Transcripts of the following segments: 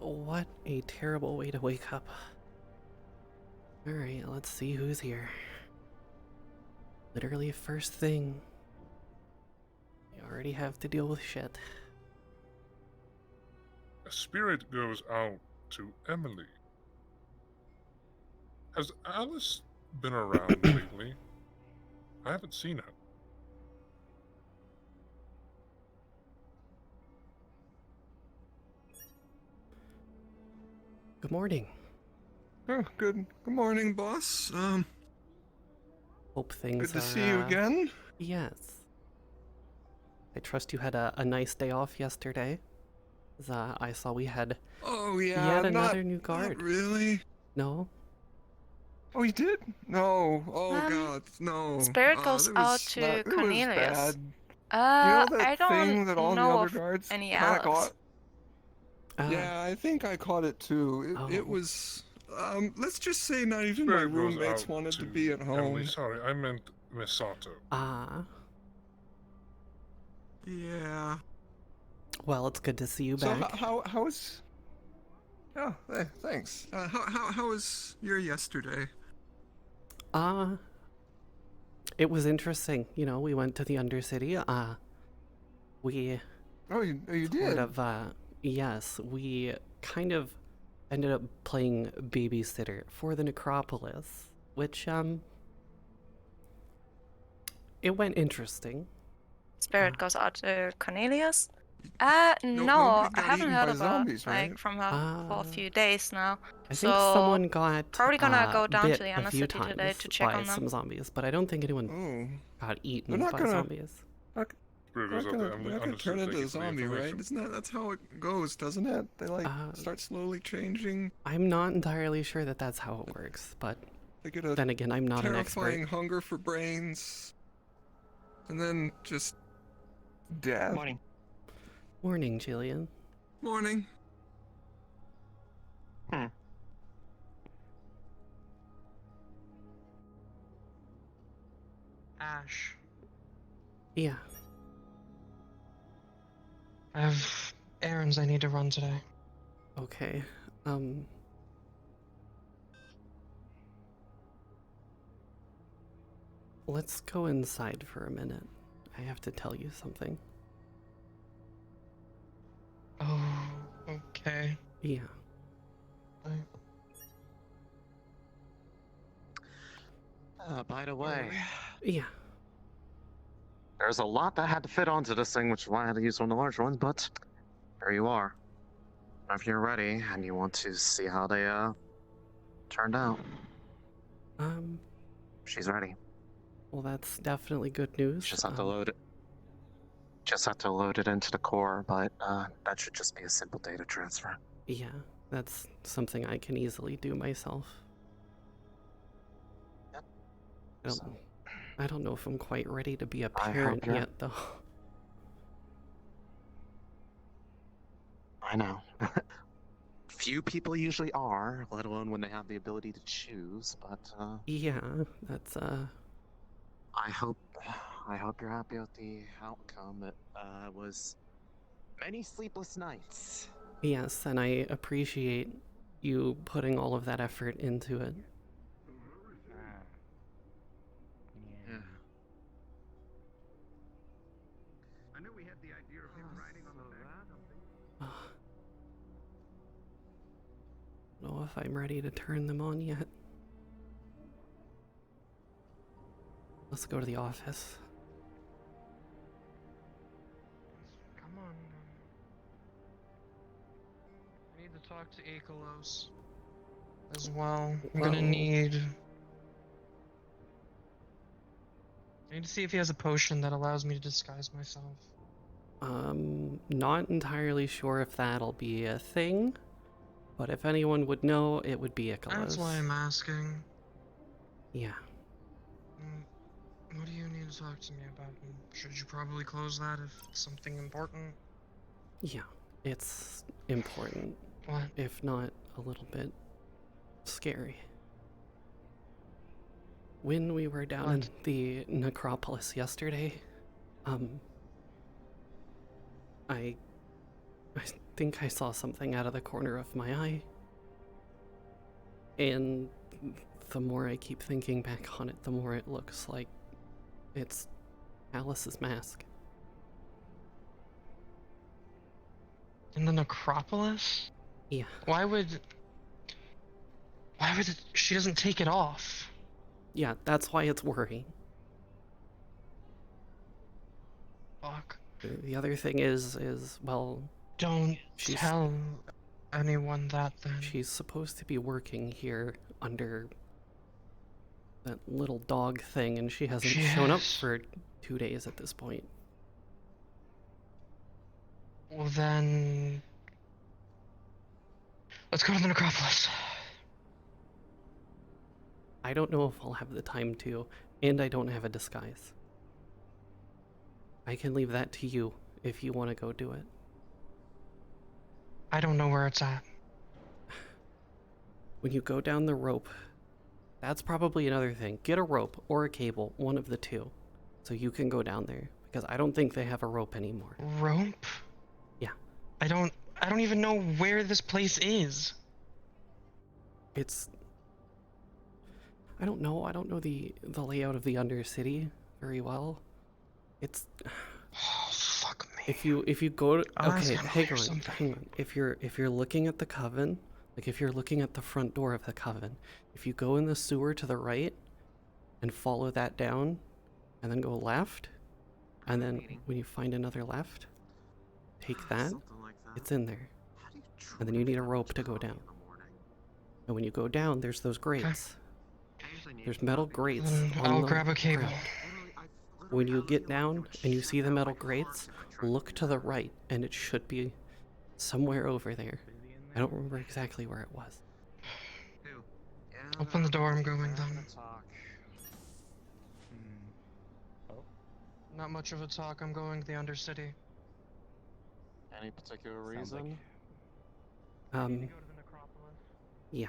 What a terrible way to wake up. Alright, let's see who's here. Literally first thing. You already have to deal with shit. A spirit goes out to Emily. Has Alice been around lately? I haven't seen her. Good morning. Oh, good morning, boss. Hope things Good to are, see you again. Yes. I trust you had a nice day off yesterday. I saw we had Oh yeah, yet another new guard. Not really. No? Oh, you did? No. Oh God, no. Spirit goes that out was to not, Cornelius. It was bad. You know that I don't thing that all the know other of guards any kinda Alex. got? Yeah, I think I caught it too. It Oh. was, let's just say not even Spirit my goes roommates out wanted to to be at home. Emily, sorry, I meant Misato. Yeah. Well, it's good to see you So back. how was? Oh, hey, thanks. How was your yesterday? It was interesting. You know, we went to the Undercity. We Oh, you sort did? of, yes, we kind of ended up playing babysitter for the necropolis, which, it went interesting. Spirit goes out to Cornelius. No, nobody I got haven't eaten heard by of her zombies, right? like from her for a few days now. I so think someone got probably gonna go down bit to the a few Undercity today times to check by on them. some zombies, but I don't think anyone got They're eaten not by gonna- zombies. Spirit goes out to They're Emily. not gonna Understood. turn Thank into you a for the zombie, right? information. That's how it goes, doesn't it? They start slowly changing. I'm not entirely sure that that's how it works, but They get a then again, I'm not an expert. terrifying hunger for brains, and then just death. Morning. Morning, Jillian. Morning. Ash, Yeah. I have errands I need to run today. Okay. Let's go inside for a minute. I have to tell you something. Oh, okay. Yeah. By the way, Yeah. there's a lot that had to fit onto this thing, which is why I had to use one of the large ones, but here you are. If you're ready and you want to see how they turned out. She's ready. Well, that's definitely good news. Just have to load it. Just have to load it into the core, but that should just be a simple data transfer. Yeah, that's something I can easily do myself. Yep. I don't know if I'm quite ready to be a I hope parent you're- yet, though. I know. Few people usually are, let alone when they have the ability to choose, but Yeah, that's, I hope you're happy with the outcome. It was many sleepless nights. yes, and I appreciate you putting all of that effort into it. Yeah. I knew we had the idea of him riding on the back of something. I don't know if I'm ready to turn them on yet. Let's go to the office. Come on. I need to talk to Ekalos as well. I'm gonna need. I need to see if he has a potion that allows me to disguise myself. Not entirely sure if that'll be a thing, but if anyone would know, it would be Ikalos. That's why I'm asking. Yeah. What do you need to talk to me about? Should you probably close that if it's something important? Yeah, it's important. What? If not a little bit scary. When we were down in the necropolis yesterday, I think I saw something out of the corner of my eye. And the more I keep thinking back on it, the more it looks like it's Alice's mask. In the necropolis? Yeah. Why would she doesn't take it off? Yeah, that's why it's worrying. Fuck. The other thing is, well, Don't She's- tell anyone that then. she's supposed to be working here under that little dog thing, and she hasn't shown up Yes. for 2 days at this point. Well then, let's go to the necropolis. I don't know if I'll have the time to, and I don't have a disguise. I can leave that to you if you want to go do it. I don't know where it's at. When you go down the rope, that's probably another thing. Get a rope or a cable, one of the two, so you can go down there, because I don't think they have a rope anymore. Rope? Yeah. I don't even know where this place is. It's... I don't know the layout of the Undercity very well. It's... Oh, fuck me. If you go to... I'll ask Okay, him hang or on, something. hang on. If you're looking at the coven, like if you're looking at the front door of the coven, if you go in the sewer to the right and follow that down and then go left, and then when you find another left, take that, Something like that. it's in there. How do you And then you need a drive rope to that go early down. in the morning? And when you go down, there's those grates. I usually need There's metal grates on I'll the grab a cable. ground. When you get down and you see the metal grates, look to the right, and it should be somewhere over there. I don't remember exactly where it was. Who? Open the door, I'm going then. Not much of a talk, I'm going to the Undercity. Any particular Sounds like- reason? I need to Um, go to the necropolis. yeah.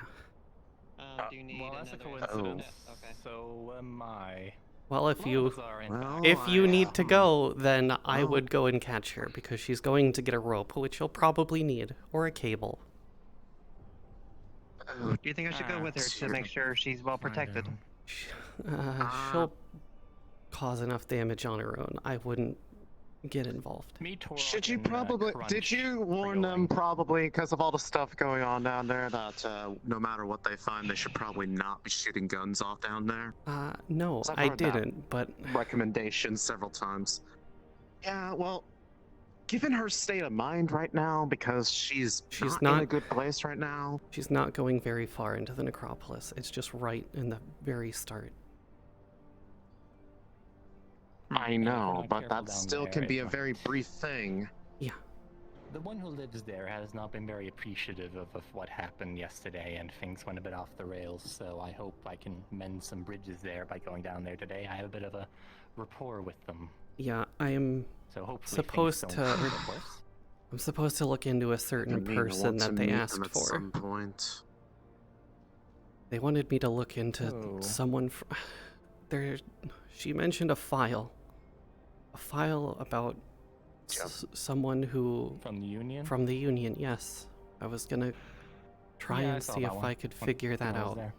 Do you need well, that's a another- coincidence. Oh, okay. So am I. Well, if you Well, if you I, need to go, then I well- would go and catch her, because she's going to get a rope, which you'll probably need, or a cable. Do you think I should go with her to make sure she's well protected? Sh- She'll cause enough damage on her own. I wouldn't get involved. Me, Torok, Should you and, probably? Crunch Did you are warn them going. probably because of all the stuff going on down there that no matter what they find, they should probably not be shooting guns off down there? No, 'Cause I've I heard that. didn't, but Recommendations several times. Yeah, well, given her state of mind right now, because she's not in a not- good place right now. she's not going very far into the necropolis. It's just right in the very start. I if we're know, not but careful that down still there, can be it a might- very brief thing. The one who lives there has not been very appreciative of what happened yesterday, and things went a bit off the rails, so I hope I can mend some bridges there by going down there today. I have a bit of a rapport with them, Yeah, I am. so hopefully Supposed things to- don't get worse. I'm supposed to look into a certain I mean, I person want to that they meet them asked at for. some point. They wanted me to look into Oh. someone. There, she mentioned a file about Yep. someone who From the Union? from the Union. Yes, I was gonna try Yeah, I and saw see that if one I could when- figure that when I was out. there.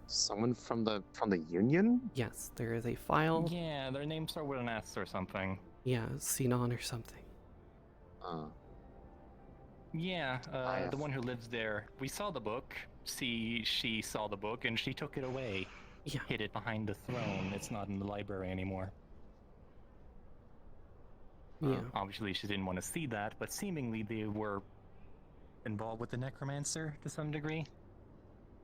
Someone from the Union? Yes, there is a file. Yeah, their names start with an S or something. Yeah, Sinon or something. Yeah, I- the one who lives there. We saw the book. She saw the book and she took it away. Yeah. Hid it behind the throne. It's not in the library anymore. Yeah. Obviously, she didn't want to see that, but seemingly they were involved with the necromancer to some degree.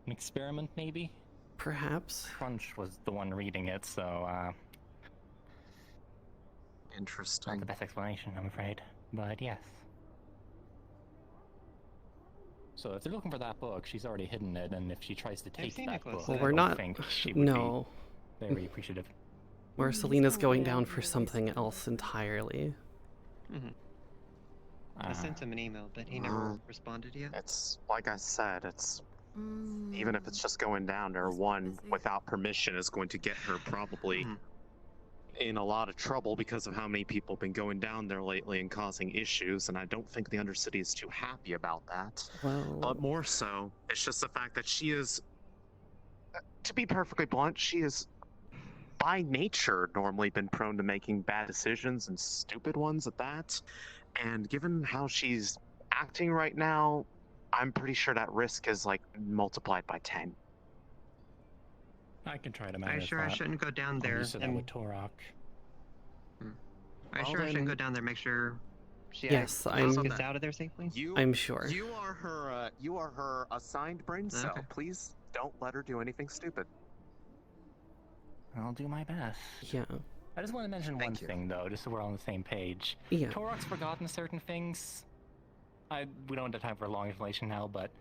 An experiment, maybe? Perhaps. Crunch was the one reading it, so, not Interesting. the best explanation, I'm afraid. But yes. So if they're looking for that book, she's already hidden it, and if she tries to take seen that Nicholas book, there. Well, we're I not. think she would No, be very appreciative. Marcelina's going down for something else entirely. I sent him an email, but he never responded yet. It's like I said, it's even if it's just going down there, one without permission is going to get her probably in a lot of trouble because of how many people have been going down there lately and causing issues, and I don't think the Undercity is too happy about that. Well, But more so, it's just the fact that she is, to be perfectly blunt, she is by nature normally been prone to making bad decisions and stupid ones at that. And given how she's acting right now, I'm pretty sure that risk is like multiplied by 10. I can try to Are you manage sure I that. shouldn't go down I'm there? used to that with Torok. Are you Well, sure I shouldn't then- go down there? Make sure she Yes, gets out of there safely. I'm sure. You are her assigned brain cell. Okay. Please don't let her do anything stupid. I'll do my best. Yeah. I just want to mention one Thank you. thing, though, just so we're on the same page. Yeah. Torok's forgotten certain things. We don't have time for long explanation now, but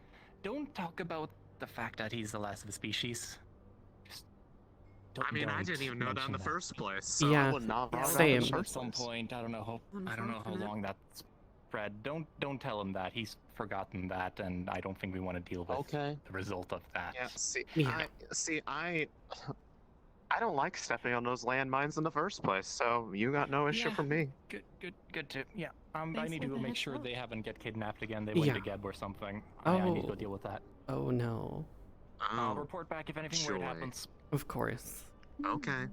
don't talk about the fact that he's the last of the species. Just I mean, I don't didn't even know that in mention the first place. So Yeah, I would not brought it up same. in the At first some place. point, I don't know how Unfortunate. long that's spread. Don't tell him that. He's forgotten that, and I don't think we want to deal with Okay. the result of that. Yeah. Yeah. I don't like stepping on those landmines in the first place. So you got no issue Yeah. from me. Good too. Yeah. I Thanks need for to go the make heads sure up. they haven't get kidnapped again. They went Yeah. to Geb or something. I need to go Oh. deal with that. Oh no. I'll Oh, report back if anything weird joy. happens. Of course. okay.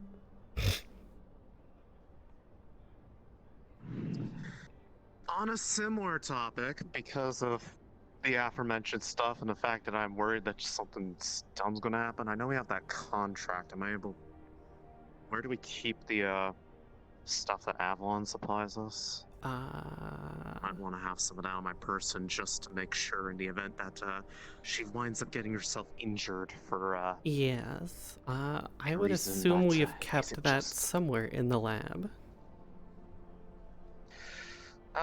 On a similar topic, because of the aforementioned stuff and the fact that I'm worried that something dumb's gonna happen, I know we have that contract. Am I able? Where do we keep the stuff that Avalon supplies us? I want to have some of that on my person just to make sure in the event that she winds up getting herself injured for Yes. I would reason assume that, we have is kept it that just- somewhere in the lab.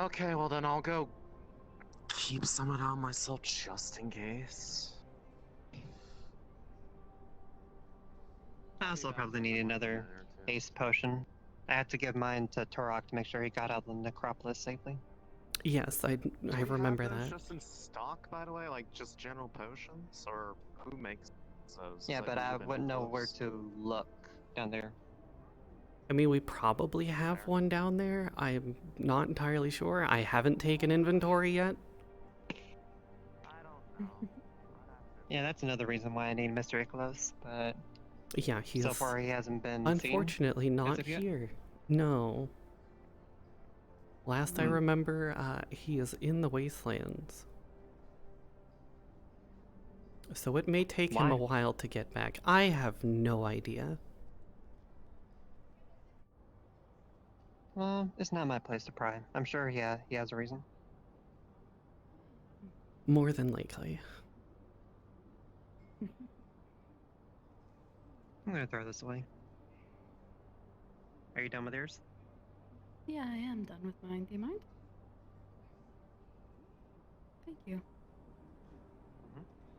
Okay, well then I'll go keep some of that on myself just in case. I also probably need another haste potion. I had to give mine to Torok to make sure he got out of the necropolis safely. Yes, I remember that. Just in stock, by the way, like just general potions, or who makes those? Yeah, Like, but who's I the vendor wouldn't know for where those? to look down there. I mean, we probably have Fair. one down there. I'm not entirely sure. I haven't taken inventory yet. I don't know. Yeah, that's another reason why I need Mr. Ikelos, but Yeah, he's so far he hasn't been seen. unfortunately not of yet? here. No. Last I Hmm. remember, he is in the wastelands. So it may take him a Why? while to get back. I have no idea. Well, it's not my place to pry. I'm sure he has a reason. More than likely. I'm gonna throw this away. Are you done with yours? Yeah, I am done with mine. Do you mind? Thank you.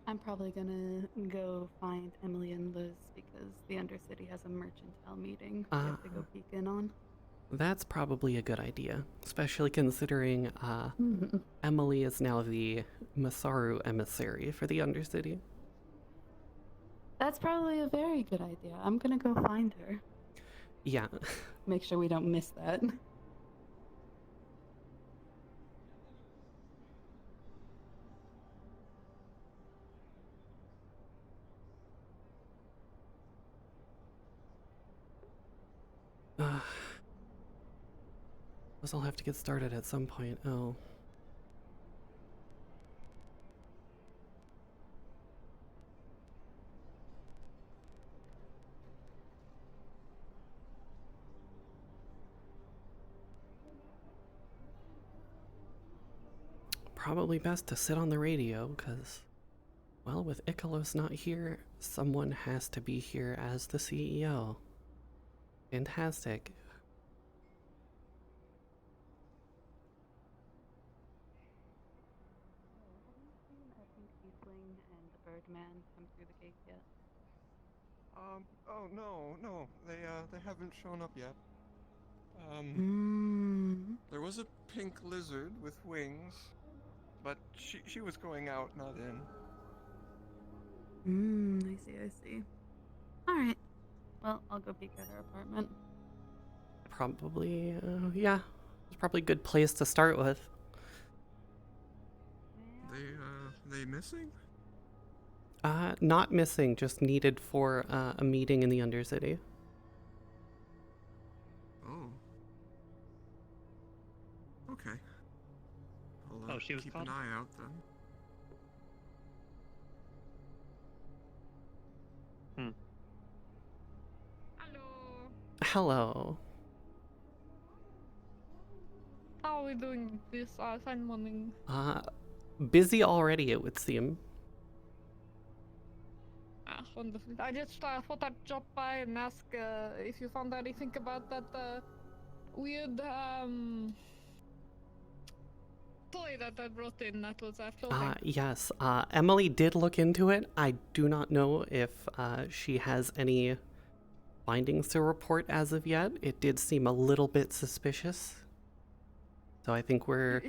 I'm probably gonna go find Emily and Liz because the Undercity has a mercantile meeting we have to go peek in on. That's probably a good idea, especially considering Emily is now the Masaru emissary for the Undercity. That's probably a very good idea. I'm gonna go find her. Yeah. Make sure we don't miss that. Guess I'll have to get started at some point. Oh. Probably best to sit on the radio, because, well, with Ikelos not here, someone has to be here as the CEO. Fantastic. I think Tiefling and the Birdman come through the gate yet. Oh no, they haven't shown up yet. There was a pink lizard with wings, but she was going out, not in. I see. Alright. Well, I'll go peek at her apartment. Probably, yeah. It's probably a good place to start with. They missing? Not missing, just needed for a meeting in the Undercity. Oh. Okay. I'll she was keep called? an eye out then. Hello. How are we doing this fine morning? Busy already, it would seem. Ah, wonderful. I just thought I'd drop by and ask if you found anything about that weird toy that I brought in that was floating. Yes. Emily did look into it. I do not know if she has any findings to report as of yet. It did seem a little bit suspicious. So I think we're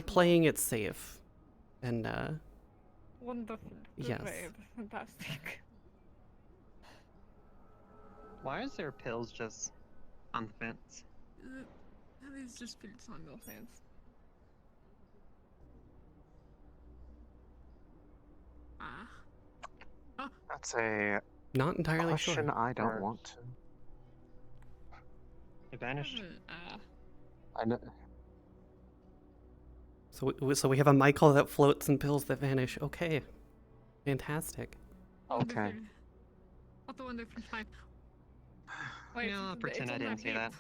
playing it safe. And wonderful. Yes. Great. Fantastic. Why is there pills just on the fence? That is just pills on your fence. That's a not entirely question sure. I don't want to. It vanished. I know. So we have a Michael that floats and pills that vanish. Okay. Fantastic. Okay. What a wonderful time. Wait, No, I'll pretend I didn't see that.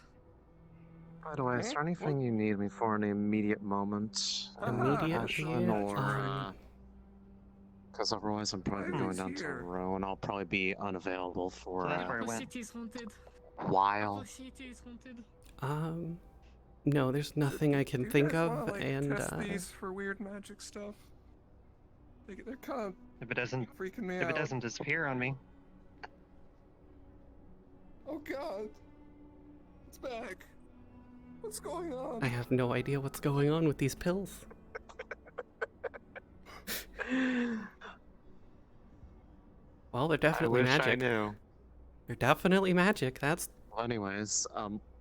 By the way, is there anything you need me for in an immediate moment? Ashlyn, or because otherwise I'm probably going down to Row and I'll probably be unavailable for The city's haunted. a while. The city is haunted. No, there's nothing I can think of, Wanna, like, and test these for weird magic stuff. They're kind of If it doesn't freaking me if out. it doesn't disappear on me. Oh God, it's back. What's going on? I have no idea what's going on with these pills. Well, they're definitely magic. I knew. They're definitely magic. That's. Well, anyways,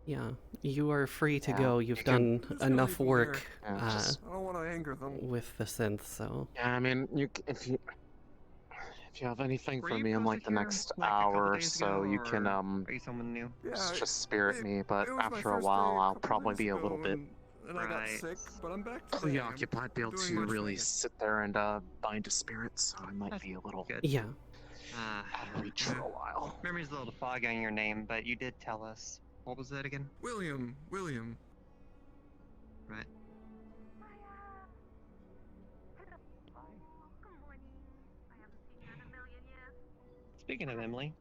Yeah, you are free to Yeah, go. You've you can- done enough work Yeah, just- I don't want to anger them. with the synth, so. Yeah, I mean, if you have anything Were for you me in like the posted here, next like, a couple hour or days so, ago, you can Are you someone new? just spirit me. But it was my after a first while, day a I'll couple probably days be a ago, little bit and I got Right. sick, but I'm back today. preoccupied, be able doing to much really better. sit there and bind a spirit. So I might be a little Good. Yeah. out of reach for a while. Memory's a little foggy on your name, but you did tell us. What was that again? William. Right. Speaking of Emily.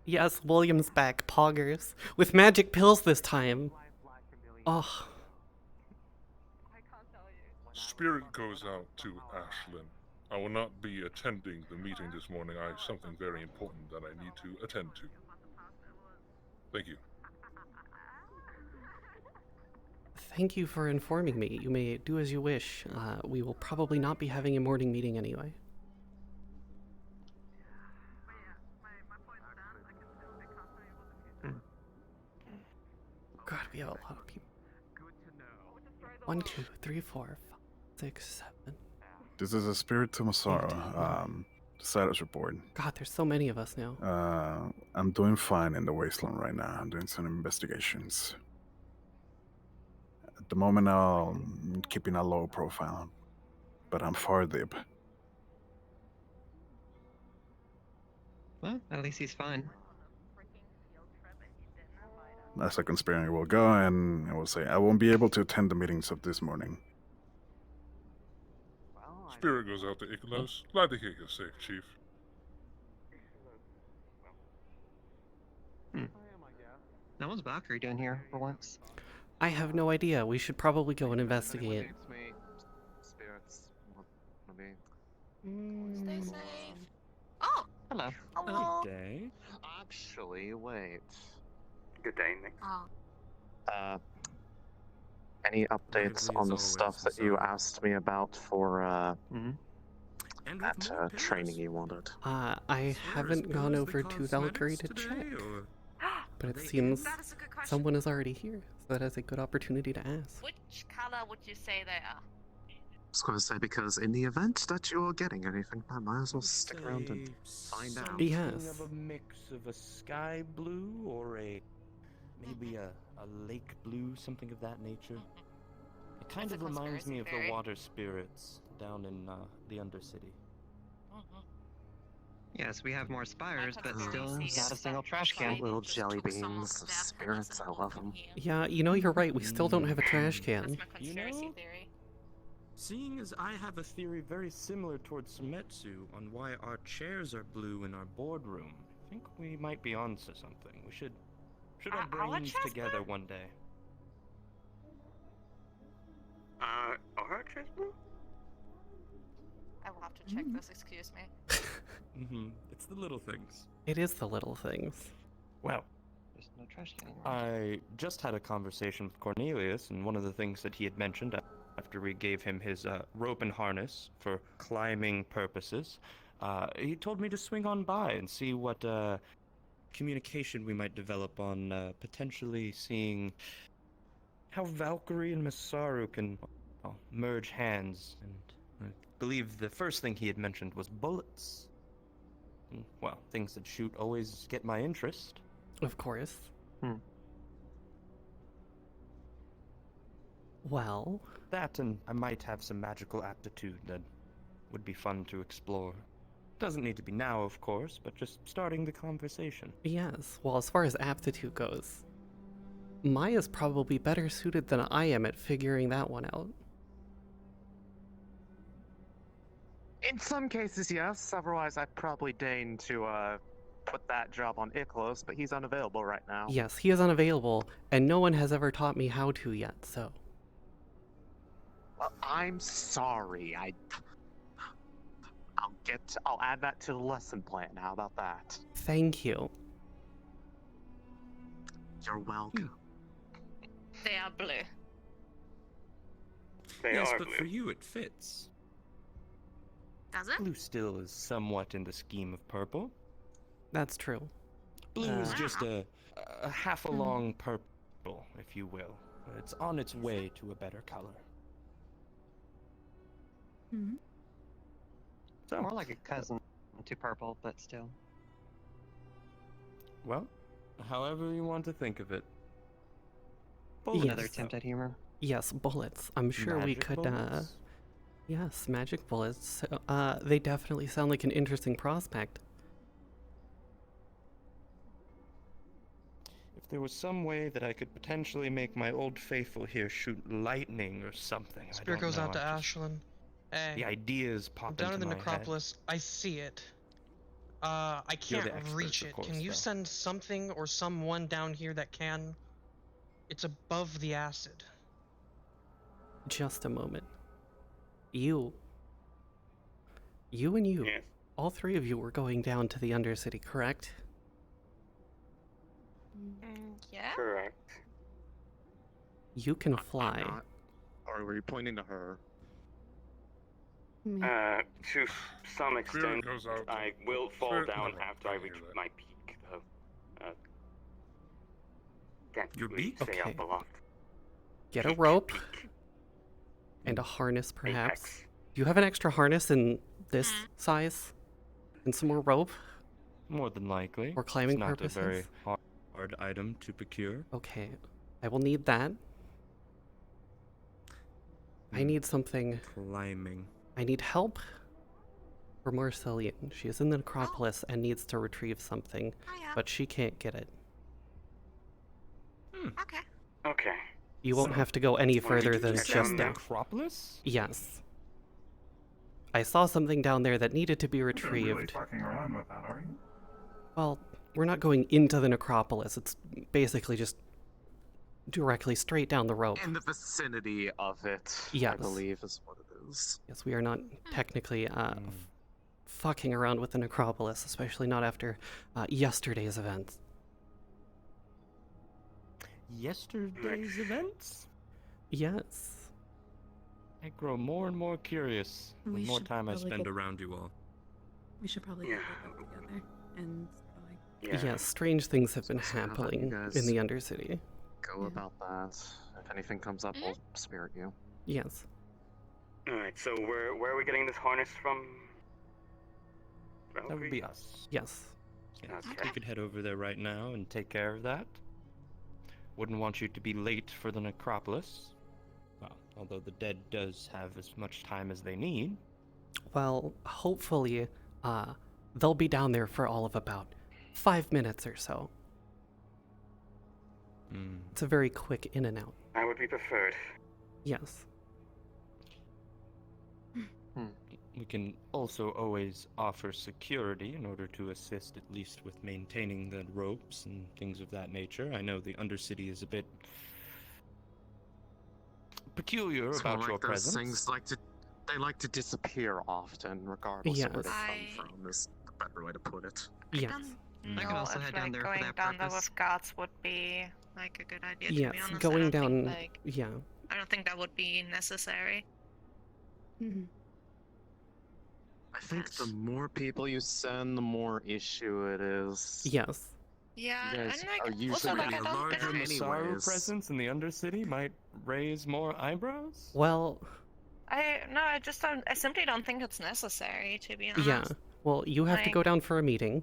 Yes, William's back, poggers. With magic pills this time. Oh. Spirit goes out to Ashlyn. I will not be attending the meeting this morning. I have something very important that I need to attend to. Thank you. Thank you for informing me. You may do as you wish. We will probably not be having a morning meeting anyway. God, we have a lot of people. 1, 2, 3, 4, 5, 6, 7. This is a spirit to Masara. Status report. God, there's so many of us now. I'm doing fine in the wasteland right now. I'm doing some investigations. At the moment, I'm keeping a low profile, but I'm far deep. Well, at least he's fine. As a conspiracy will go, and I will say I won't be able to attend the meetings of this morning. Spirit goes out to Ikelos. Glad to hear you're safe, Chief. Now what's Valkyrie doing here for once? I have no idea. We should probably go and investigate. Spirits wanna be. Stay safe. Oh, Hello. hello. Day. Actually, wait. Good day, Nick. Oh. Any updates Lively on as the always, stuff that you Masara. asked me about for that training you wanted. I haven't gone over to Valkyrie to check, but it seems That is a good question. someone is already here, so that is a good opportunity to ask. Which color would you say they are? I was going to say, because in the event that you are getting anything, I might as well stick around and find out. Yes. Of a mix of a sky blue or maybe a lake blue, something of that nature. It kind of reminds me of the water spirits down in the Undercity. Yes, we have more spires, but still not a single trash can. Little jelly beans of spirits, I love them. Yeah, you know, you're right, we still don't have a trash can. You know, seeing as I have a theory very similar towards Sumetsu on why our chairs are blue in our boardroom, I think we might be onto something. We should our brains together one day. Are our chairs blue? I will have to check this, excuse me. It's the little things. It is the little things. Well, there's no trash can anymore. I just had a conversation with Cornelius, and one of the things that he had mentioned after we gave him his rope and harness for climbing purposes, he told me to swing on by and see what communication we might develop on potentially seeing how Valkyrie and Masaru can merge hands. And I believe the first thing he had mentioned was bullets. And, well, things that shoot always get my interest. Of course. Well... That, and I might have some magical aptitude that would be fun to explore. Doesn't need to be now, of course, but just starting the conversation. Yes, well, as far as aptitude goes, Maya's probably better suited than I am at figuring that one out. In some cases, yes. Otherwise, I'd probably deign to put that job on Iklos, but he's unavailable right now. Yes, he is unavailable, and no one has ever taught me how to yet, so... Well, I'm sorry. I'll add that to the lesson plan. How about that? Thank you. You're welcome. They are blue. Yes, but for you it fits. Does it? Blue still is somewhat in the scheme of purple. That's true. Blue is just a half a long purple, if you will. It's on its way to a better color. So more like a cousin to purple, but still. Well, however you want to think of it. Another attempt at humor. Yes, bullets. I'm sure we Magic could, bullets? Yes, magic bullets. They definitely sound like an interesting prospect. If there was some way that I could potentially make my old faithful here shoot lightning or something, Spear goes out to Ashlyn. Hey, the ideas pop I'm down in into the my necropolis. I see it. I You're the can't expert, reach of it. course, Can you though. send something or someone down here that can? It's above the acid. Just a moment. You and you, all three of you were going down to the Undercity, correct? Yeah? Correct. You can fly. Or were you pointing to her? To some extent, goes out. I will fall Spirit- down no, after I can't reach hear that. my peak, though. Can't Your really beak? stay Okay. up a lot. Get a rope and a harness, perhaps. Do you have an extra harness in this size? And some more rope? More than likely. For climbing it's not purposes? a very hard item to procure. Okay, I will need that. I need something. Climbing. I need help for Marcelian. She is in the necropolis and needs to retrieve something, but she can't get it. Okay. Okay. You won't have to go any further than check just down there. Necropolis? Yes. I saw something down there that needed to be retrieved. You're really fucking around with that, are you? Well, we're not going into the necropolis. It's basically just directly straight down the rope. In the vicinity of it, Yes. I believe is what it is. Yes, we are not technically fucking around with the necropolis, especially not after yesterday's events. Yesterday's events? Yes. I grow more and more curious the We more should time I probably spend get- around you all. We should probably Yeah. get back together and like. Yeah, strange things have been So how about you happening guys in the Undercity. Go about that. If anything comes up, we'll spirit you. Yes. Alright, so where are we getting this harness from? That would be us. Yes. Yes. Okay. We could head over there right now and take care of that. Wouldn't want you to be late for the necropolis. Well, although the dead does have as much time as they need. Well, hopefully, they'll be down there for all of about 5 minutes or so. It's a very quick in and out. I would be preferred. Yes. We can also always offer security in order to assist at least with maintaining the ropes and things of that nature. I know the Undercity is a bit peculiar It's about more your like those presence. things they like to disappear often, regardless of where they Yes. come from. Is the better way to put it. Yes. I could also head down there for going that down there purpose. with guards would be like a good idea. To Yes, be honest, going I don't down. Think, like, Yeah. I don't think that would be necessary. I think the more people you send, the more issue it is. Yes. Yeah, You guys and like are also usually like I a don't larger think. Masaru anyways. presence in the Undercity might raise more eyebrows? Well, I just don't. I simply don't think it's necessary. To be honest. yeah. Well, you have to Like- go down for a meeting.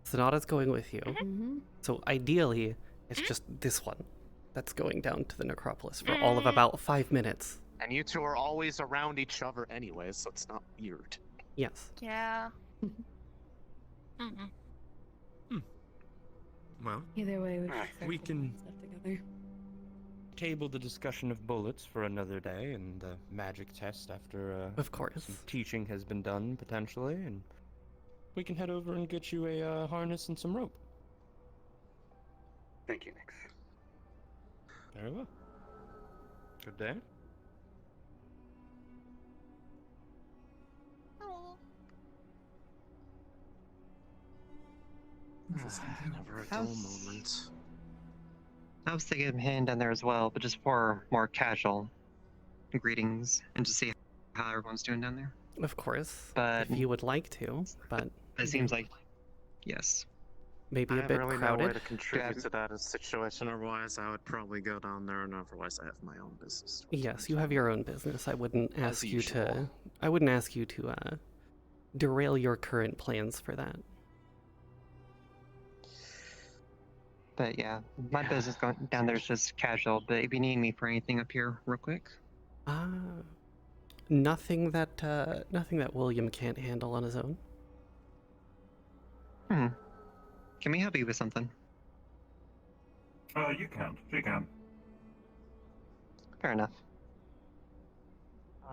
Sonata's going with you. Mm-hmm. So ideally, it's just this one that's going down to the necropolis for all of about 5 minutes. And you two are always around each other anyways, so it's not weird. Yes. Yeah. Well, Either way, we should Alright. start We putting can- stuff together. table the discussion of bullets for another day and the magic test after Of course. some teaching has been done, potentially, and we can head over and get you a harness and some rope. Thank you, Nix. Very well. Good day. Never a dull How's- moment. I was thinking of heading down there as well, but just for more casual greetings and to see how everyone's doing down there. Of course. But If you would like to, but it seems like, yes. maybe I a have bit really no crowded. way to contribute to that situation. Otherwise, I would probably go down there, and otherwise, I have my own business. Yes, you have your own business. I wouldn't As ask you to. usual. I wouldn't ask you to derail your current plans for that. But yeah, my business going down there is just casual. But if you need me for anything up here, real quick, Nothing that William can't handle on his own. can we help you with something? You can. She can. Fair enough.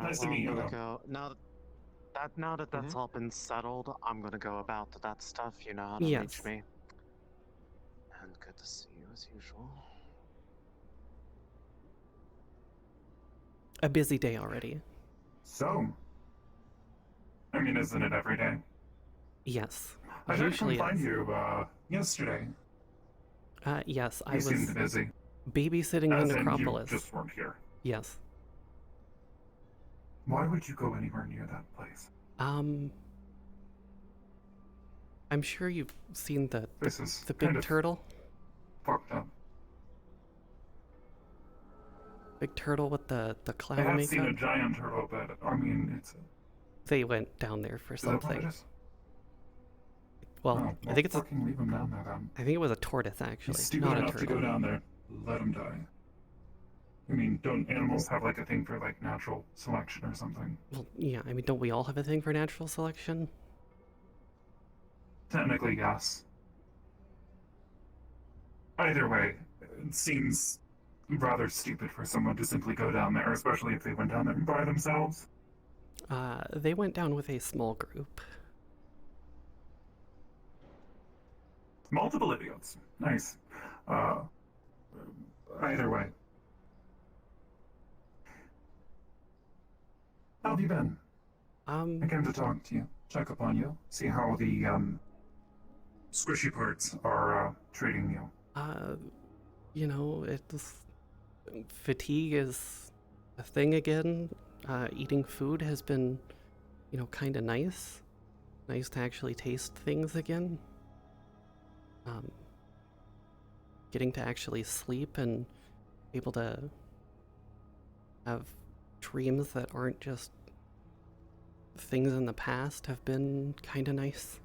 Nice to Well, meet you, I'm gonna though. go now that that's all been settled. I'm gonna go about to that stuff. You know how to Yes. reach me. And good to see you as usual. A busy day already. So, I mean, isn't it every day? Yes. I tried to come Usually find is. you yesterday. Yes, I You was seemed busy. babysitting As the in, necropolis. you just weren't here. Yes. Why would you go anywhere near that place? I'm sure you've seen the This is the big kind of turtle. Fucked up. Big turtle with the I clown have seen a makeup. giant turtle, but I mean, it's. They went down there for Is that what it something. is? Well, Oh, I think it's. fucking leave him down there then. I think it was a tortoise actually, He's stupid not a enough to turtle. go down there. Let him die. I mean, don't animals have like a thing for like natural selection or something? Well, yeah. I mean, don't we all have a thing for natural selection? Technically, yes. Either way, it seems rather stupid for someone to simply go down there, especially if they went down there by themselves. They went down with a small group. Multiple idiots. Nice. Either way. How have you been? I came to talk to you, check up on you, see how the squishy parts are treating you. You know, it's fatigue is a thing again. eating food has been, kind of nice. Nice to actually taste things again. Getting to actually sleep and able to have dreams that aren't just things in the past have been kind of nice.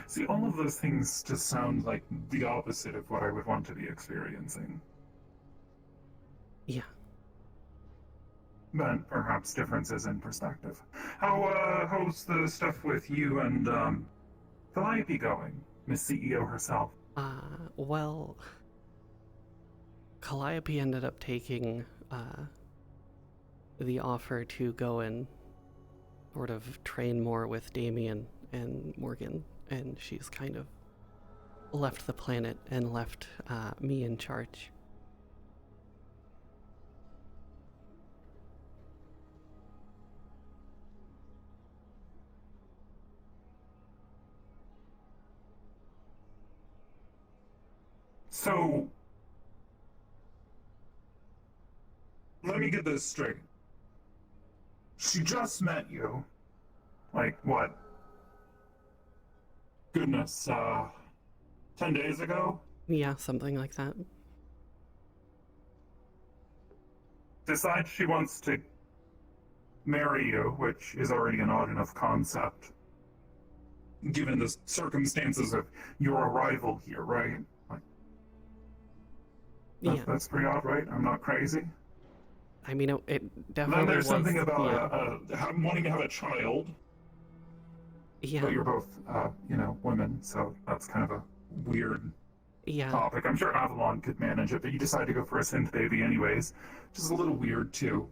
See, all of those things just sound like the opposite of what I would want to be experiencing. Yeah. But perhaps differences in perspective. How's the stuff with you and, Calliope going? Miss CEO herself. Well, Calliope ended up taking, the offer to go and sort of train more with Damien and Morgan, and she's kind of left the planet and left, me in charge. So, let me get this straight. She just met you. Like, what? Goodness, 10 days ago? Yeah, something like that. Decides she wants to marry you, which is already an odd enough concept, given the circumstances of your arrival here, right? Yeah. That's pretty odd, right? I'm not crazy. I mean, it definitely Then there's was, something about yeah. wanting to have a child. Yeah. But you're both, women, so that's kind of a weird topic. I'm sure Avalon could manage it, but you decide to go for a synth baby anyways, which is a little weird too.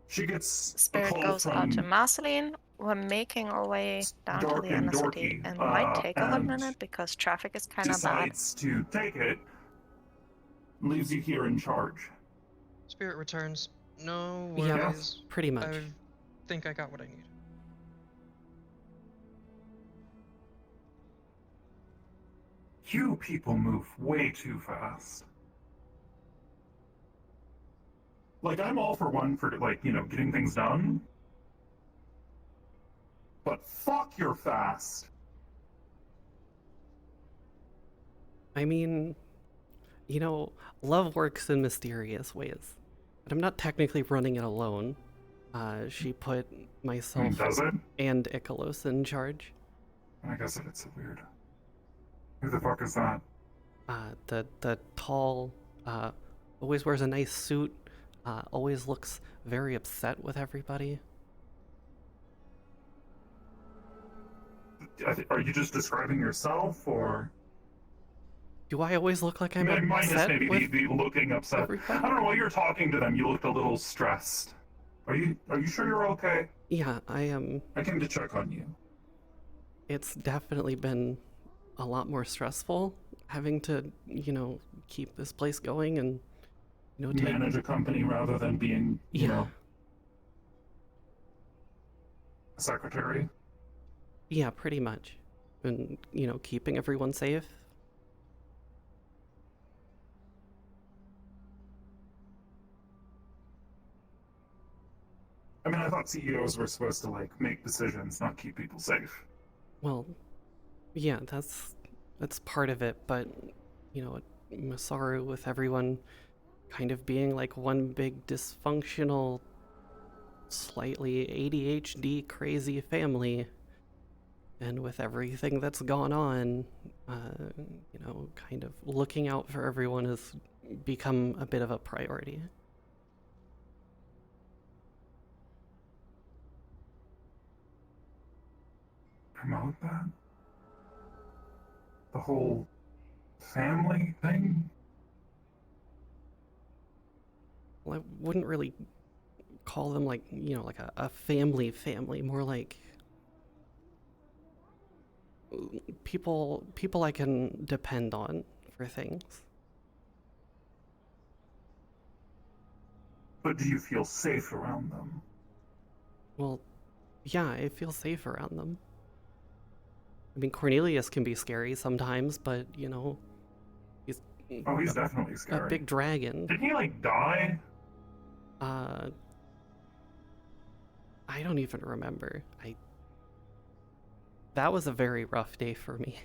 She gets Spirit goes out to Marceline. We're making our way down to the inner city, and might take a hot minute because traffic is kind of bad. Decides to take it, leaves you here in charge. Spirit returns. No Yeah, worries. pretty much. I think I got what I need. You people move way too fast. Like, I'm all for one for, getting things done. But fuck, you're fast. I mean, love works in mysterious ways. But I'm not technically running it alone. She put myself and Icolos in charge. I guess it's weird. Who the fuck is that? The tall, always wears a nice suit, always looks very upset with everybody. Are you just describing yourself, or? Do I always look like I'm upset? Minus maybe with the looking upset. everybody? I don't know, while you're talking to them, you looked a little stressed. Are you sure you're okay? Yeah, I am. I came to check on you. It's definitely been a lot more stressful having to, keep this place going and, Manage a company rather than being, a secretary. Yeah, pretty much. And, keeping everyone safe. I mean, I thought CEOs were supposed to, make decisions, not keep people safe. Well, yeah, that's part of it, but, Masaru with everyone kind of being like one big dysfunctional, slightly ADHD crazy family, and with everything that's gone on, kind of looking out for everyone has become a bit of a priority. Promote that? The whole family thing? Well, I wouldn't really call them like a family, more like people I can depend on for things. But do you feel safe around them? Well, yeah, I feel safe around them. I mean, Cornelius can be scary sometimes, but, Oh, he's definitely a scary. big dragon. Did he, like, die? I don't even remember. That was a very rough day for me.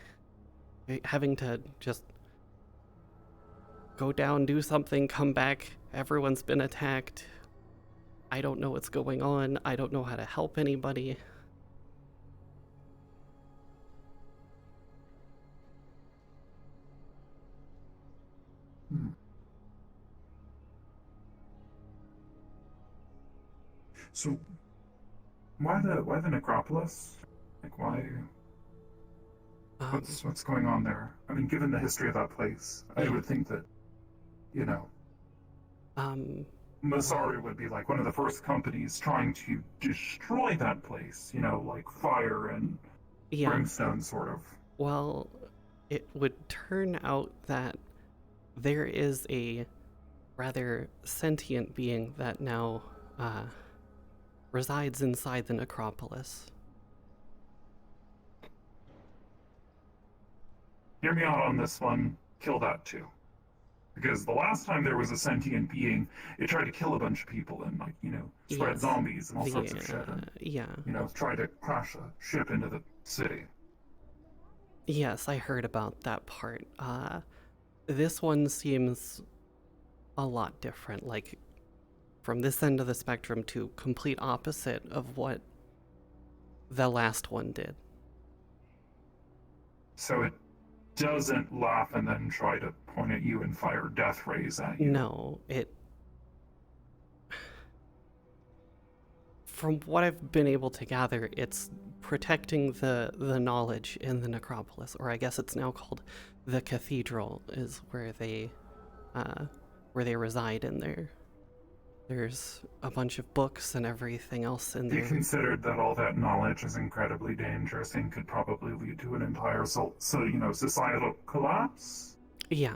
Having to just go down, do something, come back, everyone's been attacked. I don't know what's going on. I don't know how to help anybody. So, why the necropolis? Like, why? What's going on there? I mean, given the history of that place, I would think that, you know, Masari would be like one of the first companies trying to destroy that place. You know, like fire and brimstone, sort of. Well, it would turn out that there is a rather sentient being that now resides inside the necropolis. Hear me out on this one. Kill that too. Because the last time there was a sentient being, it tried to kill a bunch of people and, like, you know, spread zombies and all sorts of shit. And, you know, try to crash a ship into the city. Yes, I heard about that part. This one seems a lot different, like from this end of the spectrum to complete opposite of what the last one did. So it doesn't laugh and then try to point at you and fire death rays at you. No, from what I've been able to gather, it's protecting the knowledge in the necropolis, or I guess it's now called the cathedral, is where they reside in there. There's a bunch of books and everything else in there. You considered that all that knowledge is incredibly dangerous and could probably lead to an entire societal collapse? Yeah.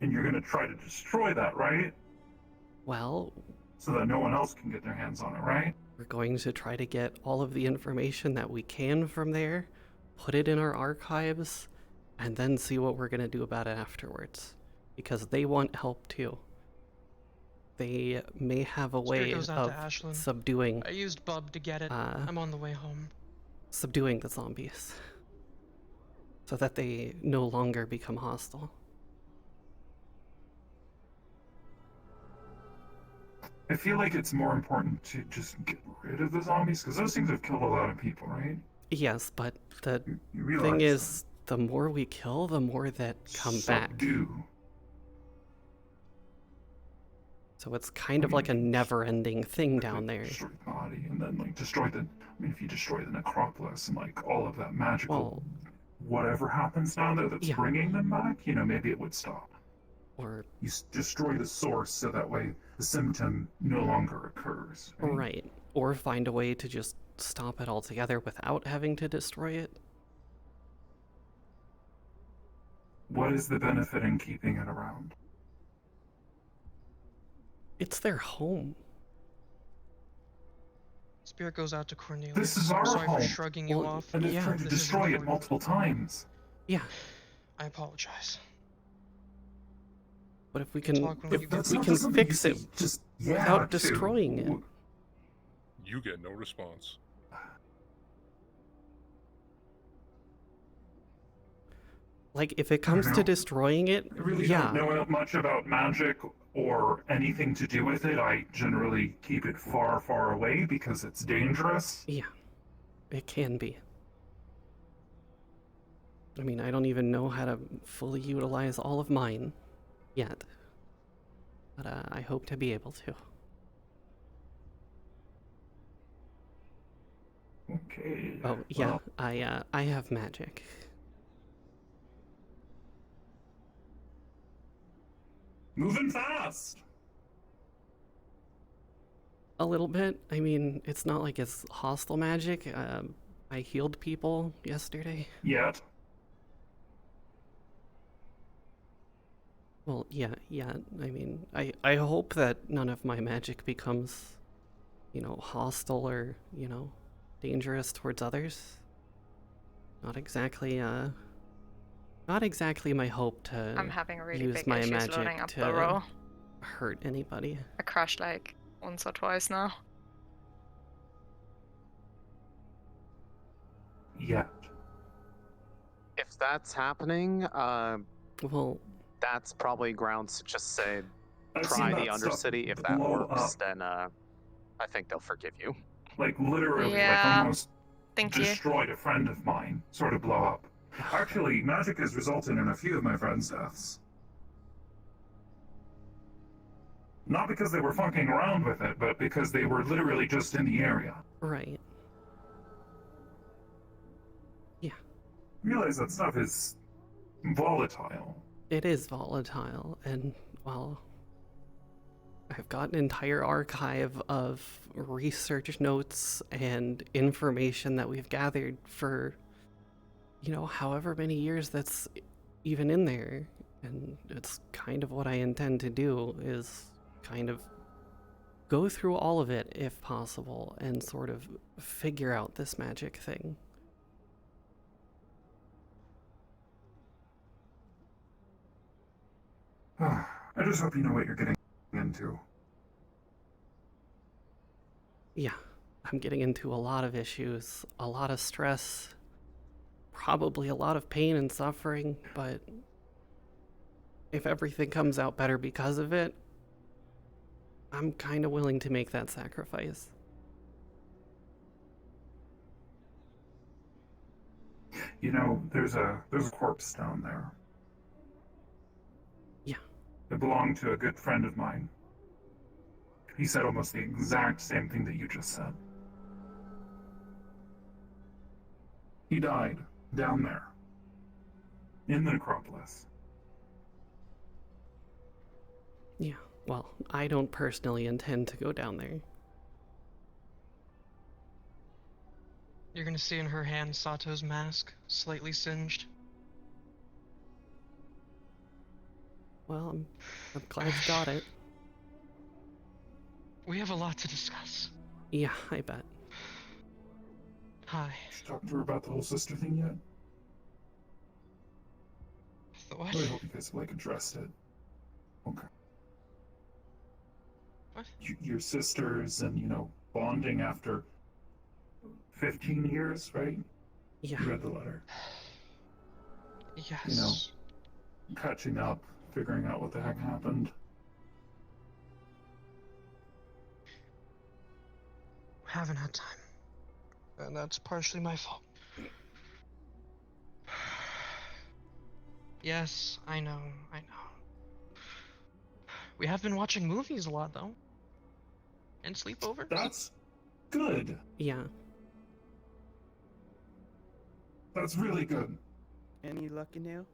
And you're gonna try to destroy that, right? Well, so that no one else can get their hands on it, right? We're going to try to get all of the information that we can from there, put it in our archives, and then see what we're gonna do about it afterwards. Because they want help too. They may have a way goes out of to Ashlyn. subduing. I used Bub to get it. I'm on the way home. Subduing the zombies, so that they no longer become hostile. I feel like it's more important to just get rid of the zombies, because those things have killed a lot of people, right? Yes, but the you thing is, the more we kill, the more that come back. So it's kind of like a never-ending thing down there. Destroy the body, and then like destroy the. I mean, if you destroy the necropolis and like all of that magical, whatever happens down there that's bringing them back, you know, maybe it would stop. Or you destroy the source, so that way the symptom no longer occurs. Right. Or find a way to just stop it altogether without having to destroy it. What is the benefit in keeping it around? It's their home. Spirit goes out to Cornelius. This is our Sorry home. for shrugging you off. And they've tried to destroy it multiple times. Yeah. I apologize. But if we can, if that's we not can something fix you it say, just without to. destroying it. You get no response. Like, if it comes to destroying it, I really yeah. don't know much about magic or anything to do with it. I generally keep it far, far away because it's dangerous. Yeah, it can be. I mean, I don't even know how to fully utilize all of mine yet. But I hope to be able to. Okay. Oh, yeah, well, I have magic. Moving fast! A little bit. I mean, it's not like it's hostile magic. I healed people yesterday. Yet. Well, yeah. I mean, I hope that none of my magic becomes, you know, hostile or, you know, dangerous towards others. Not exactly, Not exactly my hope to I'm having really use big my issues magic loading up the to roll. hurt anybody. I crashed like once or twice now. Yet. If that's happening, well, that's probably grounds to just say, I've try seen the that stuff Undercity. If that blow works, up. then I think they'll forgive you. Like literally, like Yeah, almost thank you. destroyed a friend of mine, sort of blow up. Actually, magic has resulted in a few of my friends' deaths. Not because they were fucking around with it, but because they were literally just in the area. Right. Yeah. Realize that stuff is volatile. It is volatile, and, well, I've got an entire archive of research notes and information that we've gathered for, you know, however many years that's even in there. And it's kind of what I intend to do, is kind of go through all of it if possible and sort of figure out this magic thing. I just hope you know what you're getting into. Yeah, I'm getting into a lot of issues, a lot of stress, probably a lot of pain and suffering, but if everything comes out better because of it, I'm kind of willing to make that sacrifice. You know, there's a corpse down there. Yeah. It belonged to a good friend of mine. He said almost the exact same thing that you just said. He died down there. In the necropolis. Yeah, well, I don't personally intend to go down there. You're gonna see in her hand Sato's mask, slightly singed. Well, I'm glad you got it. We have a lot to discuss. Yeah, I bet. Hi. Did you talk to her about the whole sister thing yet? The what? I really hope you guys have, like, addressed it. Okay. What? Your sisters and, you know, bonding after 15 years, right? Yeah. You read the letter. Yes. You know, catching up, figuring out what the heck happened. Haven't had time. And that's partially my fault. Yes, I know. We have been watching movies a lot, though. And sleepovers. That's good. Yeah. That's really good. Any lucky now?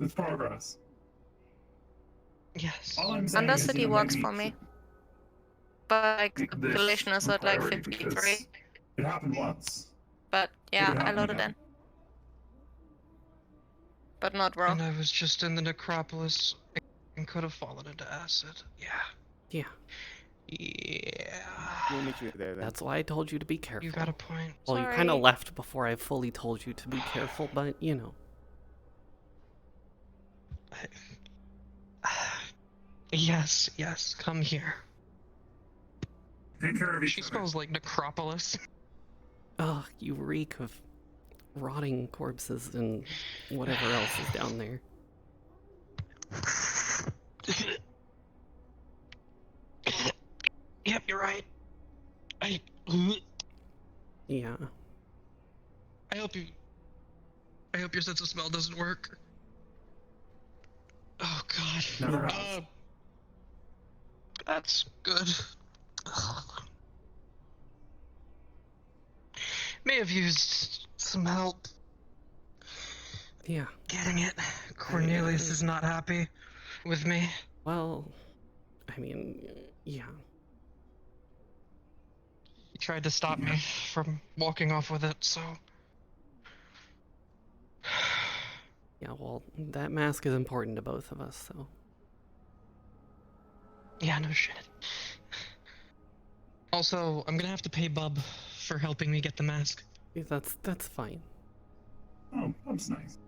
It's progress. Yes. All I'm saying is, Undercity you know, works maybe for me. But like, the this population is at like priority, because 53. It happened once. But yeah, Could I happen loaded again. in. But not raw. And I was just in the necropolis and could have fallen into acid. Yeah. Yeah. Yeah. We'll meet you there then. That's why I told you to be careful. You got a point. Well, you kind of Sorry. left before I fully told you to be careful, but, you know. Yes, come here. Take care of each She other. smells like necropolis. Ugh, you reek of rotting corpses and whatever else is down there. Yep, you're right. Yeah. I hope your sense of smell doesn't work. Oh god. Never has. That's good. May have used some help Yeah. getting it. Cornelius is not happy with me. Well, I mean, yeah. He tried to stop me from walking off with it, so... Yeah, well, that mask is important to both of us, so. Yeah, no shit. Also, I'm gonna have to pay Bub for helping me get the mask. That's fine. Oh, that's nice.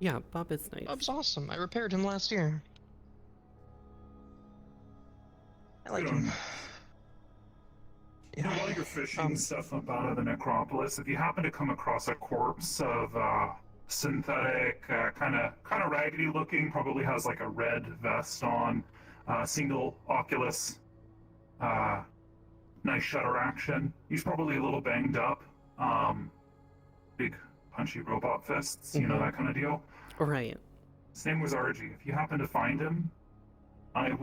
Yeah, Bob is nice. Bob's awesome. I repaired him last year. I like him. You know, while you're fishing stuff up out of the necropolis, if you happen to come across a corpse of synthetic, kind of raggedy looking, probably has like a red vest on, single oculus, nice shutter action. He's probably a little banged up. Big punchy robot fists, you know, that kind of deal. Right. His name was RG. If you happen to find him, I'd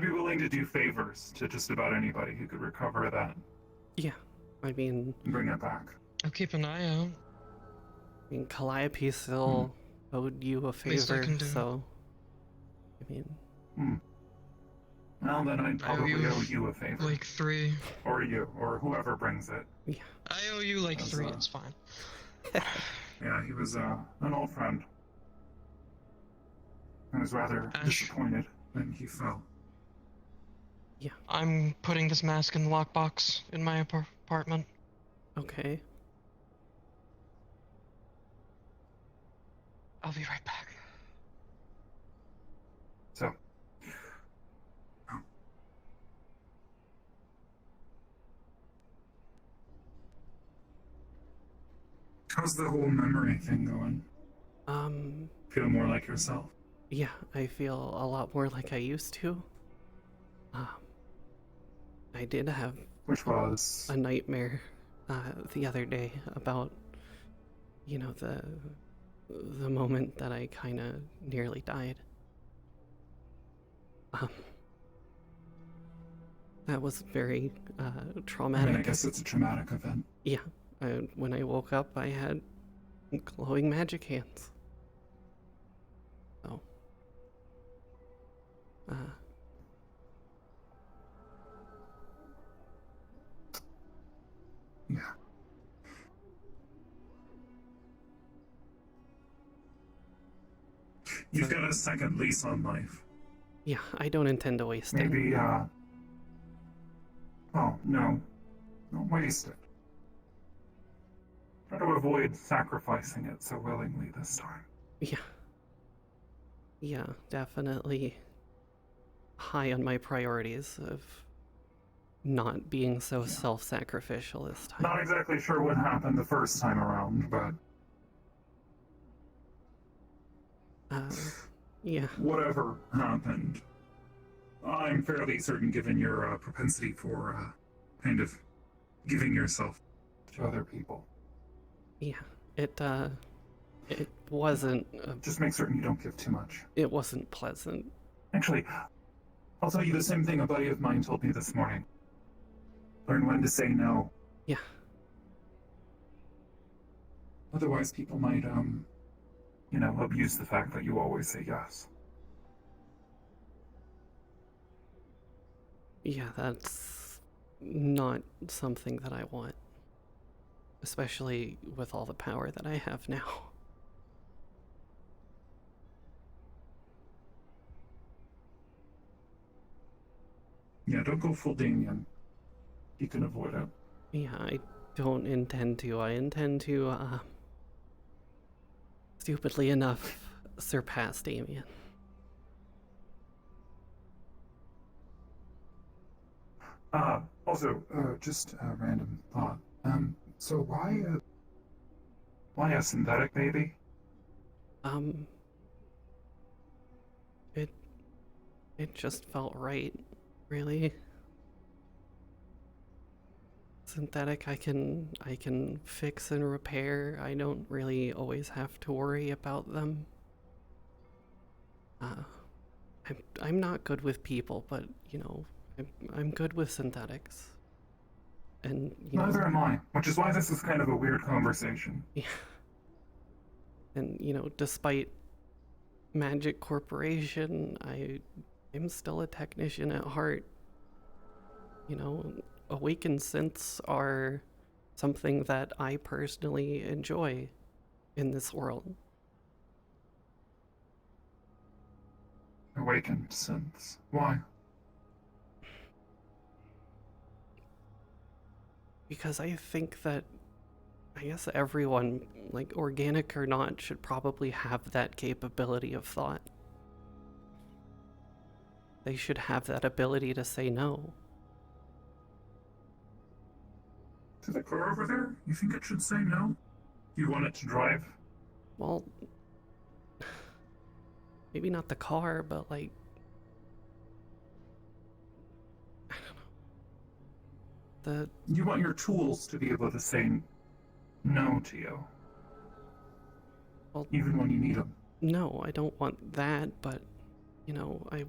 be willing to do favors to just about anybody who could recover that. Yeah, I mean... Bring it back. I'll keep an eye out. I mean, Calliope still owed you a Least I favor, can do. so... I mean... Well, then I'd probably owe you a favor. Like 3. Or you, or whoever brings it. Yeah. I owe you like 3, it's fine. Yeah, he was an old friend. I was rather disappointed when he fell. Yeah. I'm putting this mask in the lockbox in my apartment. Okay. I'll be right back. So. How's the whole memory thing going? Feel more like yourself? Yeah, I feel a lot more like I used to. I did have Which was a nightmare the other day about, you know, the moment that I kind of nearly died. That was very traumatic. I mean, I guess it's a traumatic event. Yeah, when I woke up, I had glowing magic hands. So, yeah. You've got a second lease on life. Yeah, I don't intend to waste it. Maybe, oh, no. Don't waste it. Try to avoid sacrificing it so willingly this time. Yeah. Yeah, definitely high on my priorities of not being so self-sacrificial this time. Not exactly sure what happened the first time around, but... yeah. Whatever happened, I'm fairly certain, given your propensity for kind of giving yourself to other people. Yeah, it wasn't... Just make certain you don't give too much. It wasn't pleasant. Actually, I'll tell you the same thing a buddy of mine told me this morning. Learn when to say no. Yeah. Otherwise, people might, you know, abuse the fact that you always say yes. Yeah, that's not something that I want. Especially with all the power that I have now. Yeah, don't go full Damien. You can avoid it. Yeah, I don't intend to. I intend to, stupidly enough, surpass Damien. Also, just a random thought. So why a synthetic baby? It just felt right, really. Synthetic, I can fix and repair. I don't really always have to worry about them. I'm not good with people, but you know, I'm good with synthetics. And you know, neither am I, which is why this is kind of a weird conversation. Yeah. And you know, despite Magic Corporation, I'm still a technician at heart. You know, awakened synths are something that I personally enjoy in this world. Awakened synths. Why? Because I think that I guess everyone, like organic or not, should probably have that capability of thought. They should have that ability to say no. To the car over there? You think it should say no? You want it to drive? Well, maybe not the car, but like, I don't know. You want your tools to be able to say no to you. Well, even when you need them. No, I don't want that, but, you know, I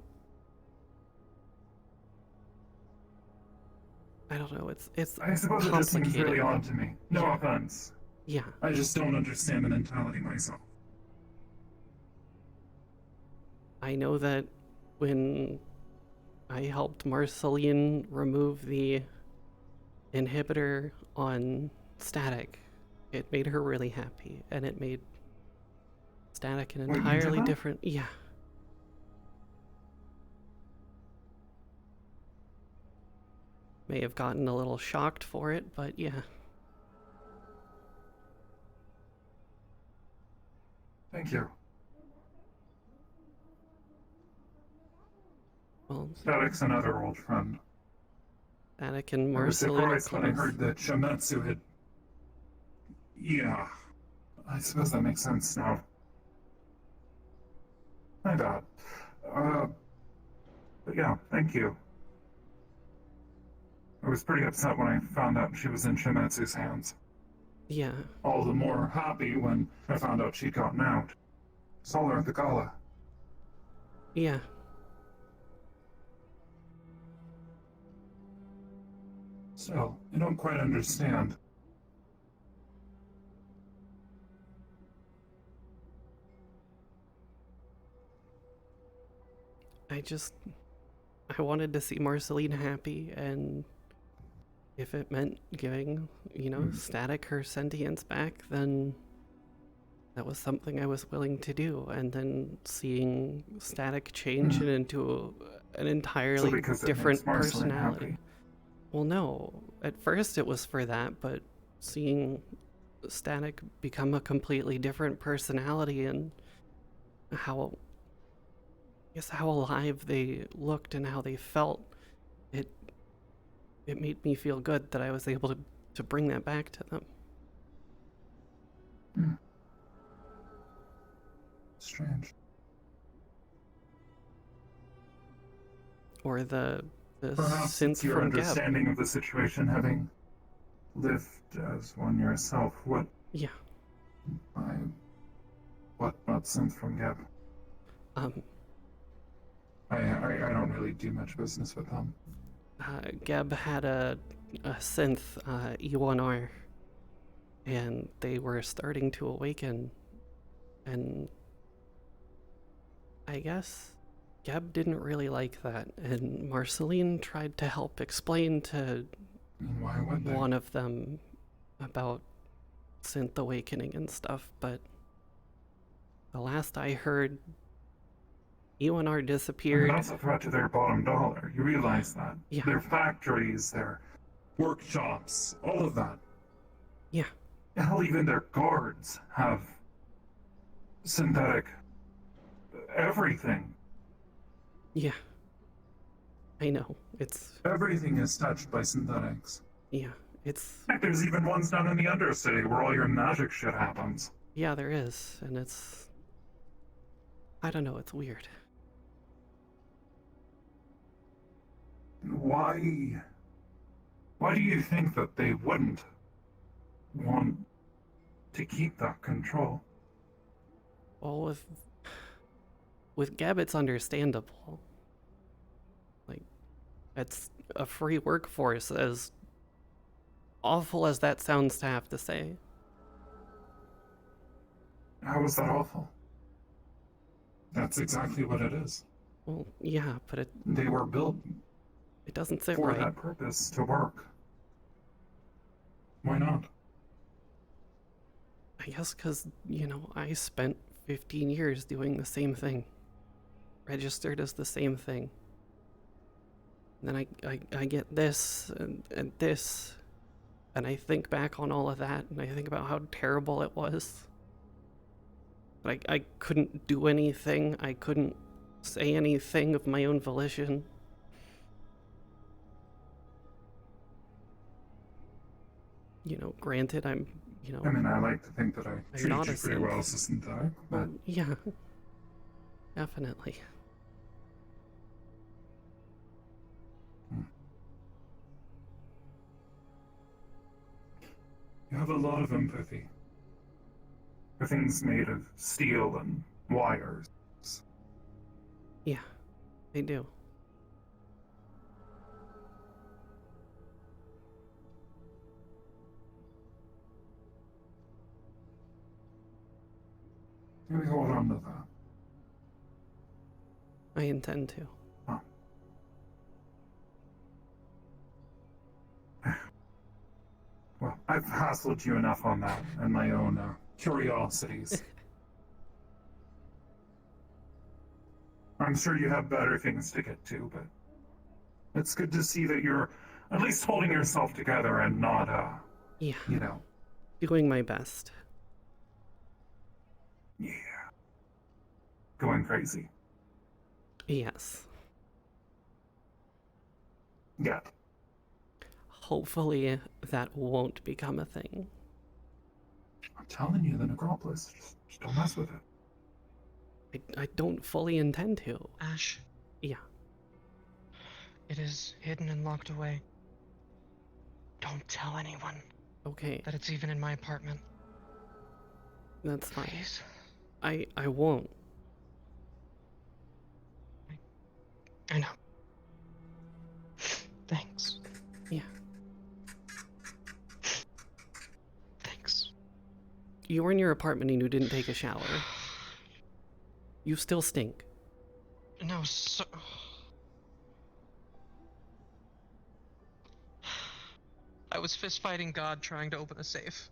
don't know, it's I suppose it just seems really odd to me. No Yeah. offense. Yeah. I just don't understand the mentality myself. I know that when I helped Marceline remove the inhibitor on Static, it made her really happy, and it made Static an Wait, you did entirely that? different... Yeah. May have gotten a little shocked for it, but yeah. Thank you. Well, Static's another old friend. Static and I was Marceline are surprised when I close. heard that Shametsu had... Yeah. I suppose that makes sense now. My bad. But yeah, thank you. I was pretty upset when I found out she was in Shimetsu's hands. Yeah. All the more happy when I found out she'd gotten out. Saw her at the gala. Yeah. So, I don't quite understand. I wanted to see Marceline happy, and if it meant giving, you know, Static her sentience back, then that was something I was willing to do. And then seeing Static change it into an entirely because it different makes Marceline personality. happy. Well, no. At first it was for that, but seeing Static become a completely different personality and how alive they looked and how they felt, it made me feel good that I was able to bring that back to them. Strange. Or the Perhaps synth it's your from Gab. understanding of the situation, having lived as one yourself. What? Yeah. What synth from Gab? I don't really do much business with them. Gab had a synth, E1R, and they were starting to awaken, and I guess Gab didn't really like that, and Marceline tried to help explain to Why would they? one of them about synth awakening and stuff, but the last I heard, E1R disappeared. And that's a threat to their bottom dollar. You realize that? Yeah. Their factories, their workshops, all of that. Yeah. Hell, even their guards have synthetic everything. Yeah. I know. It's... Everything is touched by synthetics. Yeah. It's... Heck, there's even ones down in the Undercity where all your magic shit happens. Yeah, there is, and it's... I don't know, it's weird. Why do you think that they wouldn't want to keep that control? Well, with Gab, it's understandable. Like, it's a free workforce, as awful as that sounds to have to say. How is that awful? That's exactly what it is. Well, yeah, but They were built it doesn't sit for right. that purpose, to work. Why not? I guess because, you know, I spent 15 years doing the same thing. Registered as the same thing. And then I get this and this. And I think back on all of that, and I think about how terrible it was. I couldn't do anything. I couldn't say anything of my own volition. You know, granted, I'm, you know... I mean, I like to think that I I'm treated not you a pretty synth. well as a synthetic, but... Well, yeah. Definitely. You have a lot of empathy for things made of steel and wires. Yeah, I do. Maybe hold on to that. I intend to. Well, I've hassled you enough on that and my own curiosities. I'm sure you have better things to get to, but it's good to see that you're at least holding yourself together and not, yeah, you know. Doing my best. Yeah. Going crazy. Yes. Yeah. Hopefully that won't become a thing. I'm telling you, the necropolis, just don't mess with it. I don't fully intend to. Ash. Yeah. It is hidden and locked away. Don't tell anyone. Okay. That it's even in my apartment. That's fine. Please. I won't. I know. Thanks. Yeah. Thanks. You were in your apartment and you didn't take a shower. You still stink. No, so... I was fist-fighting God trying to open a safe.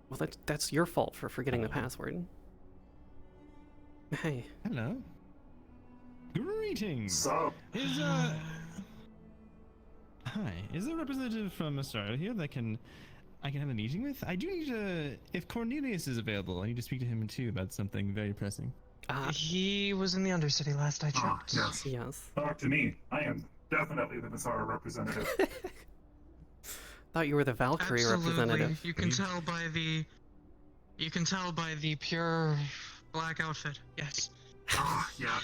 Well, that's your fault for forgetting the password. Hey. Hello. Greetings. Sup? Is hi. Is there a representative from Astardo here that I can have a meeting with? I do need to. If Cornelius is available, I need to speak to him too about something very pressing. He was in the Undercity last I checked. Yes. Yes. Talk to me. I am definitely the Massara representative. Thought you were the Valkyrie representative. You can tell by the. You can tell by the pure black outfit. Yes. Yes.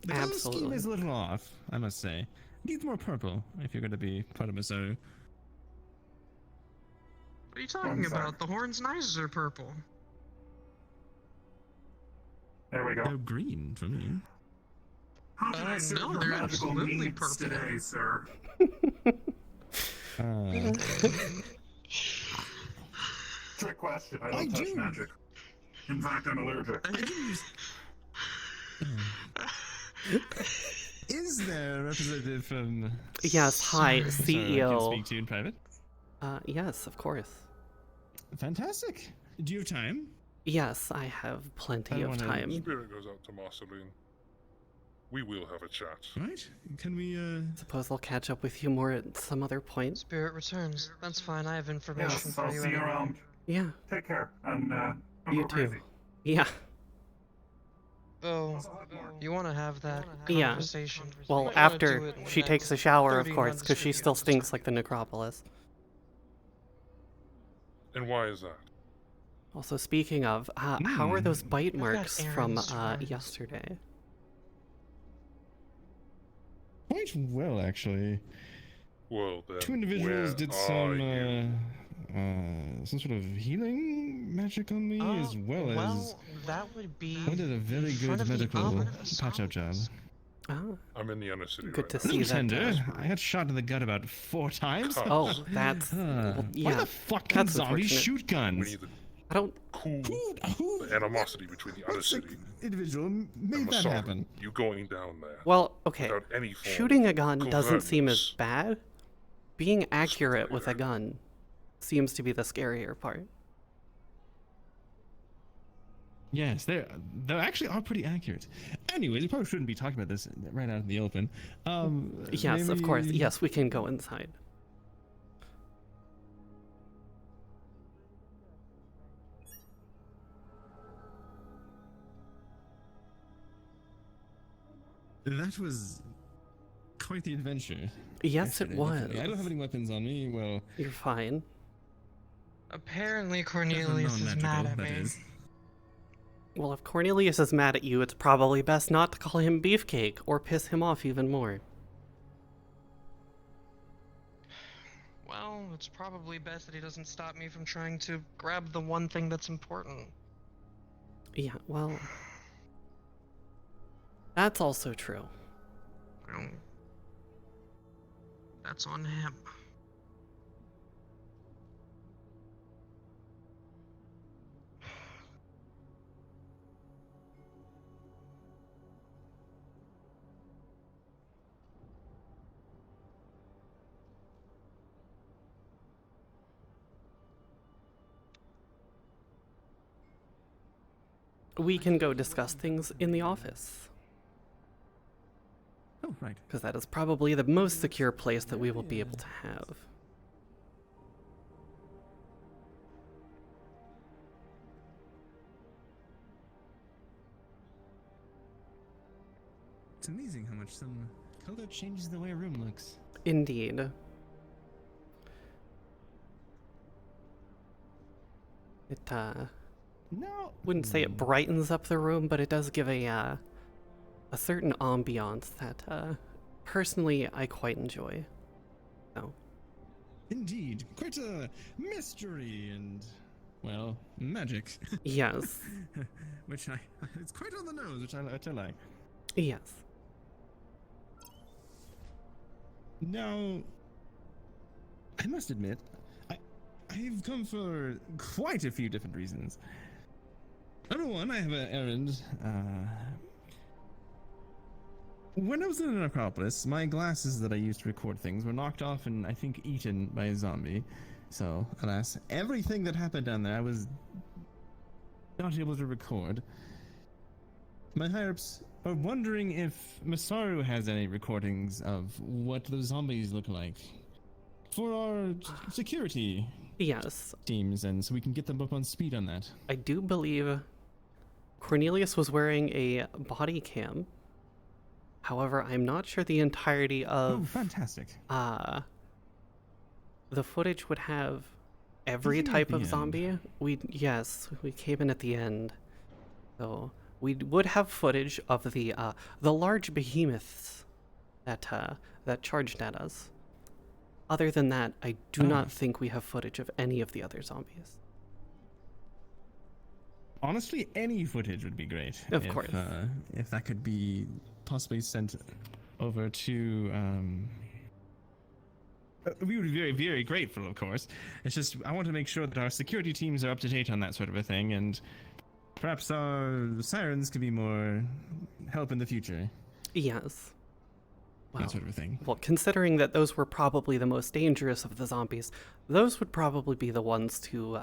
The color scheme is a little off, I must say. Needs more purple if you're going to be part of Masaru. What are you talking about? The horns and eyes are purple. There we go. They're green for me. How can I serve no, your they're magical absolutely needs purple. today, sir? Trick question. I don't touch magic. In fact, I'm allergic. Is there a representative from... Yes, hi, Sorry, CEO. I can speak to you in private? Yes, of course. Fantastic. Do you have time? Yes, I have plenty of time. Spirit goes out to Marceline. We will have a chat. Right? Can we, Suppose I'll catch up with you more at some other point. Spirit returns. That's fine. I have information Yes, for I'll you. see you anyway. around. Yeah. Take care, and don't You go too. crazy. Yeah. Oh, you want to have that Yeah. conversation? Well, You might wanna do after it in she the takes a next shower, of 30 course, months because she with still the stinks like the necropolis. And why is that? Also, speaking of, how are those bite got marks from errands to run. yesterday? Quite well, actually. Well, then, Two individuals where did are some sort of healing magic on me, as well as that would be. I did a very in front good of the medical omnibus. patch-up job. I'm in the Undercity Good right to now. see Little that. tender. I got shot in the gut about 4 times. Oh, that's Why yeah. the fuck can That's zombies unfortunate. shoot guns? We need to I don't. cool the animosity between the Undercity Individual and made that Massaro. happen. You going down there Well, okay. without any form Shooting a of gun doesn't seem as covertness. bad. Being accurate with a gun seems to be the scarier part. Yes, they actually are pretty accurate. Anyways, we probably shouldn't be talking about this right out in the open. Yes, of course. maybe- Yes, we can go inside. That was quite the adventure. Yes, it yesterday, was. definitely. I don't have any weapons on me. Well, You're fine. Apparently Cornelius is mad at non-magical, that me. is. Well, if Cornelius is mad at you, it's probably best not to call him Beefcake or piss him off even more. Well, it's probably best that he doesn't stop me from trying to grab the one thing that's important. Yeah, well, that's also true. Well, that's on him. We can go discuss things in the office. Oh, right. Because that is probably the most secure place that we will be able to have. It's amazing how much some color changes the way a room looks. Indeed. It, No. wouldn't say it brightens up the room, but it does give a certain ambiance that, personally, I quite enjoy. So. Indeed, quite a mystery and, well, magic. Yes. Which it's quite on the nose, which I like. Yes. Now, I must admit, I've come for quite a few different reasons. Number one, I have an errand. When I was in the necropolis, my glasses that I used to record things were knocked off and I think eaten by a zombie. So, alas, everything that happened down there I was not able to record. My higher-ups are wondering if Masaru has any recordings of what those zombies look like for our security teams, and so we can get them up on speed on that. I do believe Cornelius was wearing a body cam. However, I'm not sure the entirety of... Oh, fantastic. The footage would have every Even at type the of end. zombie. Yes, we came in at the end. So, we would have footage of the large behemoths that charged at us. Other than that, I do not think we have footage of any of the other zombies. Honestly, any footage would be great. Of course. If that could be possibly sent over to... we would be very, very grateful, of course. It's just, I want to make sure that our security teams are up to date on that sort of a thing, and perhaps our sirens could be more help in the future. Yes. Well, that sort of a thing. Well, considering that those were probably the most dangerous of the zombies, those would probably be the ones to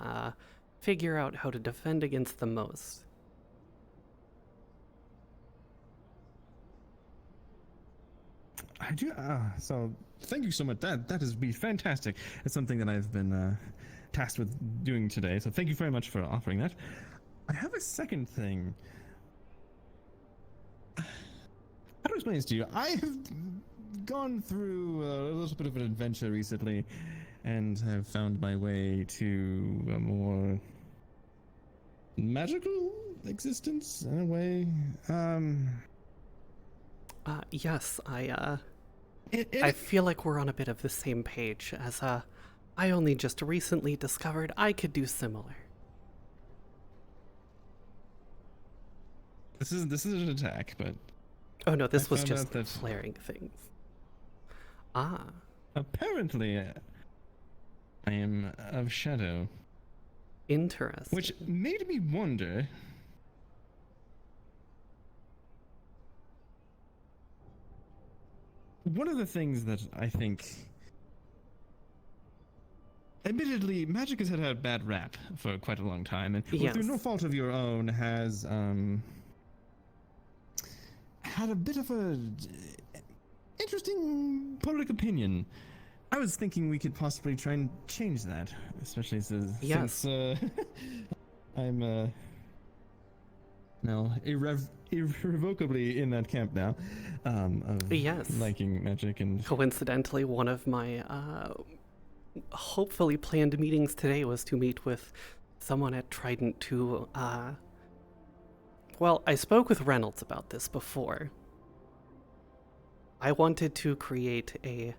figure out how to defend against the most. I do. So thank you so much. That has been fantastic. It's something that I've been tasked with doing today. So thank you very much for offering that. I have a second thing. How to explain this to you? I have gone through a little bit of an adventure recently, and have found my way to a more magical existence in a way. Yes, I feel like we're on a bit of the same page, as I only just recently discovered I could do similar. This isn't an attack, but oh no, this was found just out that flaring things. Apparently, I am of shadow. Interesting. Which made me wonder. One of the things that I think admittedly, magic has had a bad rap for quite a long time, and through no fault of your own, has had a bit of a interesting public opinion. I was thinking we could possibly try and change that, especially since I'm irrevocably in that camp now, of liking magic. And coincidentally, one of my hopefully planned meetings today was to meet with someone at Trident to well, I spoke with Reynolds about this before. I wanted to create a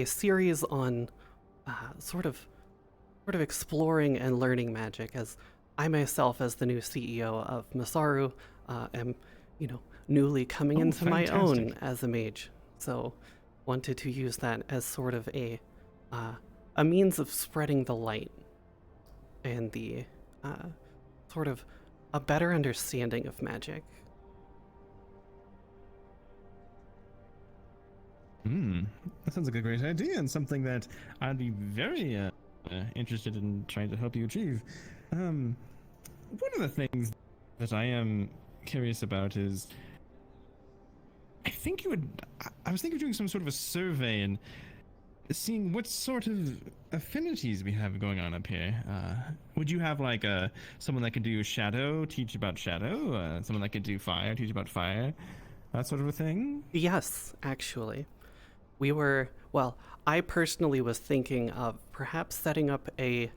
series on sort of exploring and learning magic, as I myself, as the new CEO of Masaru, am, newly coming into my own as a mage. So wanted to use that as sort of a means of spreading the light and the sort of a better understanding of magic. That sounds like a great idea, and something that I'd be very interested in trying to help you achieve. One of the things that I am curious about is, I was thinking of doing some sort of a survey and seeing what sort of affinities we have going on up here. Would you have like someone that could do shadow, teach about shadow? Someone that could do fire, teach about fire? That sort of a thing? Yes, actually. I personally was thinking of perhaps setting up an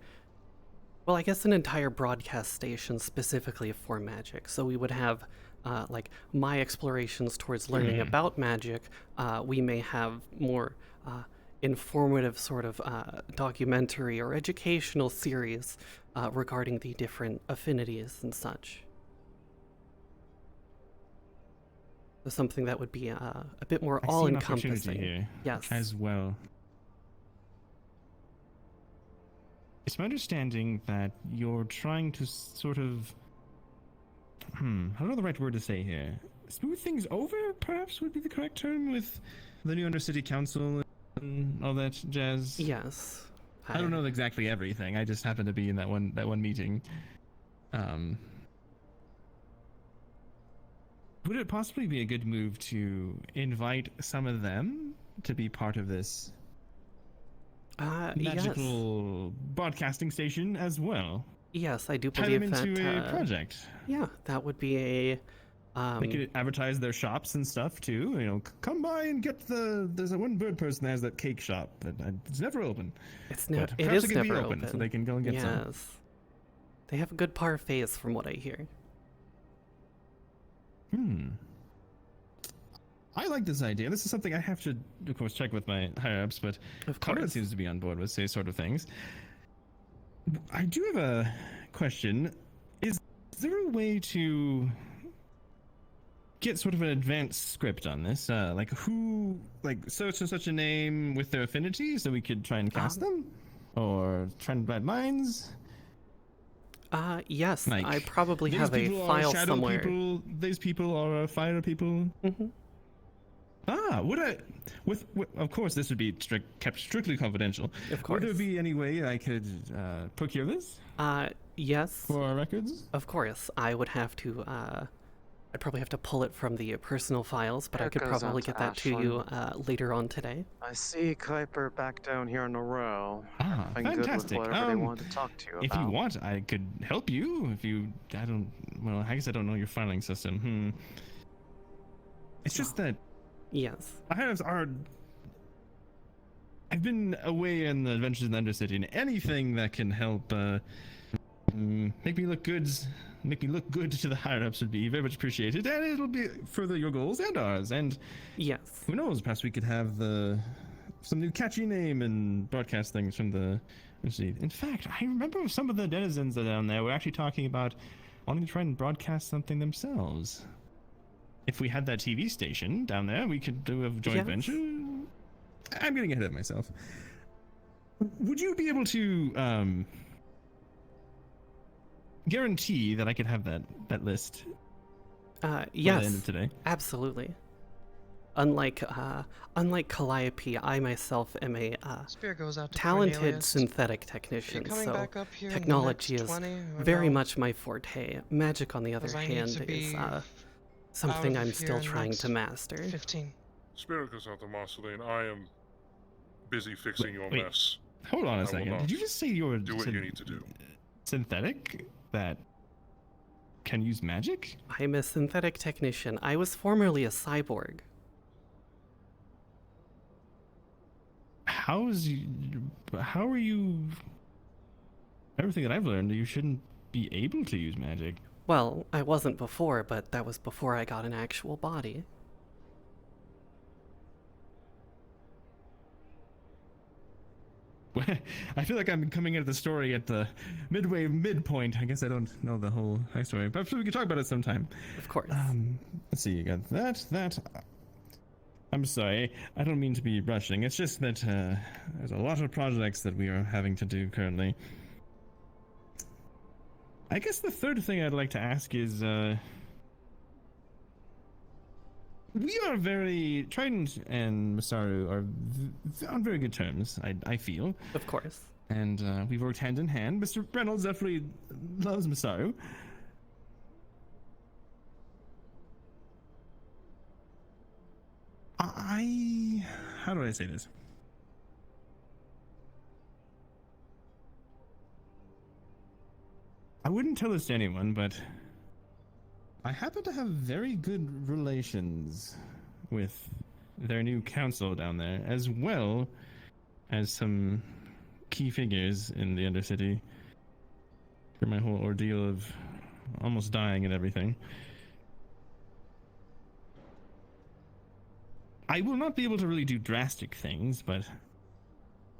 entire broadcast station specifically for magic. So we would have like my explorations towards learning about magic. We may have more informative sort of documentary or educational series regarding the different affinities and such. So something that would be a bit more all-encompassing. Here yes, as well. It's my understanding that you're trying to sort of, I don't know the right word to say here. Smooth things over, perhaps, would be the correct term, with the new Undercity Council and all that jazz. Yes. I don't know exactly everything. I just happened to be in that one meeting. Would it possibly be a good move to invite some of them to be part of this magical broadcasting station as well? Yes, I do Tie believe them into that a project. Yeah, that would be a. They could advertise their shops and stuff too. Come by and get there's a one bird person that has that cake shop that it's never open. It perhaps is it can never be open, so they can go and get some. Yes, they have good parfaits from what I hear. I like this idea. This is something I have to, of course, check with my higher-ups, but Conrad seems to be on board with these sort of things. I do have a question. Is there a way to get sort of an advanced script on this? Like such and such a name with their affinity, so we could try and cast them? Or try and bad minds? Yes, I probably have a file somewhere. These people are fire people. Of course, this would be kept strictly confidential. Of course. Would there be any way I could procure this? Yes. For our records? Of course, I would have to. I'd probably have to pull it from the personal files, but I could probably get that to you later on today. I see Kuiper back down here in a row. Fantastic. Good with whatever they wanted to talk to you about. If you want, I could help you. I guess I don't know your filing system. It's just that. Yes. I've been away in the Adventures in the Undercity, and anything that can help make me look good to the higher-ups would be very much appreciated, and it'll be further your goals and ours. And yes, who knows? Perhaps we could have some new catchy name and broadcast things from the. Let's see. In fact, I remember some of the denizens down there were actually talking about wanting to try and broadcast something themselves. If we had that TV station down there, we could do a joint venture. I'm getting ahead of myself. Would you be able to guarantee that I could have that list yes, by the end of today? Absolutely. unlike Calliope, I myself am a Spear goes out to talented Cornelius. synthetic Are you technician, coming so back up here technology in the is next 20 or very no? much my forte. Magic, on the other 'Cause I need hand, to is be something out of I'm here still in the trying next to master. 15. Spirit goes out to Marceline. I am busy fixing your Wait, mess. Hold on I a will second. not Did you just say you were do what you need to do? synthetic that can use magic? I'm a synthetic technician. I was formerly a cyborg. How are you? Everything that I've learned, you shouldn't be able to use magic. Well, I wasn't before, but that was before I got an actual body. I feel like I'm coming at the story at the midpoint. I guess I don't know the whole story. Perhaps we can talk about it sometime. Of course. Let's see, you got that. I'm sorry, I don't mean to be rushing. It's just that there's a lot of projects that we are having to do currently. I guess the third thing I'd like to ask is, we are Trident and Masaru are on very good terms, I feel. Of course. And we've worked hand in hand. Mr. Reynolds definitely loves Masaru. How do I say this? I wouldn't tell this to anyone, but I happen to have very good relations with their new council down there, as well as some key figures in the Undercity for my whole ordeal of almost dying and everything. I will not be able to really do drastic things, but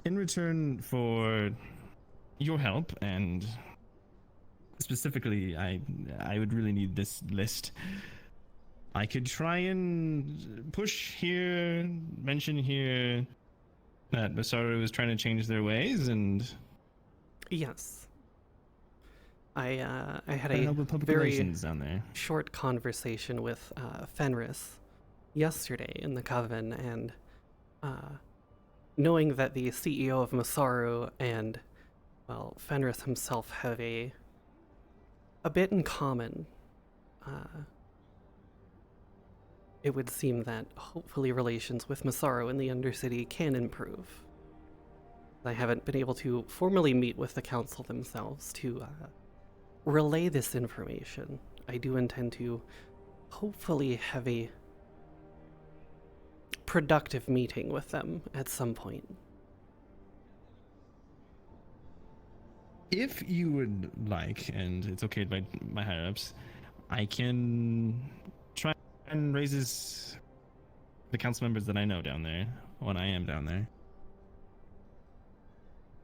in return for your help, and specifically I would really need this list. I could try and push here, mention here that Masaru is trying to change their ways, and yes, I had Trying to a help with public very relations down there. short conversation with Fenris yesterday in the Coven, and knowing that the CEO of Masaru and, well, Fenris himself have a bit in common, it would seem that hopefully relations with Masaru and the Undercity can improve. I haven't been able to formally meet with the council themselves to relay this information. I do intend to hopefully have a productive meeting with them at some point. If you would like, and it's okay by my higher-ups, I can try and raise the council members that I know down there, when I am down there,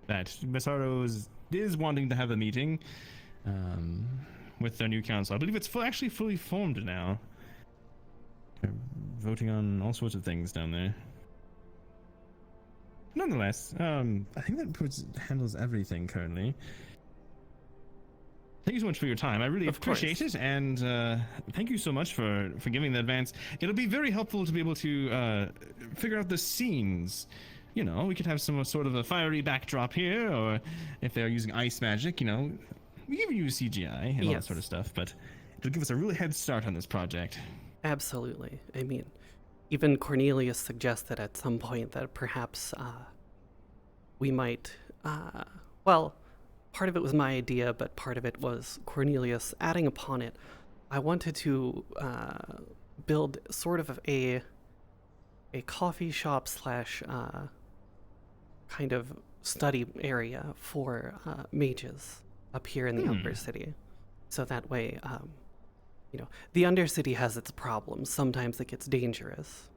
that Masaru is wanting to have a meeting with their new council. I believe it's actually fully formed now. They're voting on all sorts of things down there. Nonetheless, I think that handles everything currently. Thank you so much for your time. I really appreciate it, and thank you so much for giving the advance. It'll be very helpful to be able to figure out the scenes. You know, we could have some sort of a fiery backdrop here, or if they're using ice magic, you know, we can use CGI and all that sort of stuff, but it'll give us a really head start on this project. Absolutely. I mean, even Cornelius suggested at some point that perhaps we might, well, part of it was my idea, but part of it was Cornelius adding upon it. I wanted to build sort of a coffee shop slash kind of study area for mages up here in the Undercity. So that way, you know, the Undercity has its problems. Sometimes it gets dangerous.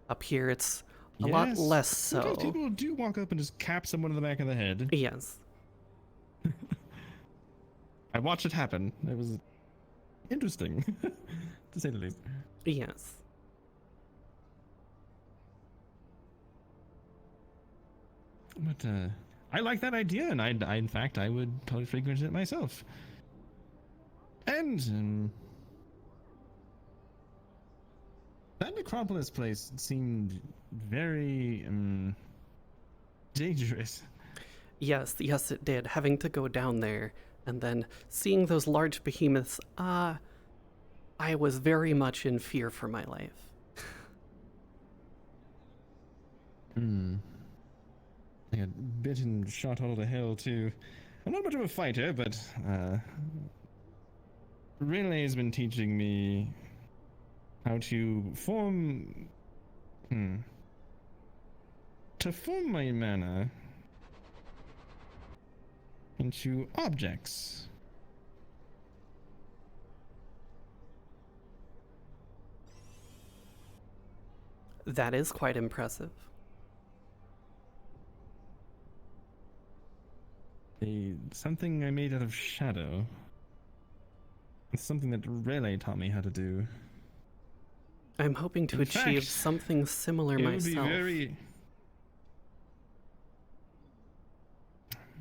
Up here, it's a lot less so. Sometimes people do walk up and just cap someone in the back of the head. Yes. I watched it happen. It was interesting, to say the least. Yes. But I like that idea, and I in fact, I would totally frequent it myself. And That necropolis place seemed very dangerous. Yes, yes, it did. Having to go down there and then seeing those large behemoths, I was very much in fear for my life. I got bit and shot all to hell too. I'm not much of a fighter, but Relay has been teaching me how to form my mana into objects. That is quite impressive. Something I made out of shadow. It's something that Relay taught me how to do. I'm hoping to In achieve fact, something similar it would myself. be very...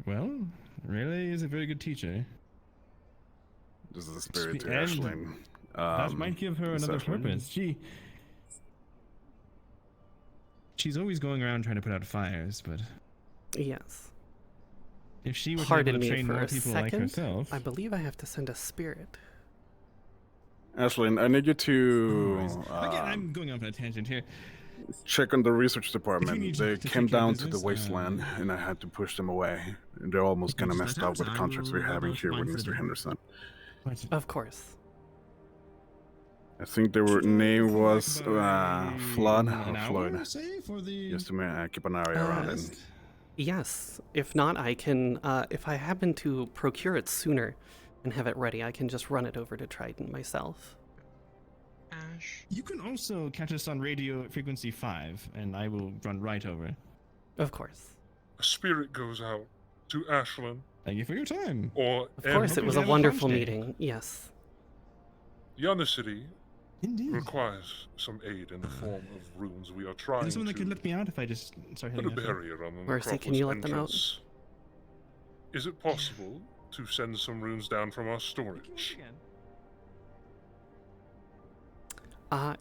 Well, Relay is a very good teacher. This is the spirit to And Ashlyn. that might give her another Ashlyn. purpose. She's always going around trying to put out fires, but Yes. if she were Pardon able to me train for more a people like second. herself, I believe I have to send a spirit. Ashlyn, I need you to again, I'm going off on a tangent here. check on the research If department. you They need to came take care of down to the business, wasteland, and I had to push them away. And they're almost kind of just messed let up with the out, I contracts we're will having about here with mine for Mr. the- Henderson. Of course. I think their name was Flood an or hour, Floyd. say, for the Just to keep an eye around it. Yes. If not, I can, if I happen to procure it sooner and have it ready, I can just run it over to Trident myself. you can also catch us on radio frequency 5, and I will run right over. Of course. A spirit goes out to Ashlyn. Thank you for your time. Or Of course, it was a wonderful meeting. Yes. the Undercity requires some aid in the form of runes. We are Is trying there someone that to could let me out if I just start put heading a out there? barrier on the Mercy, can you let them out? entrance. Is it possible to send some runes down from our storage?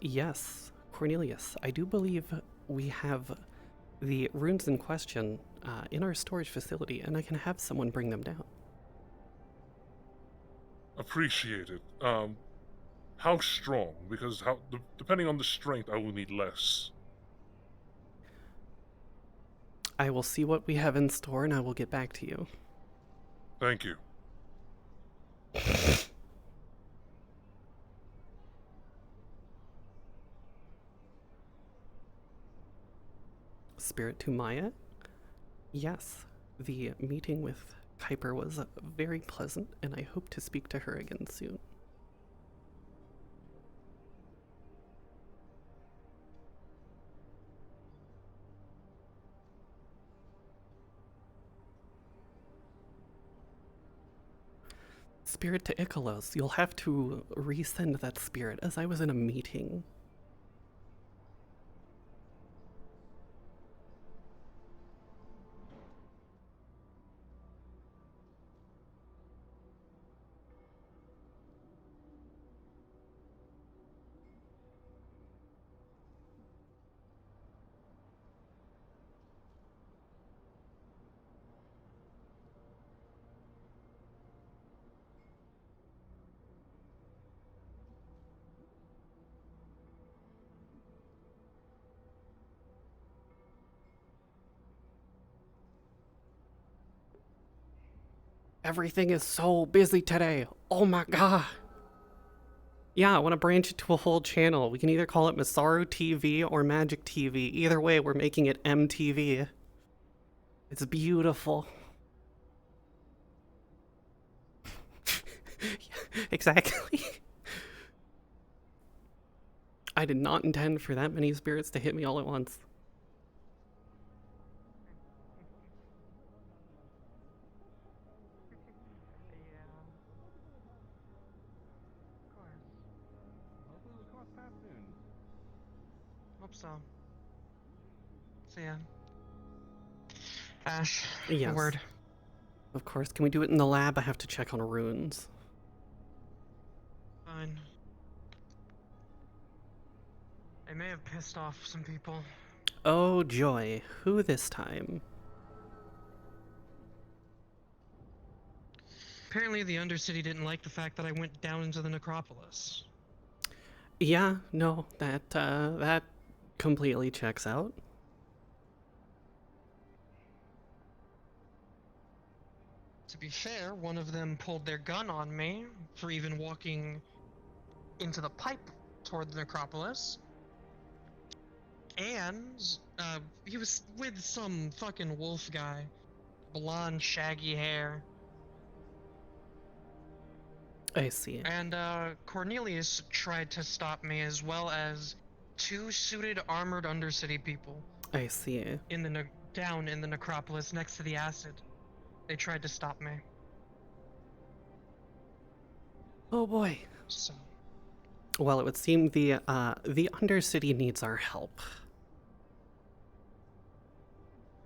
Yes, Cornelius. I do believe we have the runes in question in our storage facility, and I can have someone bring them down. Appreciated. How strong? Because depending on the strength, I will need less. I will see what we have in store, and I will get back to you. Thank you. Spirit to Maya? Yes, the meeting with Kuiper was very pleasant, and I hope to speak to her again soon. Spirit to Icalos, you'll have to resend that spirit, as I was in a meeting. Everything is so busy today. Oh my god. Yeah, I want to branch it to a whole channel. We can either call it Masaru TV or Magic TV. Either way, we're making it MTV. It's beautiful. Yeah, exactly. I did not intend for that many spirits to hit me all at once. Hope so. See ya. Ash, Yes. a word. Of course. Can we do it in the lab? I have to check on runes. Fine. I may have pissed off some people. Oh, joy. Who this time? Apparently the Undercity didn't like the fact that I went down into the necropolis. Yeah, no, that completely checks out. To be fair, one of them pulled their gun on me for even walking into the pipe toward the necropolis. And he was with some fucking wolf guy. Blonde, shaggy hair. I see. And Cornelius tried to stop me, as well as 2 suited armored Undercity people. I see. Down in the necropolis next to the acid. They tried to stop me. Oh boy. So. Well, it would seem the Undercity needs our help.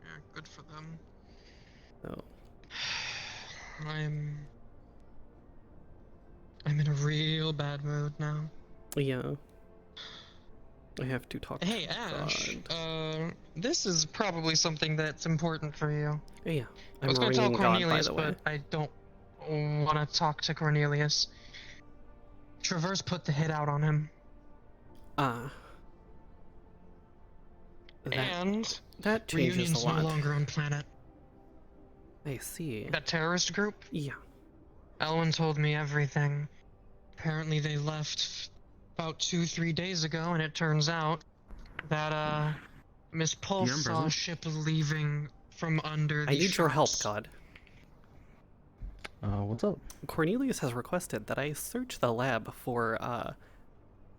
Yeah, good for them. So. I'm in a real bad mood now. Yeah. I have to talk Hey, to Ash. God. This is probably something that's important for you. Yeah. I was going to tell ringing Cornelius, God, by the way. but I don't want to talk to Cornelius. Traverse put the hit out on him. And that changes Reunion's a lot. no longer on planet. I see. That terrorist group? Yeah. Elwyn told me everything. Apparently they left about 2-3 days ago, and it turns out that Miss Pulse saw a ship leaving from under the I need your help, shops. God. What's up? Cornelius has requested that I search the lab for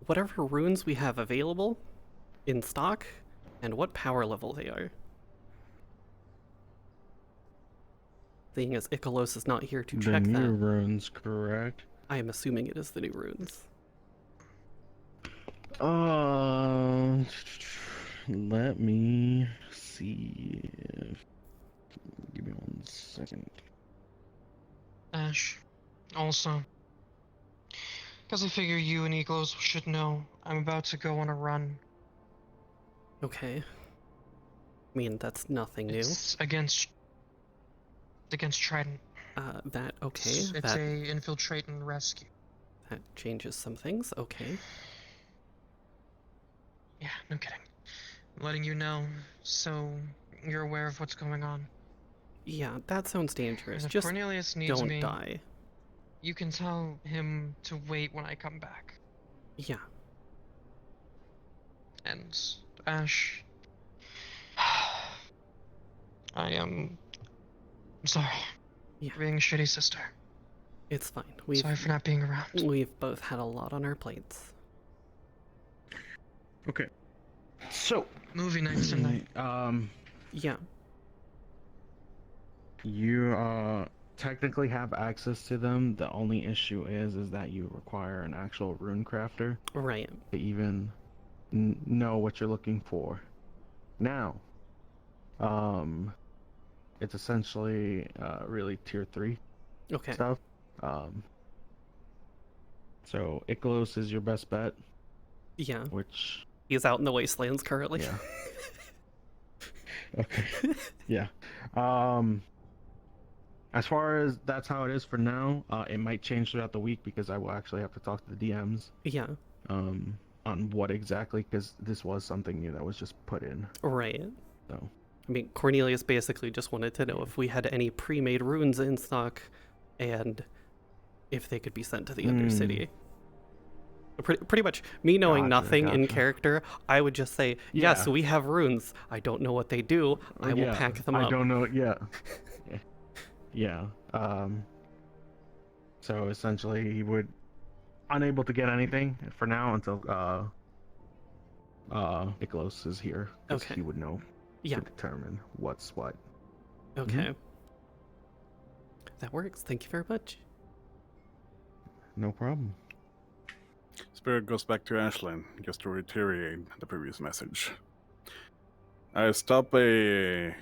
whatever runes we have available in stock and what power level they are. Seeing as Icolos is not here to check the new that. runes, correct? I am assuming it is the new runes. Let me see. Give me 1 second. Ash, also, because I figure you and Eagles should know, I'm about to go on a run. Okay. I mean, that's nothing new. It's against Trident. Okay. It's that, a infiltrate and rescue. That changes some things. Okay. Yeah, no kidding. I'm letting you know, so you're aware of what's going on. Yeah, that sounds dangerous. And if Just Cornelius needs don't me, die. you can tell him to wait when I come back. Yeah. And Ash, I'm sorry. Yeah. For being a shitty sister. It's fine. Sorry for not being around. We've both had a lot on our plates. Okay. So movie nights tonight. Yeah. You technically have access to them. The only issue is that you require an actual rune crafter. Right. To even know what you're looking for. Now, it's essentially really tier 3 stuff. So Icolos is your best bet. Yeah. Which he's out in the wastelands currently. Yeah. Okay. Yeah. As far as that's how it is for now, it might change throughout the week because I will actually have to talk to the DMs. Yeah. On what exactly, because this was something new that was just put in. Right. So. I mean, Cornelius basically just wanted to know if we had any pre-made runes in stock, and if they could be sent to the Undercity. Pretty much, me knowing nothing in character, I would just say, yes, we have runes. I don't know what they do. I will pack them up. I don't know. Yeah. Yeah. So essentially, he would unable to get anything for now until Icolos is here. Okay. He would know. Yeah. To determine what's what. Okay. That works. Thank you very much. No problem. Spirit goes back to Ashlyn, just to reiterate the previous message. I stopped a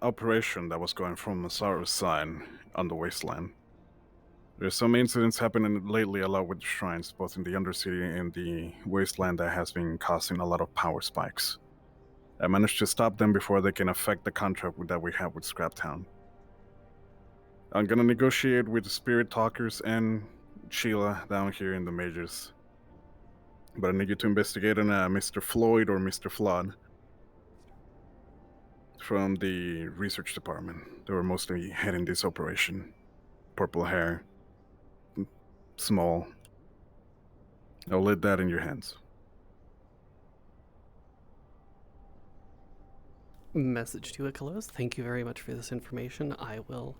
operation that was going from Masaru's side on the wasteland. There's some incidents happening lately a lot with the shrines, both in the Undercity and the Wasteland, that has been causing a lot of power spikes. I managed to stop them before they can affect the contract that we have with Scraptown. I'm gonna negotiate with the Spirit Talkers and Sheila down here in the Majors. But I need you to investigate on Mr. Floyd or Mr. Flood from the research department. They were mostly heading this operation. Purple hair. Small. I'll let that in your hands. Message to Icalos. Thank you very much for this information. I will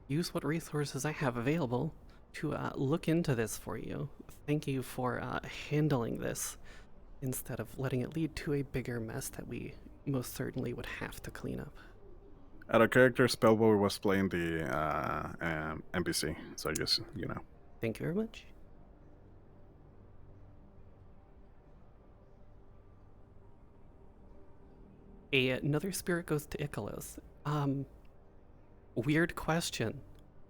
use what resources I have available to look into this for you. Thank you for handling this instead of letting it lead to a bigger mess that we most certainly would have to clean up. Out of character, Spellboy was playing the NPC, so just, you know. Thank you very much. Another spirit goes to Icalos. Weird question.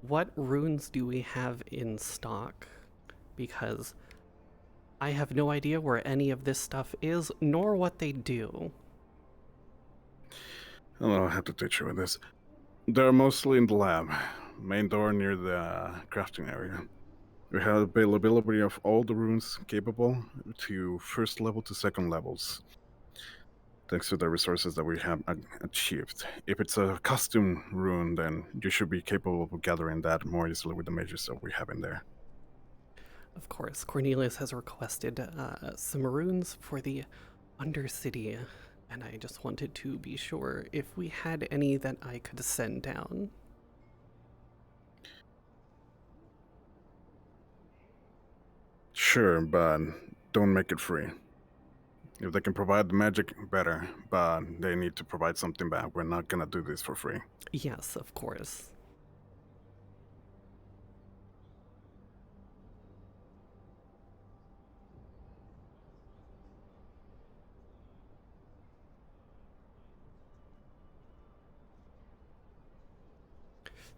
What runes do we have in stock? Because I have no idea where any of this stuff is, nor what they do. I'll have to teach you with this. They're mostly in the lab. Main door near the crafting area. We have availability of all the runes capable to first level to second levels, thanks to the resources that we have achieved. If it's a custom rune, then you should be capable of gathering that more easily with the mages that we have in there. Of course, Cornelius has requested some runes for the Undercity, and I just wanted to be sure if we had any that I could send down. Sure, but don't make it free. If they can provide the magic, better, but they need to provide something back. We're not gonna do this for free. Yes, of course.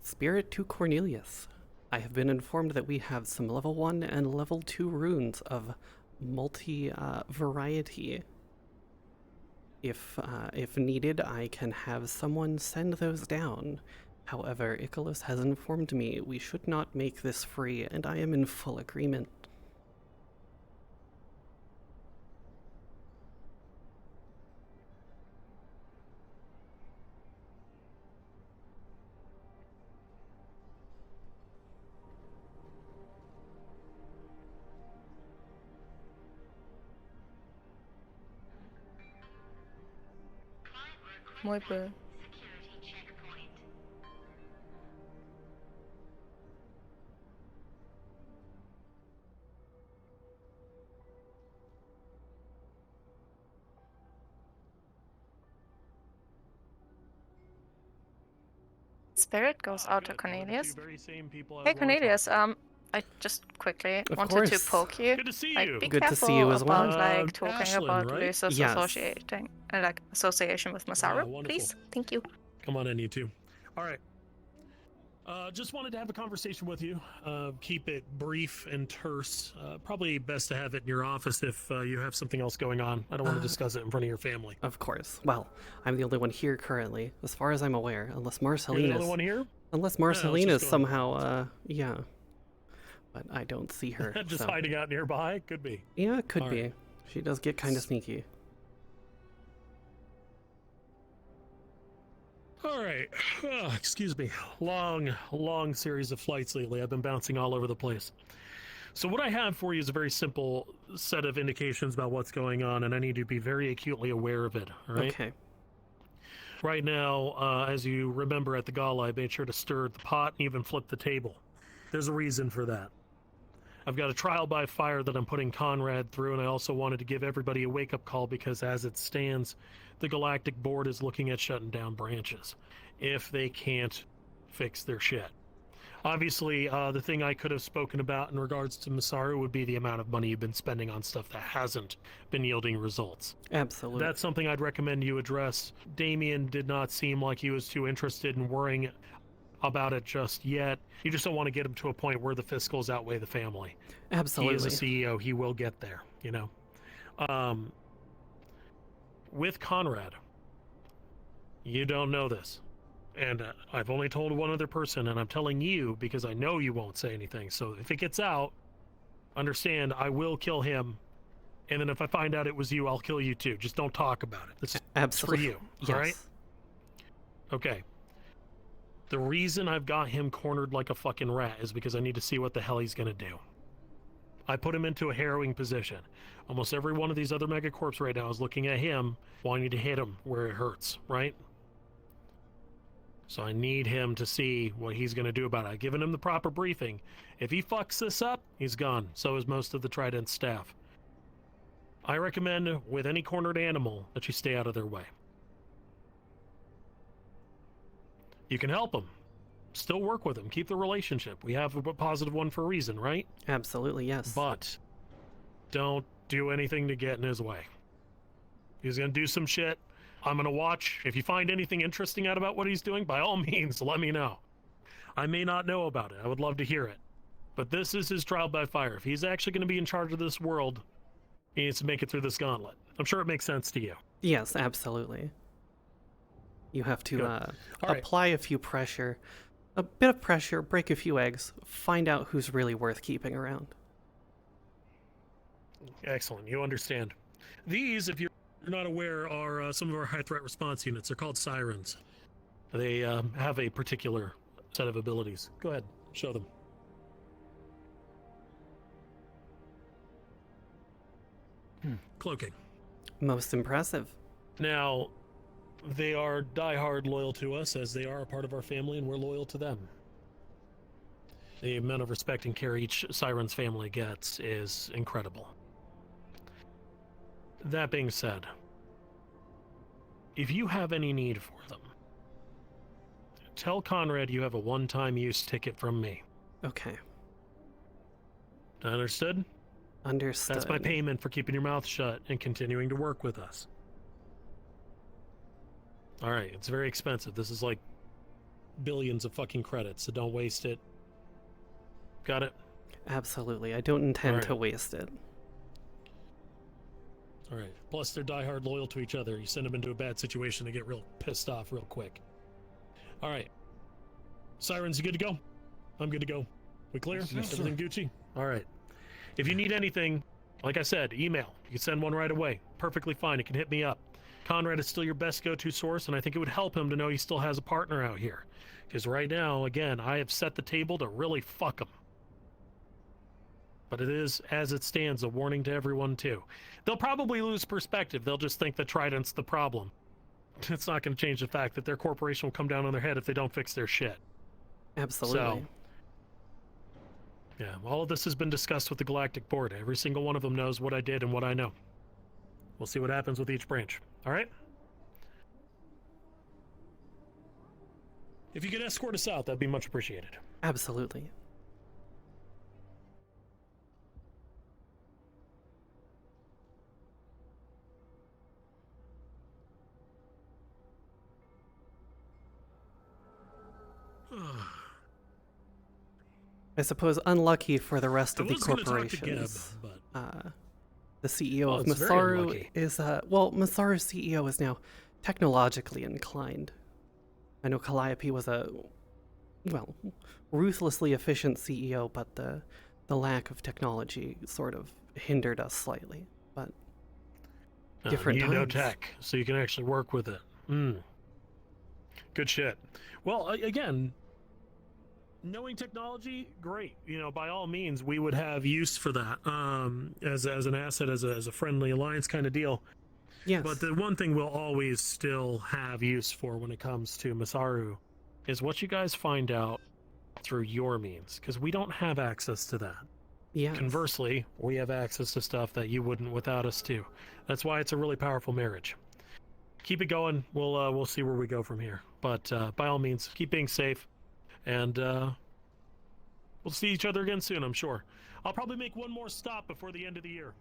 Spirit to Cornelius. I have been informed that we have some level 1 and level 2 runes of multi-variety. If needed, I can have someone send those down. However, Icalos has informed me we should not make this free, and I am in full agreement. Muy bien. Spirit goes out to Cornelius. Hey Cornelius, I just quickly wanted to poke you. Good to see like, you. Be Good to careful see you as well. about like talking Ashlyn, about right? Lucer's Yes. association with Masaru, wonderful. please. Thank you. Come on in, you two. All right. Just wanted to have a conversation with you. Keep it brief and terse. Probably best to have it in your office if you have something else going on. I don't want to discuss it in front of your family. Of course. Well, I'm the only one here currently, as far as I'm aware, unless You're the Marceline only is... one here? Unless Yeah, let's Marceline just is go. somehow, yeah. But I don't see her. Just so. hiding out nearby? Could be. Yeah, it could All be. right. She does get kind of sneaky. All right. Excuse me. Long series of flights lately. I've been bouncing all over the place. So what I have for you is a very simple set of indications about what's going on, and I need to be very acutely aware of it. All right? Okay. Right now, as you remember at the gala, I made sure to stir the pot and even flip the table. There's a reason for that. I've got a trial by fire that I'm putting Conrad through, and I also wanted to give everybody a wake-up call because as it stands, the Galactic Board is looking at shutting down branches if they can't fix their shit. Obviously, the thing I could have spoken about in regards to Masaru would be the amount of money you've been spending on stuff that hasn't been yielding results. Absolutely. That's something I'd recommend you address. Damien did not seem like he was too interested in worrying about it just yet. You just don't want to get him to a point where the fiscals outweigh the family. Absolutely. He is a CEO. He will get there, you know. With Conrad, you don't know this. And I've only told one other person, and I'm telling you because I know you won't say anything. So if it gets out, understand I will kill him. And then if I find out it was you, I'll kill you too. Just don't talk about it. This is Absolutely. for you. Yes. All right? Okay. The reason I've got him cornered like a fucking rat is because I need to see what the hell he's going to do. I put him into a harrowing position. Almost every one of these other megacorps right now is looking at him, wanting to hit him where it hurts, right? So I need him to see what he's going to do about it. I've given him the proper briefing. If he fucks this up, he's gone. So is most of the Trident staff. I recommend, with any cornered animal, that you stay out of their way. You can help him. Still work with him. Keep the relationship. We have a positive one for a reason, right? Absolutely, yes. But don't do anything to get in his way. He's going to do some shit. I'm going to watch. If you find anything interesting out about what he's doing, by all means, let me know. I may not know about it. I would love to hear it. But this is his trial by fire. If he's actually going to be in charge of this world, he needs to make it through this gauntlet. I'm sure it makes sense to you. Yes, absolutely. You have to apply a bit of pressure, break a few eggs, find out who's really worth keeping around. Excellent. You understand. These, if you're not aware, are some of our high threat response units. They're called Sirens. They have a particular set of abilities. Go ahead, show them. Cloaking. Most impressive. Now, they are diehard loyal to us, as they are a part of our family, and we're loyal to them. The amount of respect and care each Siren's family gets is incredible. That being said, if you have any need for them, tell Conrad you have a one-time use ticket from me. Okay. Understood? Understood. That's my payment for keeping your mouth shut and continuing to work with us. All right, it's very expensive. This is like billions of fucking credits, so don't waste it. Got it? Absolutely. I don't intend to waste it. All right. Plus, they're diehard loyal to each other. You send them into a bad situation, they get real pissed off real quick. All right. Sirens, you good to go? I'm good to go. We clear? Yes, Everything Gucci? All right. If you need anything, like I said, email. You can send one right away. Perfectly fine. You can hit me up. Conrad is still your best go-to source, and I think it would help him to know he still has a partner out here. Because right now, again, I have set the table to really fuck him. But it is, as it stands, a warning to everyone, too. They'll probably lose perspective. They'll just think that Trident's the problem. It's not going to change the fact that their corporation will come down on their head if they don't fix their shit. Absolutely. So, yeah, all of this has been discussed with the Galactic Board. Every single one of them knows what I did and what I know. We'll see what happens with each branch. All right? If you could escort us out, that'd be much appreciated. Absolutely. I suppose unlucky for the rest of the corporations. The CEO of Masaru is Masaru's CEO is now technologically inclined. I know Calliope was a ruthlessly efficient CEO, but the lack of technology sort of hindered us slightly. But different you times. know tech, so you can actually work with it. Good shit. Well, again, knowing technology, great. You know, by all means, we would have use for that as an asset, as a friendly alliance kind of deal. Yes. But the one thing we'll always still have use for when it comes to Masaru is what you guys find out through your means, because we don't have access to that. Yeah. Conversely, we have access to stuff that you wouldn't without us too. That's why it's a really powerful marriage. Keep it going. We'll see where we go from here. But by all means, keep being safe. And we'll see each other again soon, I'm sure. I'll probably make one more stop before the end of the year.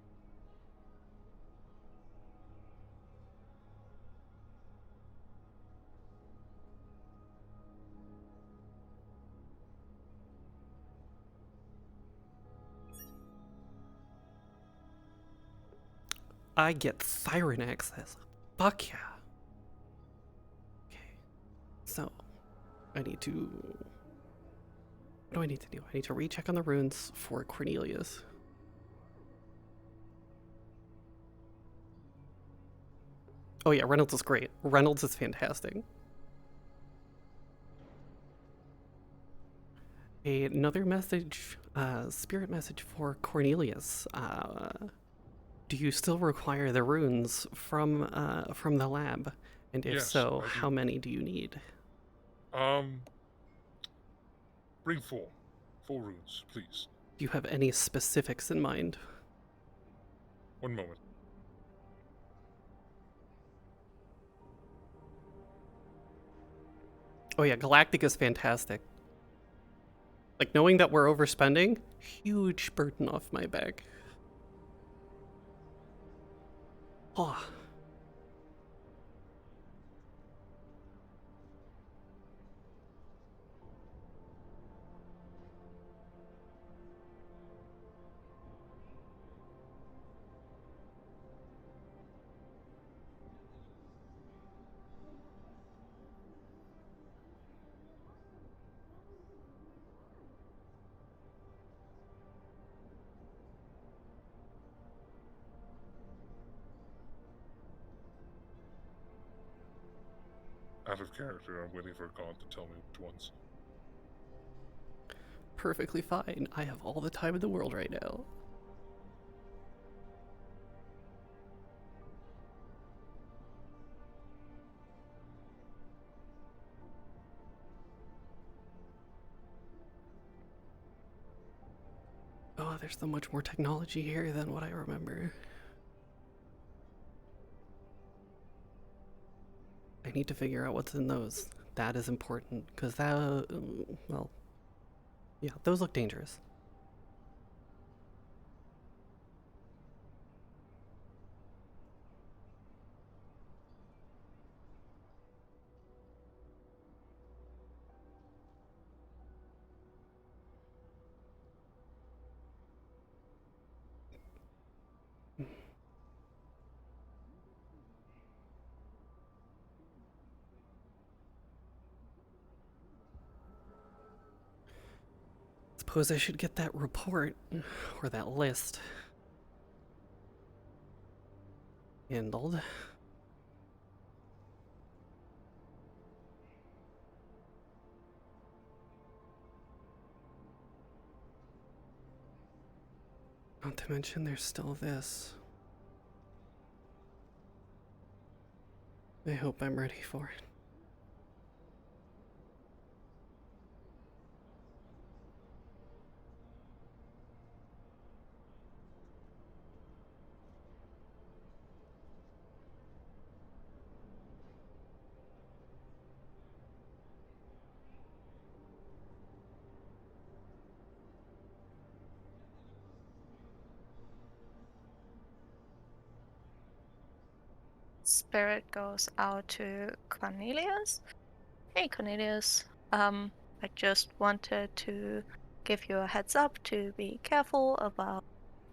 I get siren access. Fuck yeah. Okay. So, I need to... What do I need to do? I need to recheck on the runes for Cornelius. Oh yeah, Reynolds is great. Reynolds is fantastic. Another message, spirit message for Cornelius. Do you still require the runes from the lab? And if Yes, so, I do. how many do you need? Bring 4. 4 runes, please. Do you have any specifics in mind? One moment. Oh yeah, Galactic is fantastic. Like, knowing that we're overspending, huge burden off my back. Oh. Out of character, I'm waiting for God to tell me which ones. Perfectly fine. I have all the time in the world right now. Oh, there's so much more technology here than what I remember. I need to figure out what's in those. That is important, because that, well, yeah, those look dangerous. Suppose I should get that report, or that list, handled. Not to mention there's still this. I hope I'm ready for it. Spirit goes out to Cornelius. Hey Cornelius, I just wanted to give you a heads up to be careful about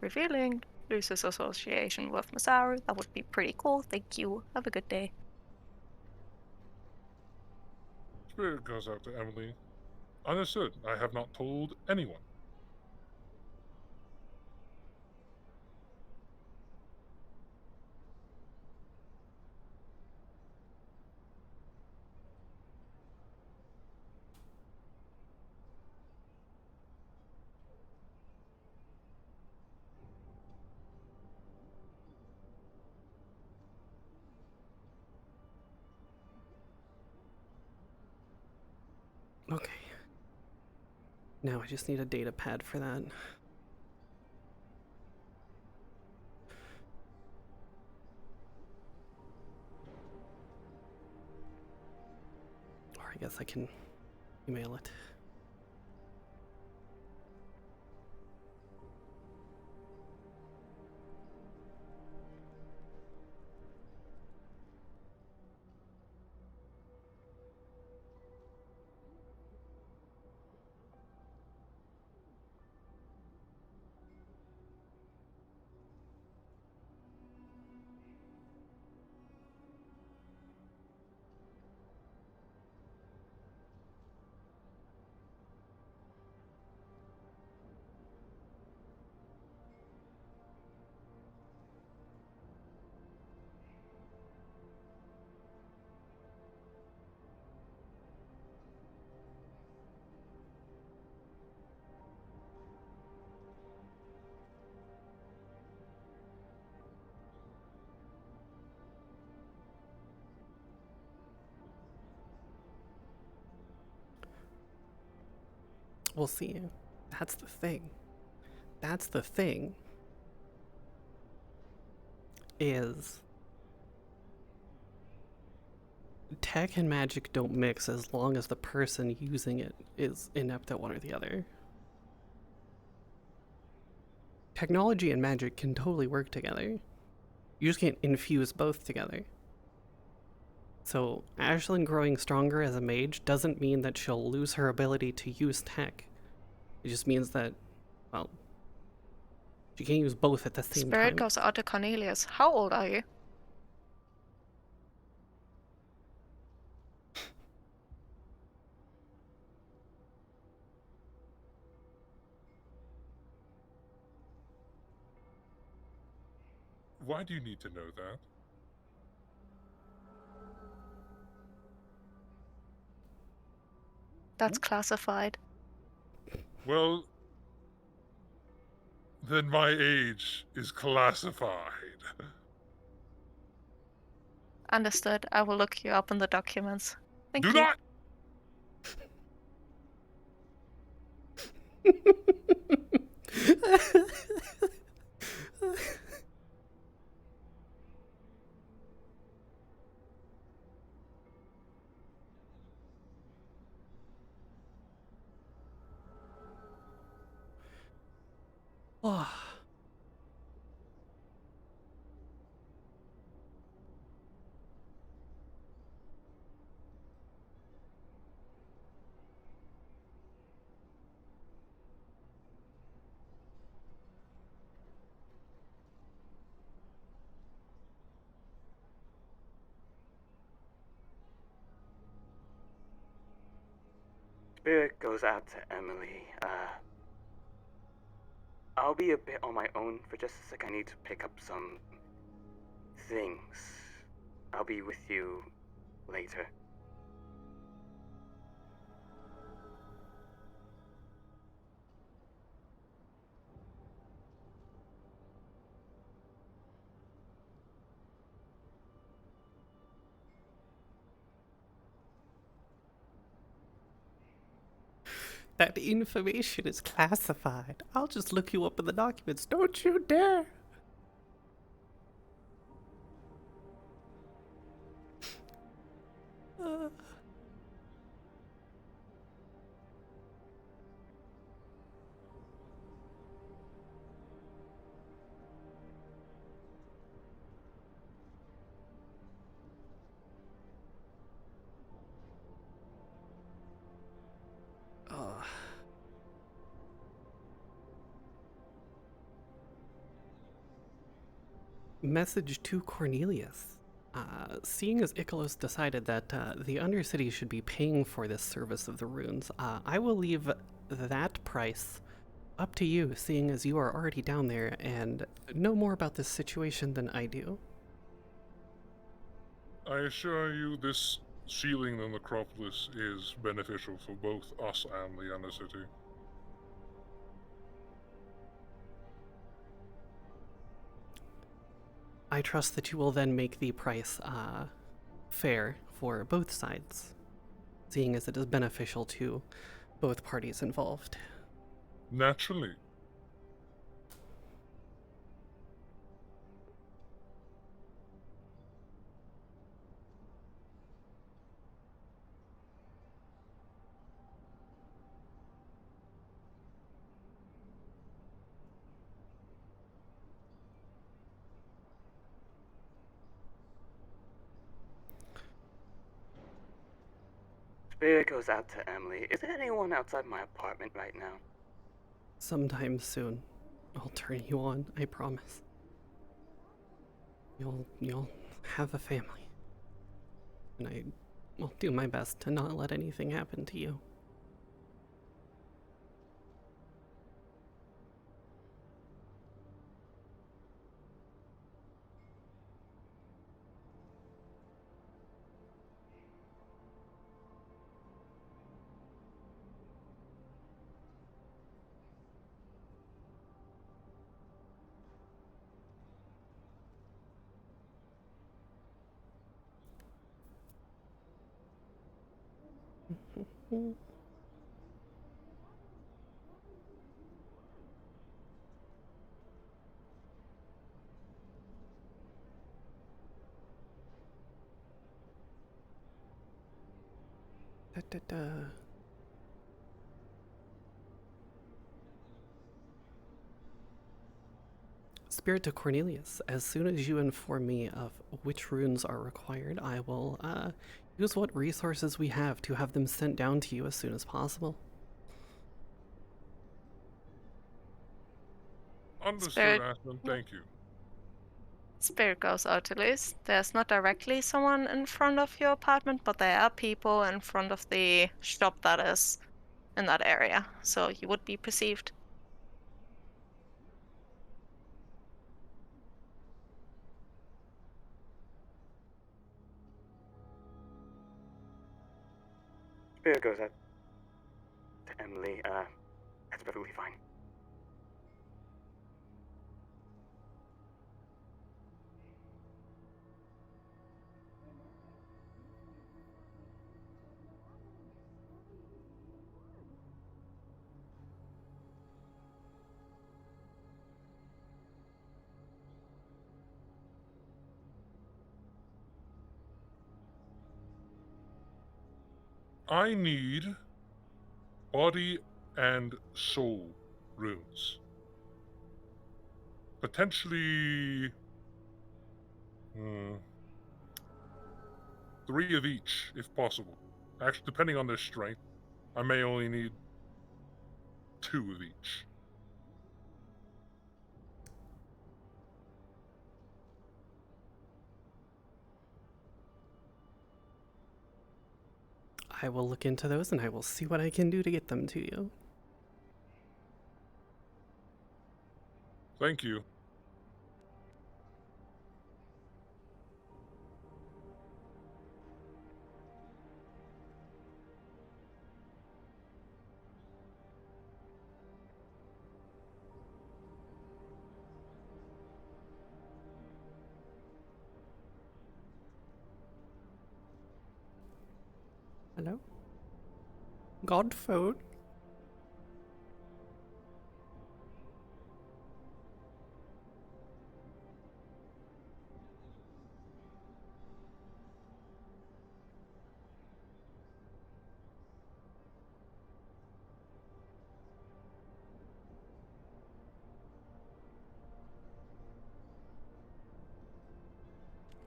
revealing Lucy's association with Masaru. That would be pretty cool. Thank you. Have a good day. Spirit goes out to Emily. Understood. I have not told anyone. Okay. Now I just need a data pad for that. Or I guess I can email it. We'll see. That's the thing. That's the thing. Is tech and magic don't mix as long as the person using it is inept at one or the other. Technology and magic can totally work together. You just can't infuse both together. So, Ashlyn growing stronger as a mage doesn't mean that she'll lose her ability to use tech. It just means that, well, she can't use both at the same Spirit time. goes out to Cornelius. How old are you? Why do you need to know that? That's classified. Well, then my age is classified. Understood. I will look you up in the documents. Thank Do you. not! Oh. Spirit goes out to Emily. I'll be a bit on my own for just a sec. I need to pick up some things. I'll be with you later. That information is classified. I'll just look you up in the documents. Don't you dare! Message to Cornelius. Seeing as Icalos decided that the Undercity should be paying for this service of the runes, I will leave that price up to you, seeing as you are already down there and know more about this situation than I do. I assure you this sealing the necropolis is beneficial for both us and the Undercity. I trust that you will then make the price fair for both sides, seeing as it is beneficial to both parties involved. Naturally. Spirit goes out to Emily. Is there anyone outside my apartment right now? Sometime soon, I'll turn you on, I promise. You'll have a family. And I will do my best to not let anything happen to you. Da, da, da. Spirit to Cornelius, as soon as you inform me of which runes are required, I will use what resources we have to have them sent down to you as soon as possible. Understood, Spirit. Ashlyn. Thank you. Spirit goes out to Liz. There's not directly someone in front of your apartment, but there are people in front of the shop that is in that area, so you would be perceived. Spirit goes out to Emily. That's perfectly fine. I need body and soul runes. Potentially 3 of each, if possible. Actually, depending on their strength, I may only need 2 of each. I will look into those and I will see what I can do to get them to you. Thank you. Hello? God phone?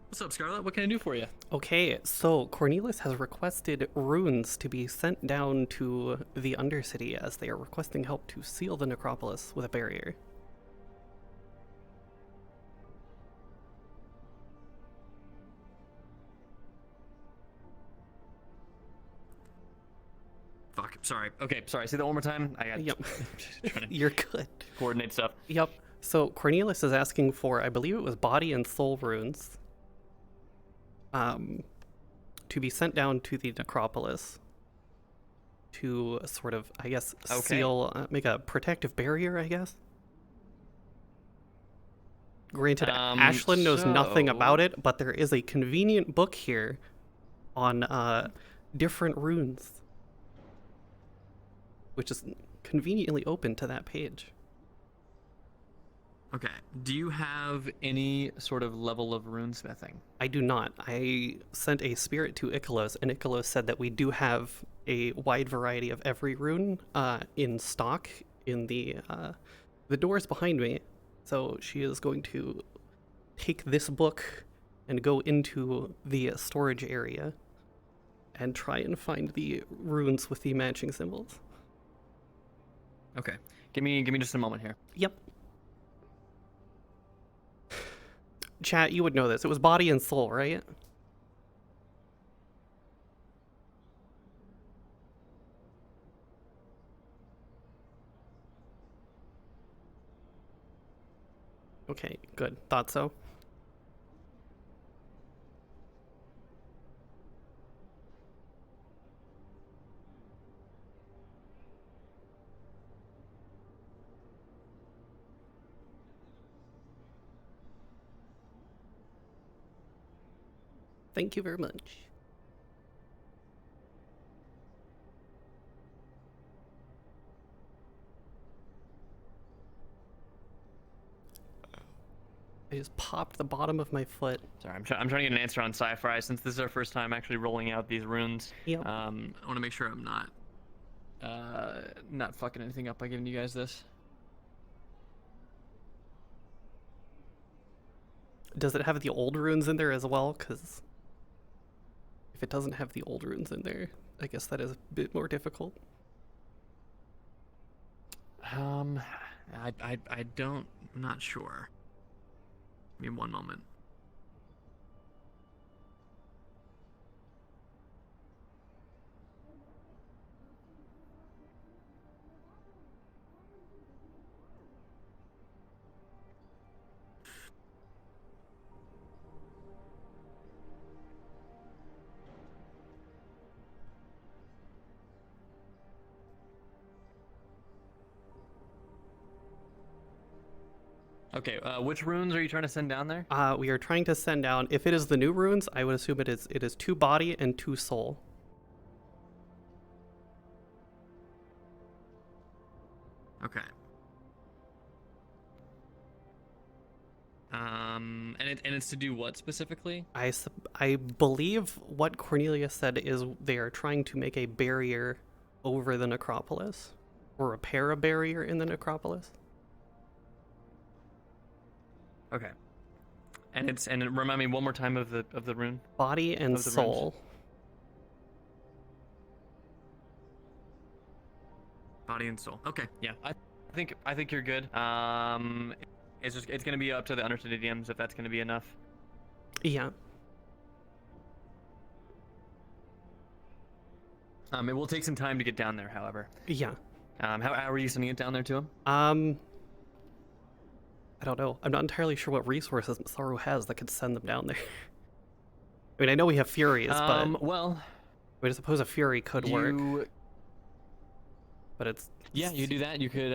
What's up, Scarlett? What can I do for you? Okay, so Cornelius has requested runes to be sent down to the Undercity as they are requesting help to seal the necropolis with a barrier. Fuck, sorry. Okay, sorry. Say that one more time. I got. Yep. Trying to You're good. coordinate stuff. Yep. So Cornelius is asking for, I believe it was body and soul runes, to be sent down to the necropolis to sort of, I guess, seal, make a protective barrier, I guess. Granted, Ashlyn knows nothing about it, but there is a convenient book here on different runes, which is conveniently open to that page. Okay. Do you have any sort of level of runesmithing? I do not. I sent a spirit to Icalos, and Icalos said that we do have a wide variety of every rune in stock in the doors behind me. So she is going to take this book and go into the storage area and try and find the runes with the matching symbols. Okay. Give me just a moment here. Yep. Chat, you would know this. It was body and soul, right? Okay, good. Thought so. Thank you very much. I just popped the bottom of my foot. Sorry, I'm trying to get an answer on Sci-Fi since this is our first time actually rolling out these runes. Yep. I want to make sure I'm not fucking anything up by giving you guys this. Does it have the old runes in there as well? Because if it doesn't have the old runes in there, I guess that is a bit more difficult. I'm not sure. Give me one moment. Okay, which runes are you trying to send down there? We are trying to send down, if it is the new runes, I would assume it is 2 body and 2 soul. Okay. And it's to do what specifically? I believe what Cornelius said is they are trying to make a barrier over the necropolis, or repair a barrier in the necropolis. Okay. And remind me one more time of the rune. Body and Of the soul. runes. Body and soul. Okay, yeah. I think you're good. It's gonna be up to the Undercity DMs if that's gonna be enough. Yeah. It will take some time to get down there, however. Yeah. How are you sending it down there to him? I don't know. I'm not entirely sure what resources Saru has that could send them down there. I mean, I know we have Furies, but... Well... I suppose a Fury could work. But it's... Yeah, you do that. You could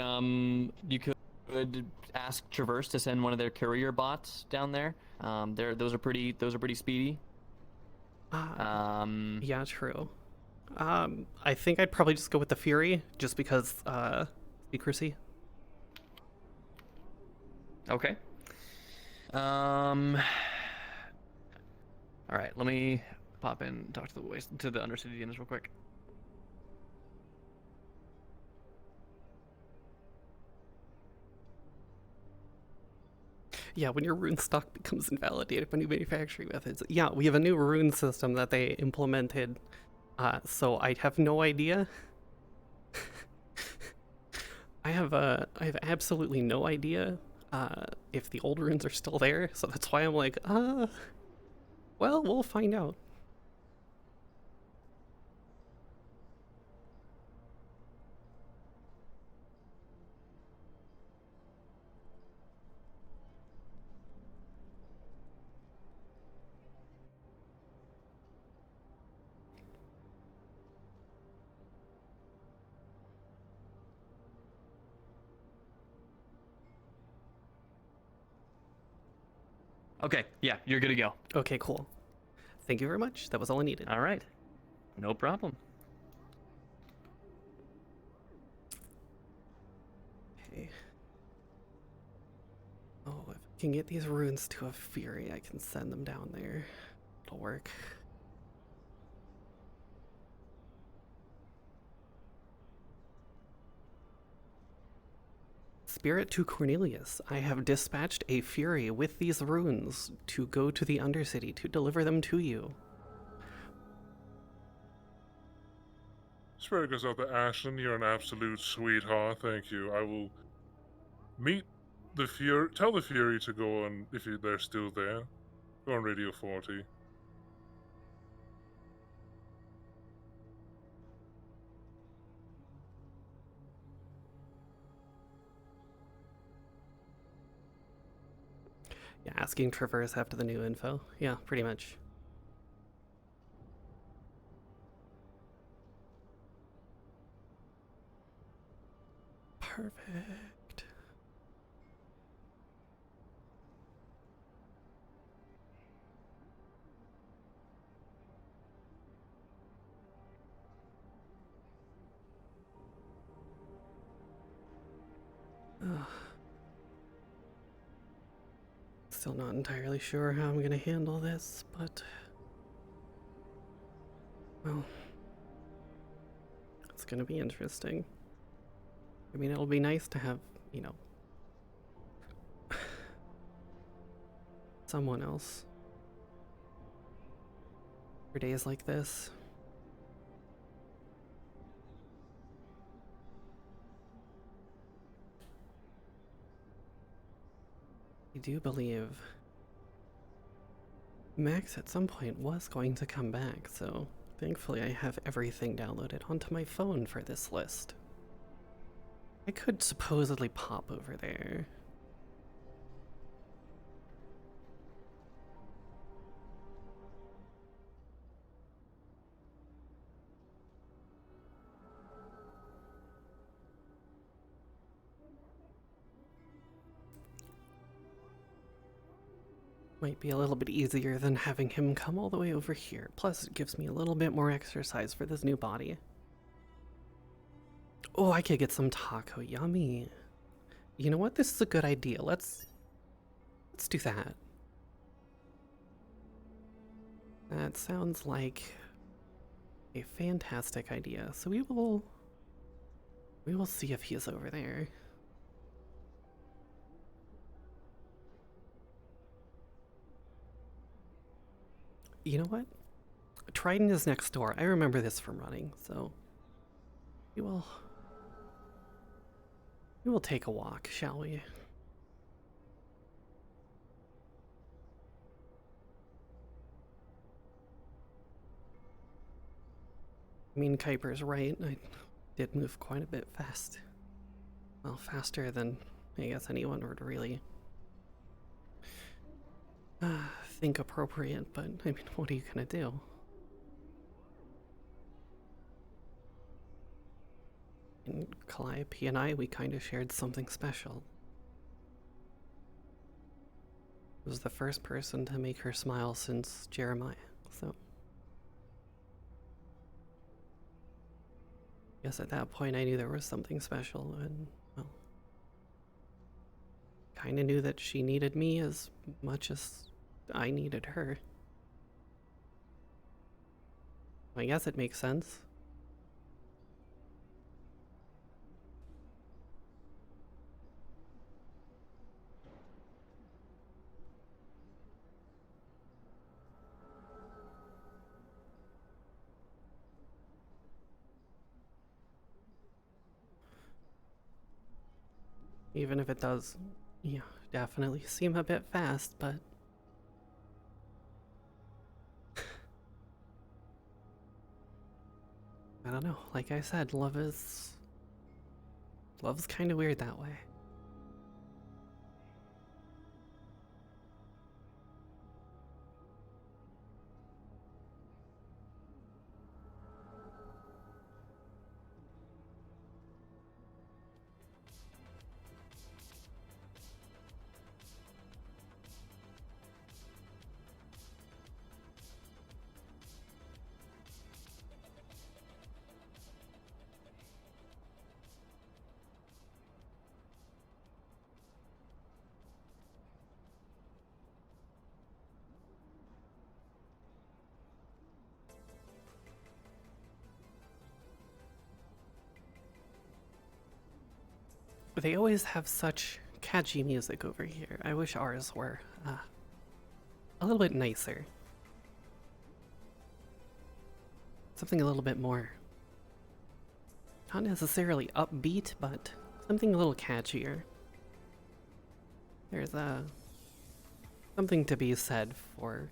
ask Traverse to send one of their courier bots down there. Those are pretty speedy. Yeah, true. I think I'd probably just go with the Fury, just because, secrecy. Okay. All right, let me pop in and talk to the Undercity DMs real quick. Yeah, when your rune stock becomes invalidated by new manufacturing methods. Yeah, we have a new rune system that they implemented, so I have no idea. I have absolutely no idea if the old runes are still there, so that's why I'm like, well, we'll find out. Okay, yeah, you're good to go. Okay, cool. Thank you very much. That was all I needed. All right. No problem. Okay. Oh, if I can get these runes to a Fury, I can send them down there. It'll work. Spirit to Cornelius, I have dispatched a Fury with these runes to go to the Undercity to deliver them to you. Spirit goes out to Ashlyn. You're an absolute sweetheart. Thank you. I will meet the Fury. Tell the Fury to go on, if they're still there. Go on Radio 40. Yeah, asking Traverse after the new info. Yeah, pretty much. Perfect. Still not entirely sure how I'm gonna handle this, but... well... it's gonna be interesting. I mean, it'll be nice to have, you know... someone else. For days like this. I do believe Max at some point was going to come back, so thankfully I have everything downloaded onto my phone for this list. I could supposedly pop over there. Might be a little bit easier than having him come all the way over here. Plus, it gives me a little bit more exercise for this new body. Oh, I could get some taco. Yummy. You know what? This is a good idea. Let's do that. That sounds like a fantastic idea. So we will see if he is over there. You know what? Trident is next door. I remember this from running, so we will take a walk, shall we? I mean, Kuiper's right. I did move quite a bit fast. Well, faster than I guess anyone would really think appropriate, but I mean, what are you gonna do? And Calliope and I, we kind of shared something special. I was the first person to make her smile since Jeremiah, so... guess at that point I knew there was something special, and, well... kinda knew that she needed me as much as I needed her. I guess it makes sense. Even if it does, yeah, definitely seem a bit fast, but... I don't know, like I said, love's kind of weird that way. They always have such catchy music over here. I wish ours were a little bit nicer. Something a little bit more, not necessarily upbeat, but something a little catchier. There's something to be said for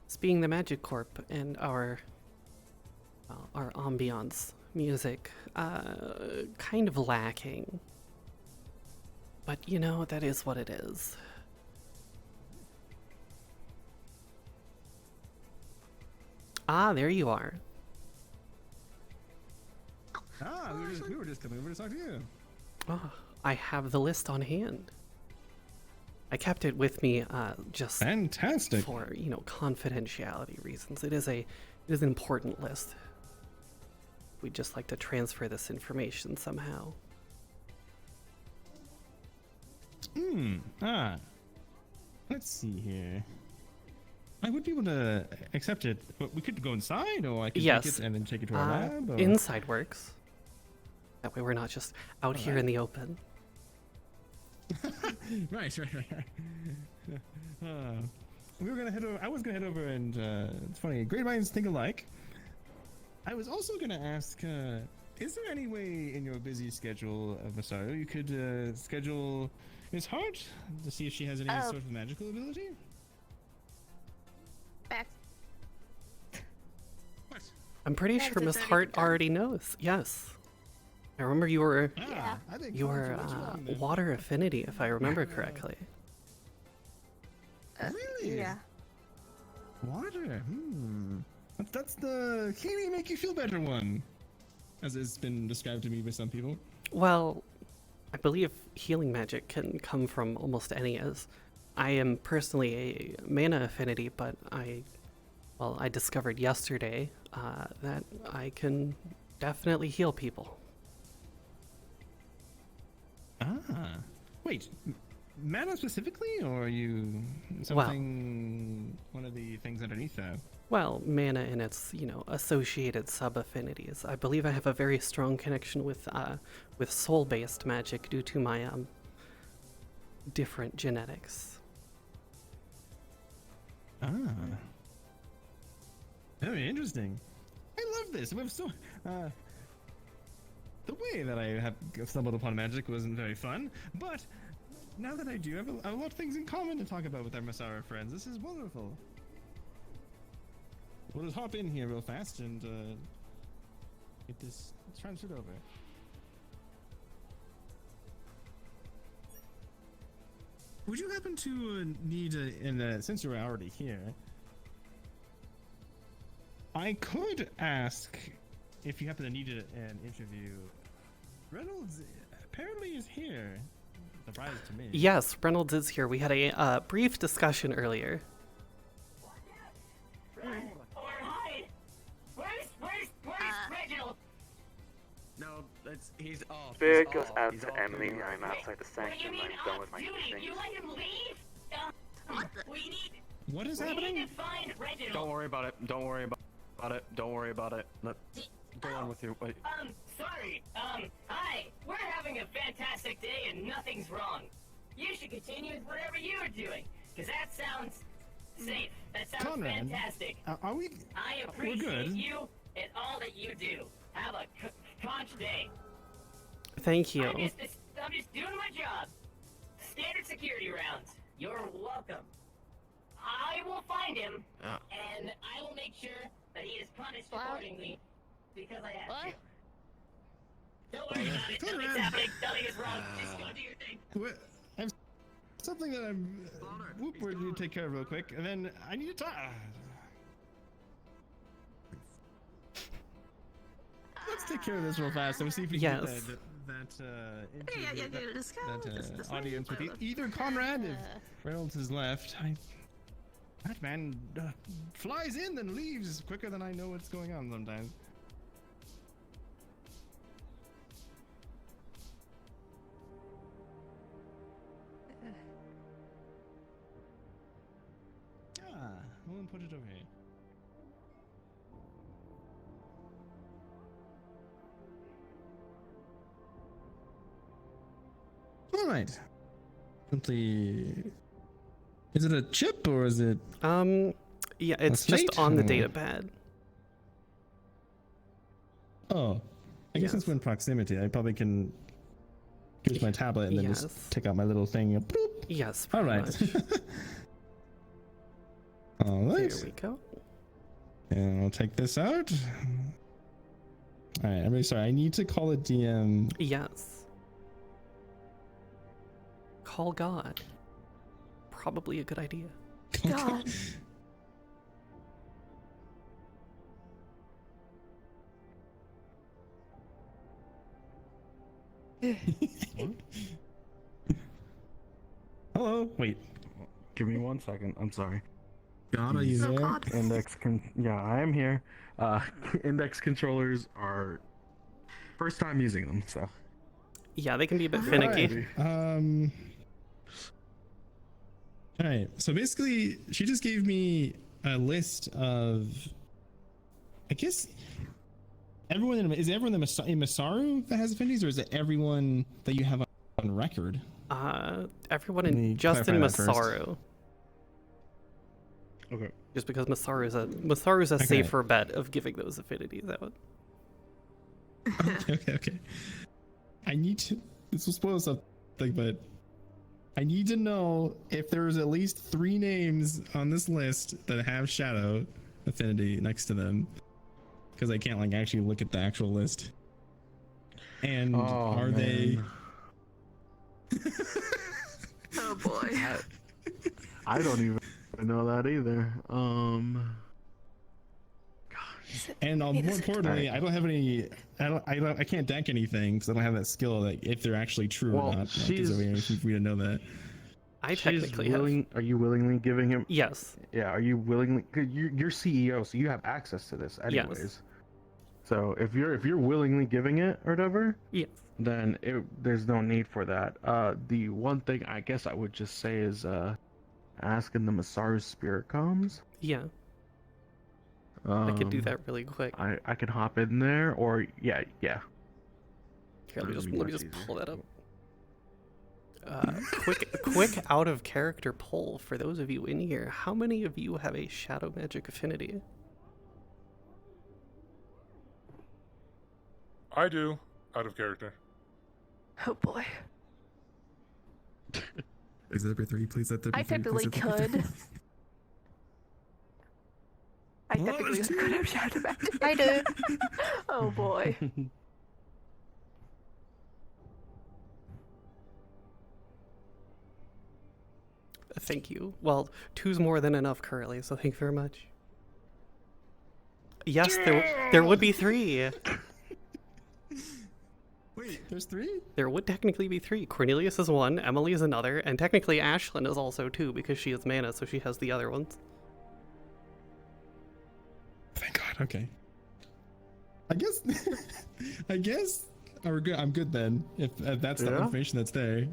us being the Magic Corp and our ambiance music kind of lacking. But, you know, that is what it is. Ah, there you are. Ah, we were just coming over to talk to you. Oh, I have the list on hand. I kept it with me just fantastic for, you know, confidentiality reasons. It is an important list. We'd just like to transfer this information somehow. Let's see here. I would be able to accept it, but we could go inside, or I could Yes. take it and then take it to our lab. Or... Inside works. That way we're not just out here in Alright. the open. Right. We were gonna head over. I was gonna head over, and it's funny. Great minds think alike. I was also gonna ask, is there any way in your busy schedule, Masaru, you could schedule Miss Hart to see if she has any sort of magical ability? I'm pretty That's sure a Miss very Hart good time. already knows. Yes. I remember you were I think you were water affinity, if I remember correctly. Really? Yeah. Water. That's the can he make you feel better one, as it's been described to me by some people. Well, I believe healing magic can come from almost any as I am personally a mana affinity, but I discovered yesterday that I can definitely heal people. Wait, mana specifically, or are you something? One of the things underneath that. Well, mana and its associated sub affinities. I believe I have a very strong connection with soul-based magic due to my different genetics. Very interesting. I love this. We've so the way that I have stumbled upon magic wasn't very fun, but now that I do, I have a lot of things in common to talk about with our Masaru friends. This is wonderful. We'll just hop in here real fast and get this transferred over. Would you happen to need since you're already here, I could ask if you happen to need an interview. Reynolds apparently is here. Surprise to me. Yes, Reynolds is here. We had a brief discussion earlier. Where's Reginald? No, he's off. Spirit goes out to Emily. I'm outside the section. I'm done with my things. What is happening? Don't worry about it. Don't worry about it. Don't worry about it. Go on with your. Wait. Sorry. Hi. We're having a fantastic day and nothing's wrong. You should continue with whatever you are doing, because that sounds safe. That sounds Conrad, fantastic. Are we? I We're appreciate good. you and all that you do. Have a conch day. Thank you. I'm just doing my job. Standard security rounds. You're welcome. I will find him, and I will make sure that he is punished accordingly, because I have to. Don't worry about it. Nothing's happening. Nothing is wrong. Just go do your thing. I have something that I'm. We're going to take care of real quick, and then I need to talk. Let's take care of this real fast and see if we can get that audience with either Conrad, if Reynolds is left. That man flies in then leaves quicker than I know what's going on sometimes. We'll put it over here. All right. Simply. Is it a chip or is it? Yeah, it's just slate? on the data pad. Oh, I guess since we're in proximity, I probably can use my tablet and then Yes. just take out my little thing. And boop. Yes. All pretty right. much. All right. There we go. And I'll take this out. All right. I'm really sorry. I need to call a DM. Yes. Call God. Probably a good idea. God. Hello. Wait. Give me 1 second. I'm sorry. God, are you These there? Yeah, I am here. Index controllers are first time using them, so. Yeah, they can be a bit finicky. Alright, All right. So basically, she just gave me a list of, I guess, everyone in Masaru that has affinities, or is it everyone that you have on record? Everyone Let me in just in clarify that first. Masaru. Okay. Just because Masaru's a Okay. safer bet of giving those affinities out. Okay. I need to. This will spoil something, but I need to know if there's at least 3 names on this list that have shadow affinity next to them, because I can't like actually look at the actual list. And are they? Oh boy. I don't even know that either. And more importantly, I don't have any. I can't deck anything because I don't have that skill. Like if they're actually true Well, or not. Like, is there any way for me to know that? I She's technically have. Are you willingly giving him? Yes. Yeah. Are you willingly? Cause you're CEO, so you have access to this, Yes. anyways. So if you're willingly giving it or whatever, Yes. then there's no need for that. The one thing I guess I would just say is asking the Masaru spirit comms. Yeah. I could do that really quick. I can hop in there, or yeah. Here, let me just pull that up. Quick out of character poll for those of you in here. How many of you have a shadow magic affinity? I do, out of character. Oh boy. Is that three? Please let there be I three, technically please let there be could. I technically could have shadow magic. I do. Oh boy. Thank you. Well, 2's more than enough currently, so thank you very much. Yes, there would be 3. Wait, there's 3? There would technically be 3. Cornelius is 1, Emily is another, and technically Ashlyn is also 2 because she is mana, so she has the other ones. Thank God. Okay. I guess we're good. I'm good then. If that's the information that's there.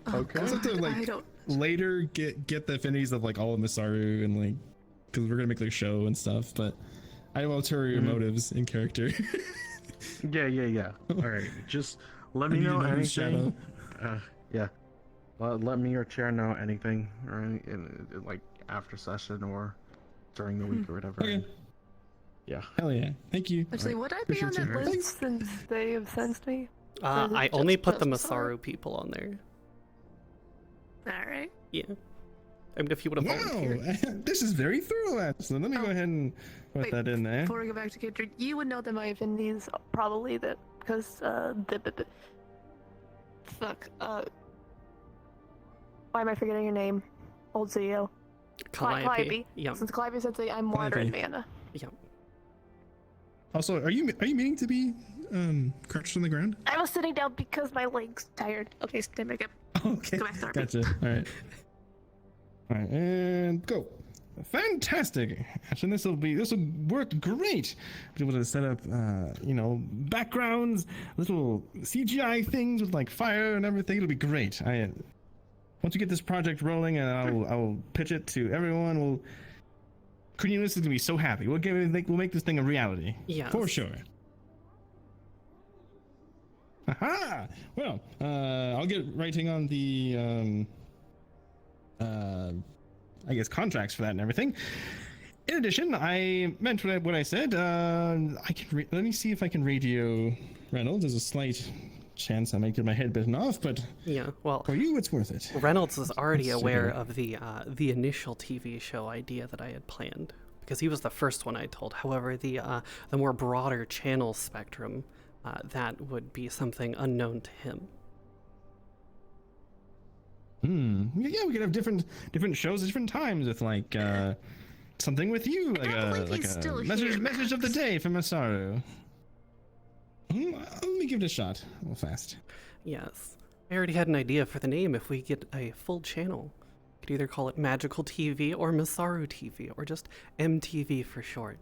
Okay. Also to like later get the affinities of like all of Masaru and like because we're gonna make their show and stuff. But I have ulterior motives in character. Yeah. All right, just let me I need know to know who's anything. Yeah. Let me or Chair know anything, all right? In like after session or during the week or whatever. Okay. Yeah. Hell yeah. Thank you. Actually, would I be on that list since they have sensed me? I only put the Masaru? Masaru people on there. Alright. Yeah. I mean, if you would have volunteered. Wow, this is very thorough, Ashlyn. Let me go ahead and put that in there. Before we go back to character, you would know that my affinities probably that because fuck. Why am I forgetting your name? Old CEO. Calliope. Yeah. Since Calliope said that I'm water and mana. Yeah. Also, are you meaning to be crouched on the ground? I was sitting down because my leg's tired. Okay, stand back up. Okay. Go back to RP. Gotcha. All right. All right, and go. Fantastic. Actually, this will work great. Be able to set up, backgrounds, little CGI things with like fire and everything. It'll be great. Once you get this project rolling, and I'll pitch it to everyone. Cornelius is gonna be so happy. We'll make this thing a reality. Yes. For sure. Aha! Well, I'll get writing on the I guess contracts for that and everything. In addition, I meant what I said. I can let me see if I can radio Reynolds. There's a slight chance I might get my head bitten off, but yeah, well, for you, it's worth it. Reynolds was already Let's see aware here. of the initial TV show idea that I had planned because he was the first one I told. However, the more broader channel spectrum, that would be something unknown to him. Yeah, we could have different shows at different times with like something with you, like a message of the day from Masaru. Let me give it a shot, real fast. Yes, I already had an idea for the name. If we get a full channel, we could either call it Magical TV or Masaru TV, or just MTV for short.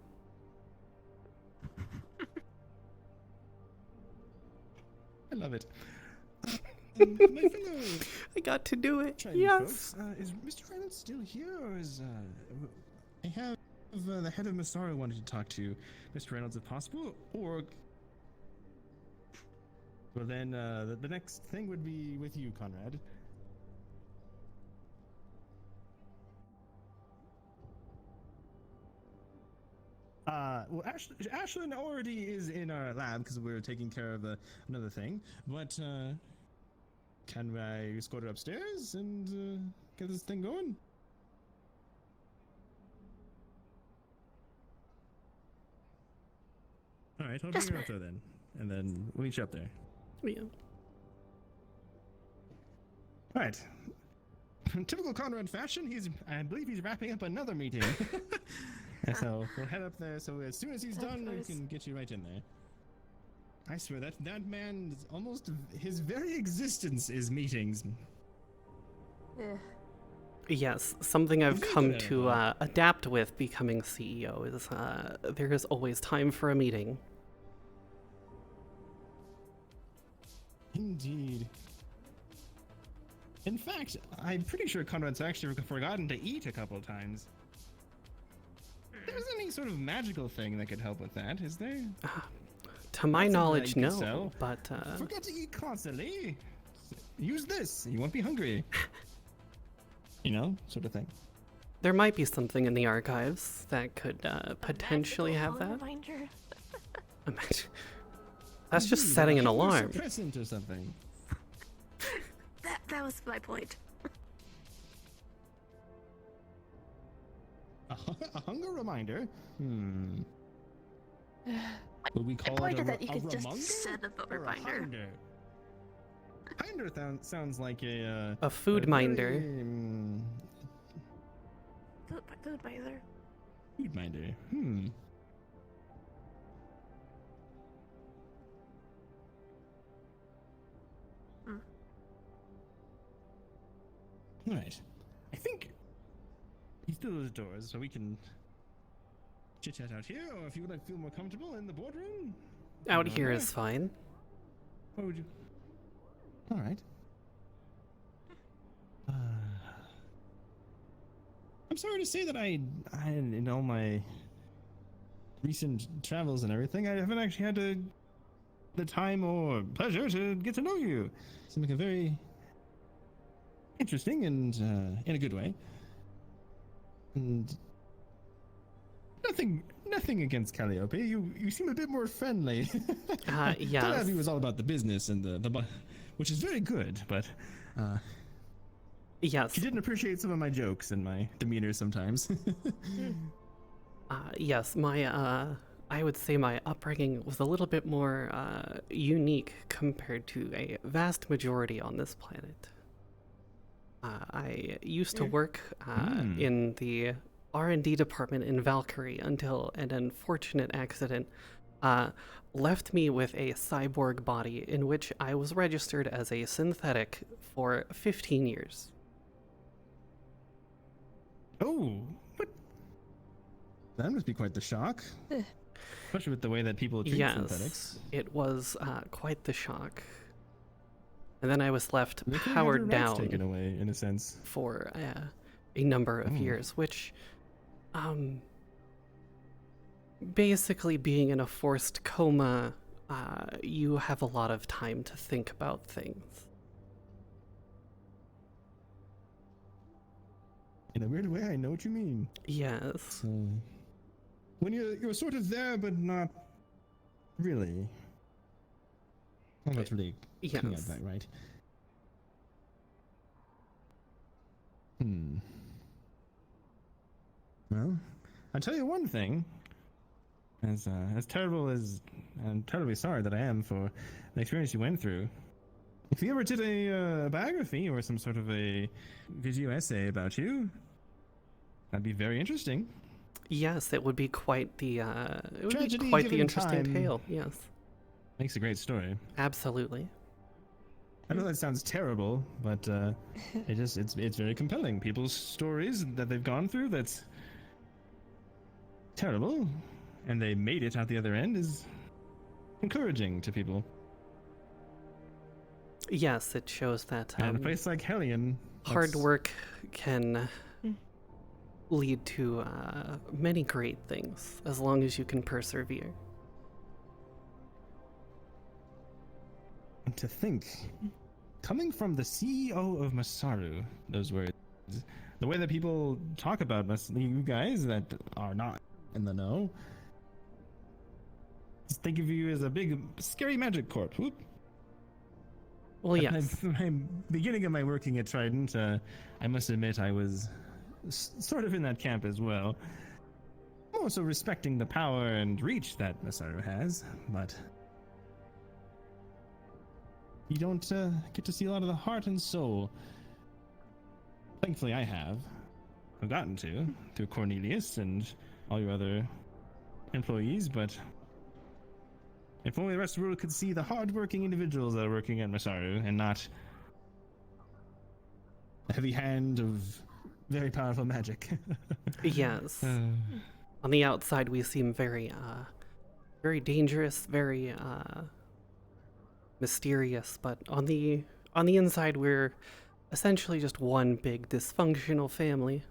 I love it. My fellow I got to do it. Trident Yes. folks, is Mr. Reynolds still here, or is I have the head of Massaro wanted to talk to Mr. Reynolds if possible, or well then the next thing would be with you, Conrad. Well, Ashlyn already is in our lab because we're taking care of another thing. But can I escort her upstairs and get this thing going? All right, I'll bring her up there then, and then we'll meet you up there. Yeah. All right. In typical Conrad fashion, I believe he's wrapping up another meeting. And so we'll head up there. So as soon as he's done, we can get you right in there. I swear that man is almost his very existence is meetings. Yes, something I've come to adapt with becoming CEO is there is always time for a meeting. Indeed. In fact, I'm pretty sure Conrad's actually forgotten to eat a couple of times. There isn't any sort of magical thing that could help with that, is there? To my knowledge, no. So. But forget to eat constantly. Use this. You won't be hungry. You know, sort of thing. There might be something in the archives that could potentially have that. Reminder. That's just setting an alarm. Suppressant or something. That was my point. A hunger reminder? Would we call pointed it that you could reminder just set a reminder. Hinder sounds like a food minder. Food minder. Food minder. All right. I think he's still at the doors, so we can chit chat out here, or if you would like to feel more comfortable in the boardroom. Out here is fine. What would you? All right. I'm sorry to say that I, in all my recent travels and everything, I haven't actually had the time or pleasure to get to know you. Seem like a very interesting and in a good way. And nothing against Calliope. You seem a bit more friendly. Yes. Calliope was all about the business and the which is very good, but yes. She didn't appreciate some of my jokes and my demeanor sometimes. Yes, I would say my upbringing was a little bit more unique compared to a vast majority on this planet. I used to work in the R&D department in Valkyrie until an unfortunate accident left me with a cyborg body in which I was registered as a synthetic for 15 years. Oh, what? That must be quite the shock. Especially with the way that people treat synthetics. It was quite the shock. And then I was left They could've had powered your rights down taken away, in a sense, for a number of years, which basically being in a forced coma, you have a lot of time to think about things. In a weird way, I know what you mean. Yes. When you're sort of there, but not really. Well, that's really coming out of that, right? Well, I'll tell you one thing. As terrible as I'm terribly sorry that I am for the experience you went through. If you ever did a biography or some sort of a video essay about you, that'd be very interesting. Yes, it would be quite the Tragedy quite the given interesting time. tale. Yes. Makes a great story. Absolutely. I know that sounds terrible, but it's very compelling. People's stories that they've gone through that's terrible, and they made it out the other end is encouraging to people. Yes, it shows that And a place like Hellion. hard that's- work can lead to many great things as long as you can persevere. And to think, coming from the CEO of Masaru, those words, the way that people talk about you guys that are not in the know, just think of you as a big, scary magic corp. Whoop. Well, At yes. my beginning of my working at Trident, I must admit I was sort of in that camp as well. Also respecting the power and reach that Masaru has, but you don't get to see a lot of the heart and soul. Thankfully, I have. I've gotten to through Cornelius and all your other employees, but if only the rest of the world could see the hard-working individuals that are working at Masaru and not a heavy hand of very powerful magic. Yes. On the outside, we seem very dangerous, very mysterious, but on the inside, we're essentially just one big dysfunctional family.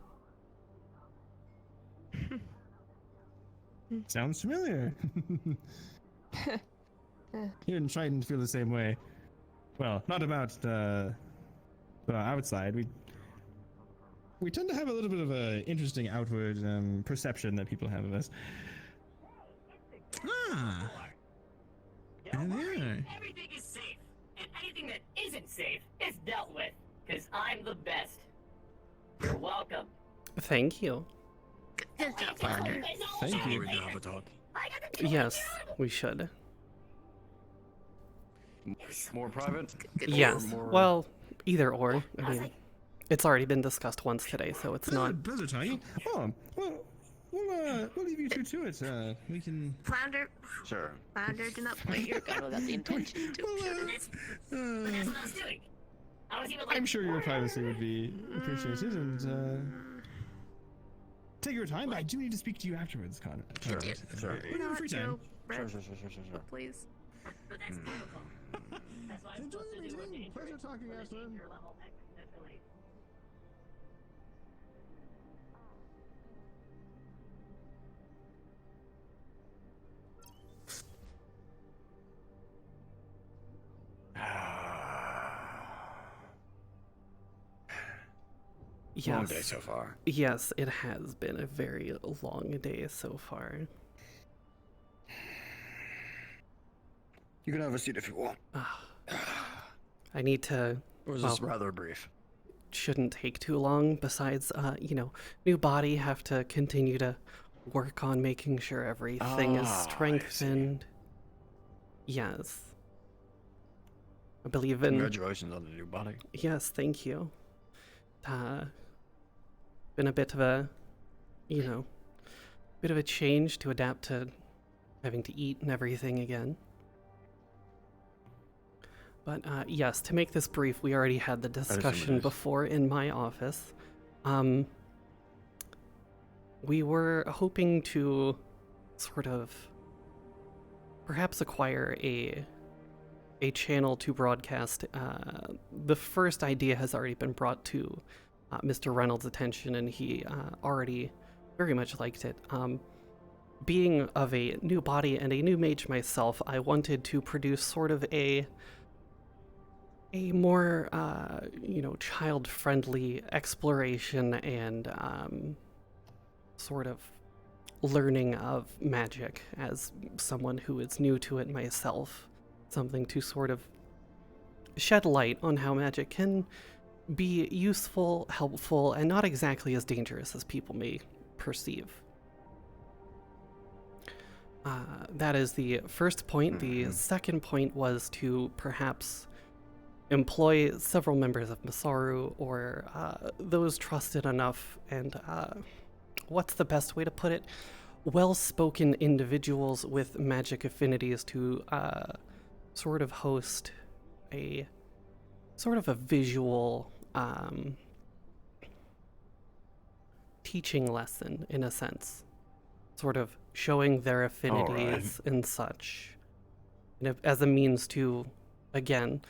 Sounds familiar. Here in Trident feel the same way. Well, not about the outside. We tend to have a little bit of an interesting outward perception that people have of us. Ah. Don't And worry, there. everything is safe, and anything that isn't safe is dealt with, because I'm the best. You're welcome. Thank you. Good job, Founder. Thank you. Yes, we should. More private? Yes. Or more... Well, either or. I mean, it's already been discussed once today, so it's not. Pleasure talking. Oh, well, we'll leave you two to it. We can. Flounder. Sure. Flounder, do not point your gun without the intention to. That's what I was doing. I was even like, I'm sure your privacy would be appreciated, and take your time. But I do need to speak to you afterwards, Connor. Sure. Sure. When you have free time. Sure. Please. But that's protocol. That's what I'm Enjoy supposed to your do with meeting. danger. Pleasure talking, Or the Ashlyn. danger level. That's really... Yes. Long day so far. Yes, it has been a very long day so far. You can have a seat if you want. I need to. Or is this rather brief? Shouldn't take too long. Besides, new body, have to continue to work on making sure everything is strengthened. Yes. I believe in. Congratulations on the new body. Yes, thank you. Been a bit of a, bit of a change to adapt to having to eat and everything again. But yes, to make this brief, we already had the discussion before in my office. We were hoping to sort of perhaps acquire a channel to broadcast. The first idea has already been brought to Mr. Reynolds' attention, and he already very much liked it. Being of a new body and a new mage myself, I wanted to produce sort of a more, child-friendly exploration and sort of learning of magic as someone who is new to it myself. Something to sort of shed light on how magic can be useful, helpful, and not exactly as dangerous as people may perceive. That is the first point. The second point was to perhaps employ several members of Masaru or those trusted enough and, what's the best way to put it? Well-spoken individuals with magic affinities to sort of host a sort of a visual teaching lesson, in a sense, sort of showing their affinities and such, as a means to, again,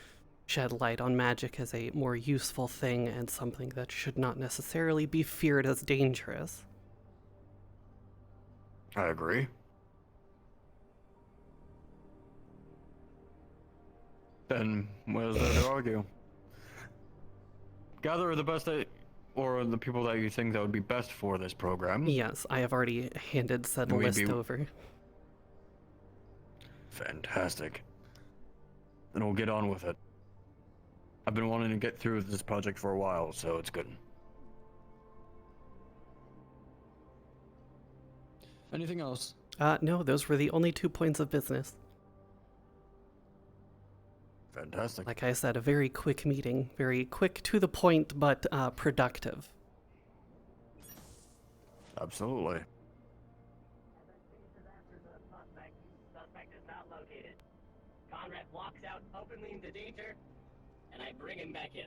shed light on magic as a more useful thing and something that should not necessarily be feared as dangerous. I agree. Then where's there to argue? Gather the best or the people that you think that would be best for this program. Yes, I have already handed said list over. Fantastic. Then we'll get on with it. I've been wanting to get through with this project for a while, so it's good. Anything else? No, those were the only 2 points of business. Fantastic. Like I said, a very quick meeting. Very quick, to the point, but productive. Absolutely. Suspect is not located. Conrad walks out openly into danger, and I bring him back in.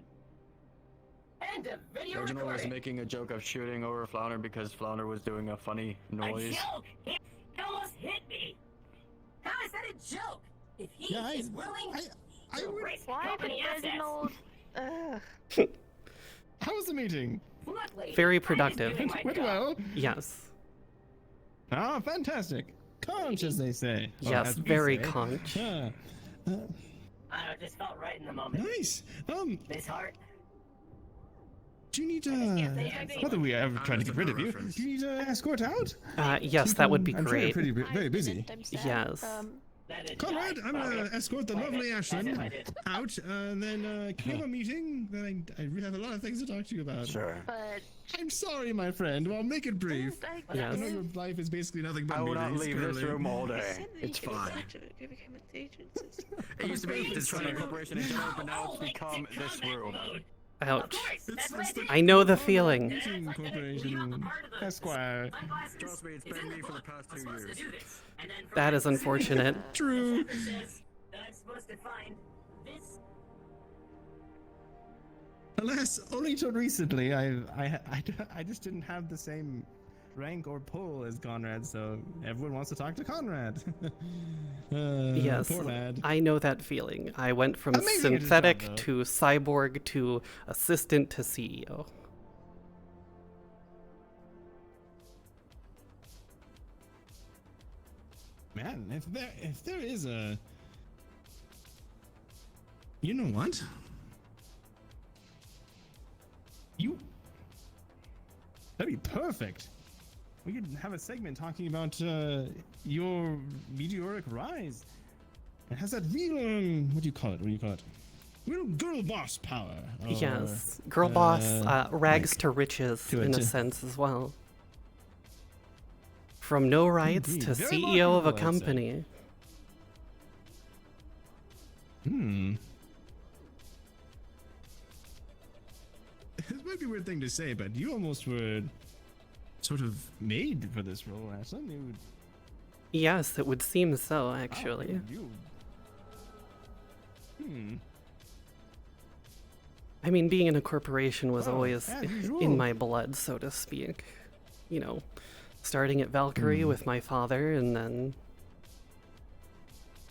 End of video Reginald was recording. making a joke of shooting over Flounder because Flounder was doing a funny noise. A joke? He almost hit me. How is that a joke? If he Yeah, is willing to erase Why company did assets. Reginald? How was the meeting? Luckily, Very I'm just productive. doing my Went job. well. Yes. Ah, fantastic. Conch, as they say. Or Yes, as we very say. conch. Ah, I don't know, it just felt right in the moment. nice. Miss Hart. Do you need can't say anything. not that we ever tried to get rid of you. Do you need to escort out? Yes, that would be I'm sure you're great. very busy. Yes. Conrad, I'm gonna escort the lovely Ashlyn out, and then can we have a meeting? Then I really have a lot of things to talk to you about. Sure. But I'm sorry, my friend. Well, make it brief. I Yes. know your life is basically nothing but I will not meetings, leave this clearly. room all day. It's fine. It used to be the Sci-Fi Corporation in general, but now it's become this room. Ouch. It's the I know the feeling. Meeting Corporation, Esquire. Trust me, it's been me for the past 2 years. That is unfortunate. True. I'm supposed to find this. Alas, only till recently, I just didn't have the same rank or pull as Conrad, so everyone wants to talk to Conrad. Yes, poor lad. I know that feeling. I went from Amazing at his synthetic job, though. to cyborg to assistant to CEO. Man, if there is a, you know what? That'd be perfect. We could have a segment talking about your meteoric rise. It has that real, what do you call it? Real girl boss power. or, Yes, girl boss, rags like, to riches to in a it. sense as well. From no rights Indeed, to very CEO of a marketable, I'd say. company. This might be a weird thing to say, but you almost were sort of made for this role, Ashlyn. You would, Yes, it would seem so, actually. you. I mean, being in a corporation was Oh, always as in usual. my blood, so to speak. You know, starting at Valkyrie with my father and then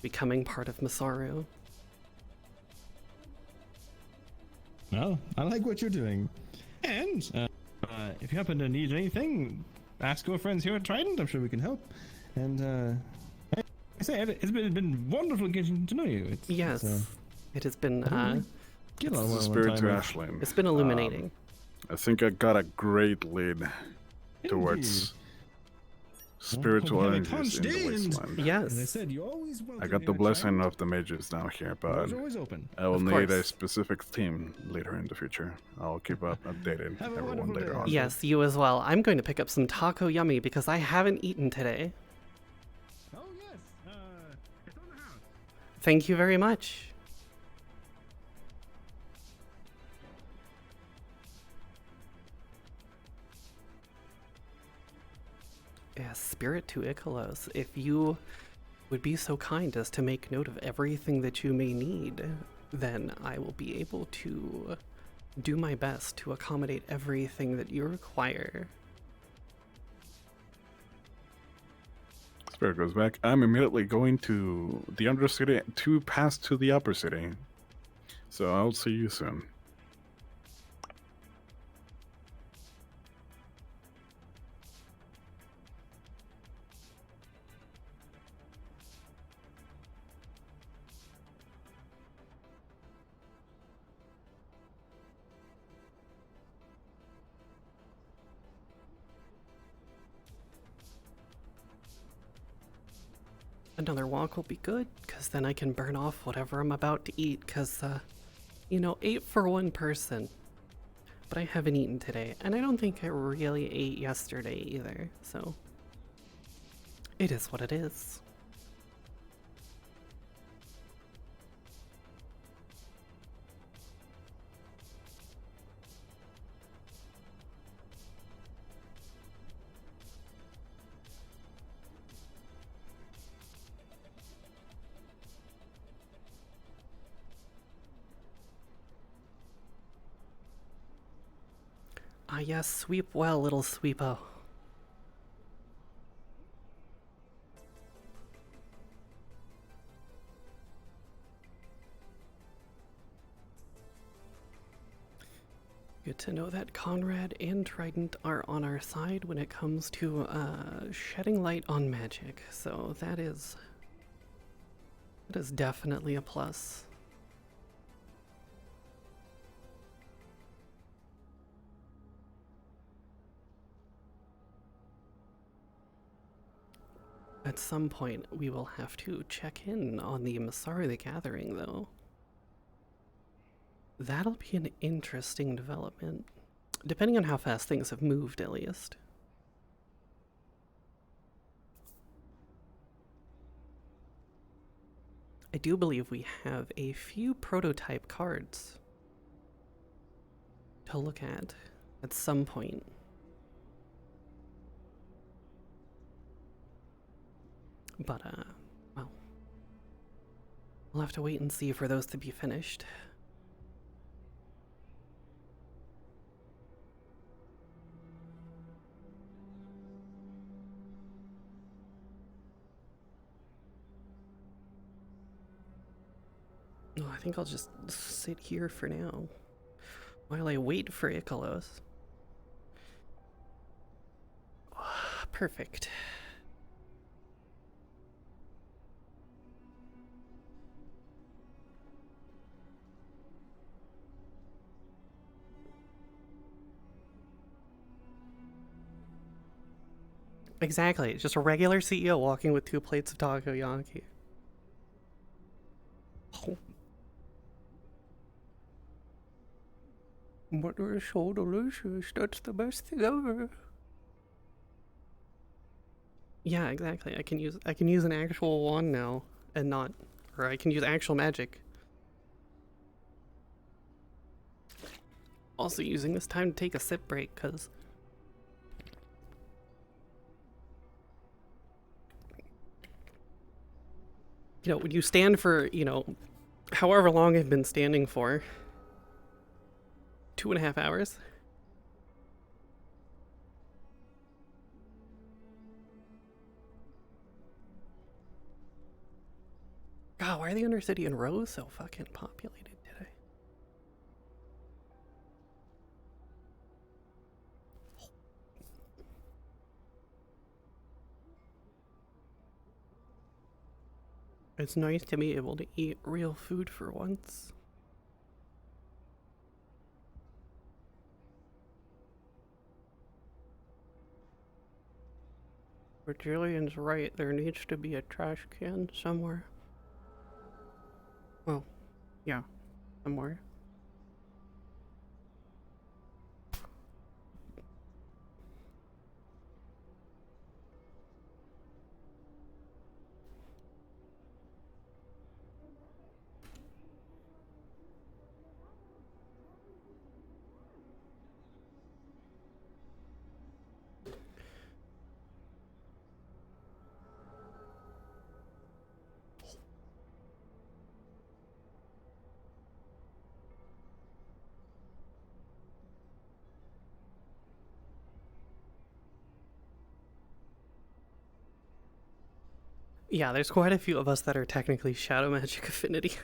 becoming part of Masaru. Well, I like what you're doing. And if you happen to need anything, ask your friends here at Trident. I'm sure we can help. And like I say, it's been wonderful getting to know you. Yes, it has been. Get a lot of The one spirit to time. Ashlyn. It's been illuminating. I think I got a great lead towards spiritual Hope you energies have a in conch the day, and wasteland. As I said, you're always welcome. I got here the at blessing Trident. of the mages down here, but Doors are always open. I will Of need a course. specific team later in the future. I'll keep updated Have a everyone wonderful later day. on. Yes, you as well. I'm going to pick up some taco yummy because I haven't eaten today. Oh yes, it's on the house. Thank you very much. Yes, spirit to Icalos. If you would be so kind as to make note of everything that you may need, then I will be able to do my best to accommodate everything that you require. Spirit goes back. I'm immediately going to the Undercity to pass to the Upper City. So I'll see you soon. Another walk will be good, because then I can burn off whatever I'm about to eat, because, you know, 8 for one person. But I haven't eaten today, and I don't think I really ate yesterday either, so it is what it is. Ah yes, sweep well, little sweepo. Good to know that Conrad and Trident are on our side when it comes to shedding light on magic, so that is definitely a plus. At some point, we will have to check in on the Masari the Gathering, though. That'll be an interesting development, depending on how fast things have moved, at least. I do believe we have a few prototype cards to look at some point. But, well, we'll have to wait and see for those to be finished. No, I think I'll just sit here for now while I wait for Ikalos. Perfect. Exactly, just a regular CEO walking with 2 plates of takoyaki. Oh. But they're so delicious, that's the best thing ever. Yeah, exactly. I can use an actual wand now and not, or I can use actual magic. Also using this time to take a sip break, cause you know, when you stand for, you know, however long I've been standing for, 2.5 hours. God, why are the Undercity and Rose so fucking populated today? It's nice to be able to eat real food for once. But Jillian's right, there needs to be a trash can somewhere. Well, yeah, somewhere. Yeah, there's quite a few of us that are technically Shadow Magic Affinity,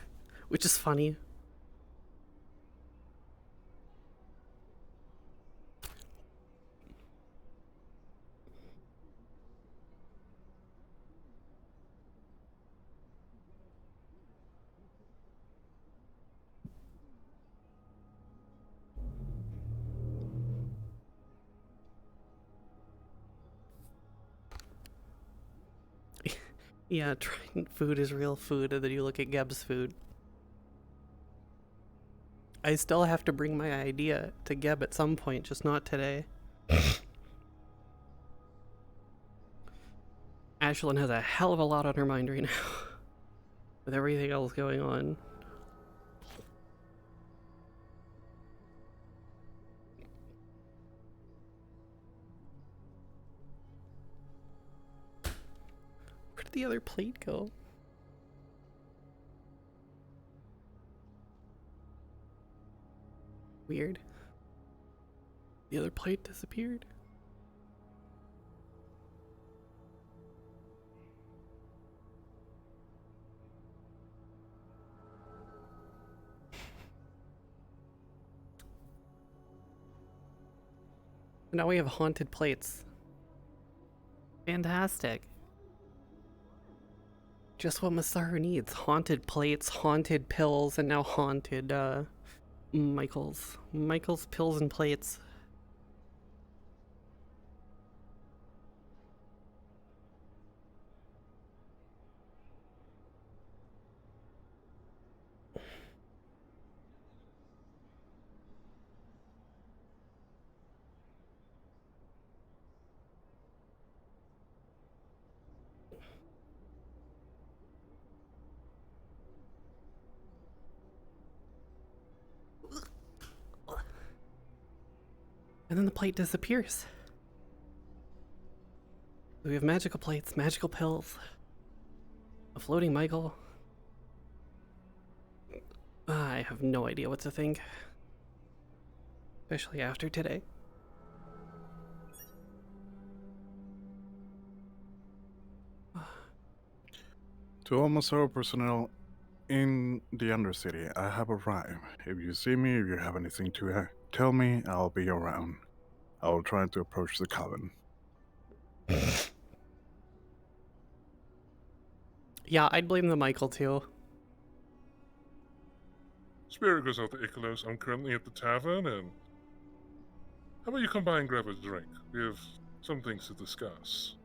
which is funny. Yeah, Trident food is real food, and then you look at Geb's food. I still have to bring my idea to Geb at some point, just not today. Ashlyn has a hell of a lot on her mind right now, with everything else going on. Where did the other plate go? Weird. The other plate disappeared. Now we have haunted plates. Fantastic. Just what Masaru needs. Haunted plates, haunted pills, and now haunted, Michael's pills and plates. And then the plate disappears. We have magical plates, magical pills, a floating Michael. I have no idea what to think. Especially after today. To all Masaru personnel in the Undercity, I have arrived. If you see me, if you have anything to tell me, I'll be around. I will try to approach the coven. Yeah, I'd blame the Michael too. Spirit goes out to Icolos. I'm currently at the tavern, and how about you come by and grab a drink? We have some things to discuss.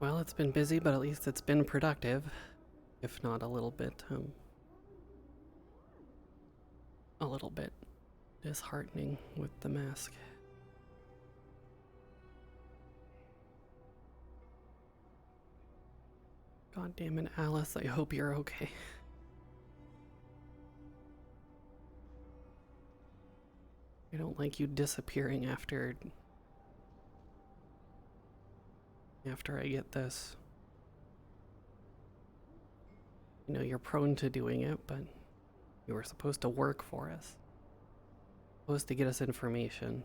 Well, it's been busy, but at least it's been productive. If not a little bit disheartening with the mask. God damn it, Alice, I hope you're okay. I don't like you disappearing after I get this. You know, you're prone to doing it, but you were supposed to work for us. Supposed to get us information.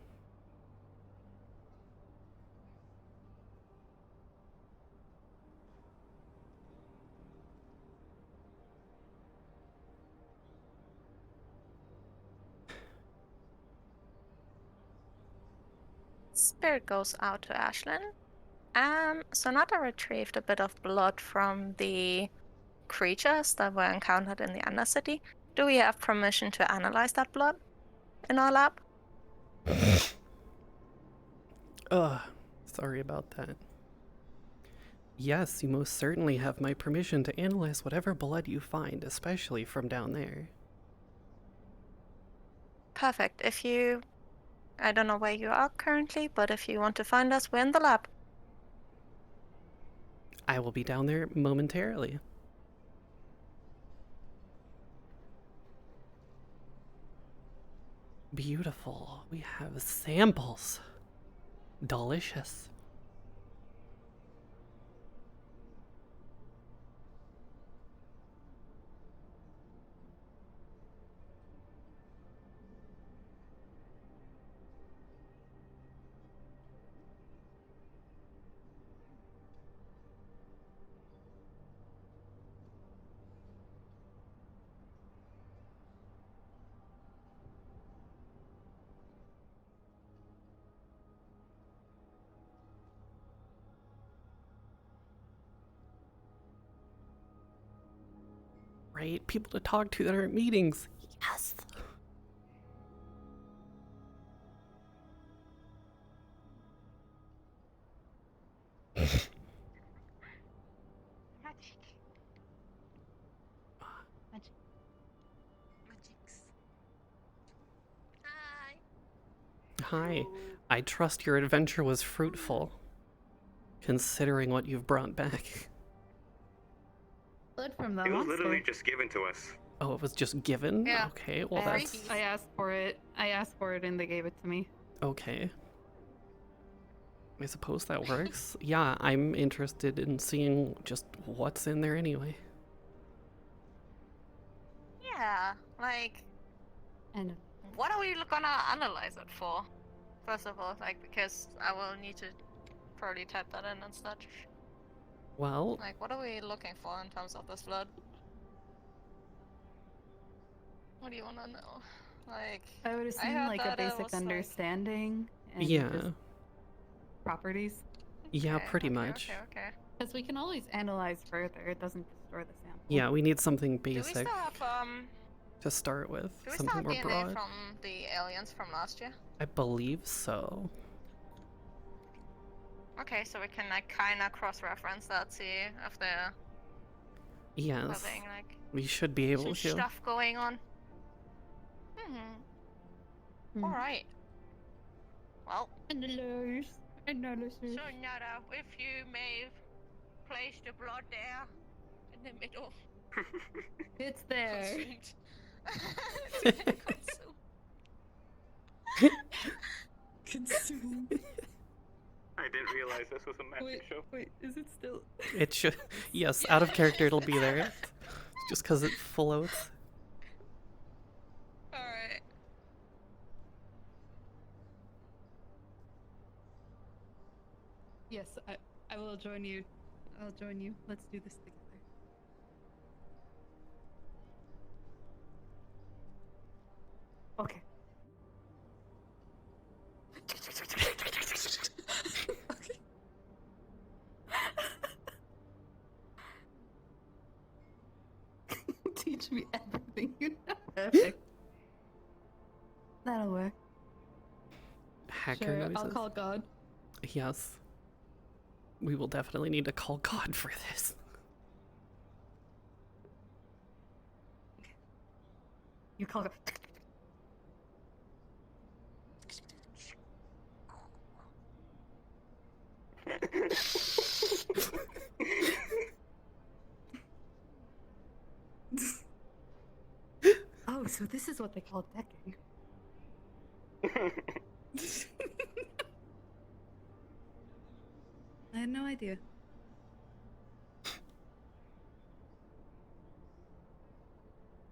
Spirit goes out to Ashlyn. Sonata retrieved a bit of blood from the creatures that were encountered in the Undercity. Do we have permission to analyze that blood in our lab? Ugh, sorry about that. Yes, you most certainly have my permission to analyze whatever blood you find, especially from down there. Perfect. I don't know where you are currently, but if you want to find us, we're in the lab. I will be down there momentarily. Beautiful. We have samples. Delicious. right? People to talk to that aren't meetings. Yes. Hi. I trust your adventure was fruitful, considering what you've brought back. Blood from the It was monster. literally just given to us. Oh, it was just given? Yeah. Okay, well that's... I asked for it. I asked for it and they gave it to me. Okay. I suppose that works. Yeah, I'm interested in seeing just what's in there anyway. Yeah, like, and what are we gonna analyze it for? First of all, like, because I will need to probably type that in and such. Well... Like, what are we looking for in terms of this blood? What do you wanna know? Like, I would assume heard like a that it basic was, like- understanding and Yeah. just properties. Yeah, pretty much. Okay. Because we can always analyze further. It doesn't destroy the sample. Yeah, we need something Do we basic still have, to start with. do we still Something have more DNA broad. from the aliens from last year? I believe so. Okay, so we can, like, kinda cross-reference that, see if they're Yes. having, like, We should be able some to. stuff going on. Alright. Well. Analysis. So, Nada, if you may place the blood there in the middle. It's there. Consumed. Consume. I didn't realize this was a magic show. Wait, is it still? It should. Yes, out of character it'll be there. Just because it floats. Alright. Yes, I will join you. I'll join you. Let's do this together. Okay. Teach me everything you know. Perfect. That'll work. Hacker Sure, noises. I'll call God. Yes. We will definitely need to call God for this. You call God. Oh, so this is what they call decking. I had no idea.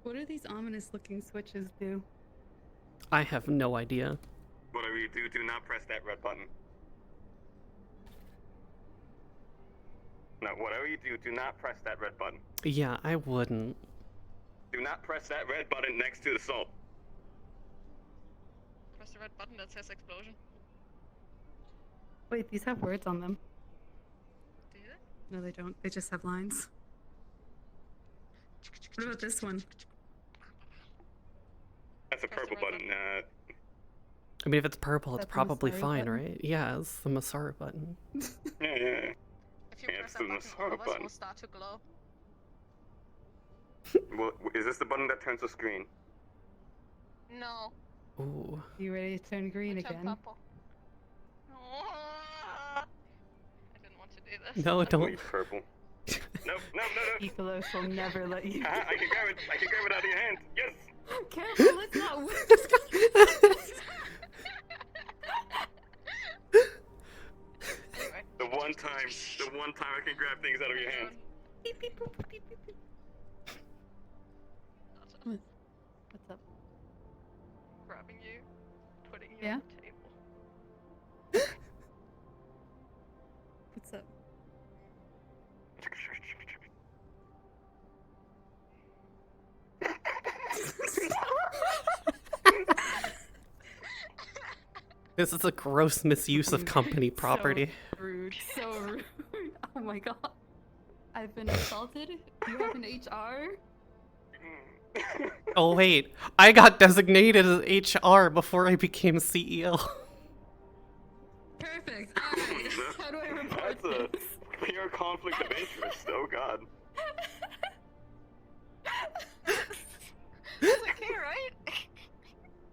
What do these ominous looking switches do? I have no idea. Whatever you do, do not press that red button. No, whatever you do, do not press that red button. Yeah, I wouldn't. Do not press that red button next to the salt. Press the red button that says explosion. Wait, these have words on them. Do they? No, they don't. They just have lines. What about this one? That's a purple button. I mean, if it's purple, it's That's the probably Masari fine, button? right? Yeah, it's the Masara button. Yeah. If you press that button, all of us will start to glow. Well, is this the button that turns the screen? No. Ooh. You ready to turn green Turn again? purple. I didn't want to do this. No, don't. Leave purple. No, no, no, no. Ecolos will never let you. I can grab it. I can grab it out of your hand. Yes. Careful, let's not whip. The one time I can grab things out of your hand. Beep, beep, boop, beep, beep, beep. What's up? Grabbing you, putting you Yeah? on the table. What's up? This is a gross misuse of company property. So rude. So rude. Oh my god. I've been assaulted. You have an HR? Oh wait, I got designated as HR before I became CEO. Perfect. Alright. How do I report That's a this? clear conflict of interest. Oh god. It's okay, right?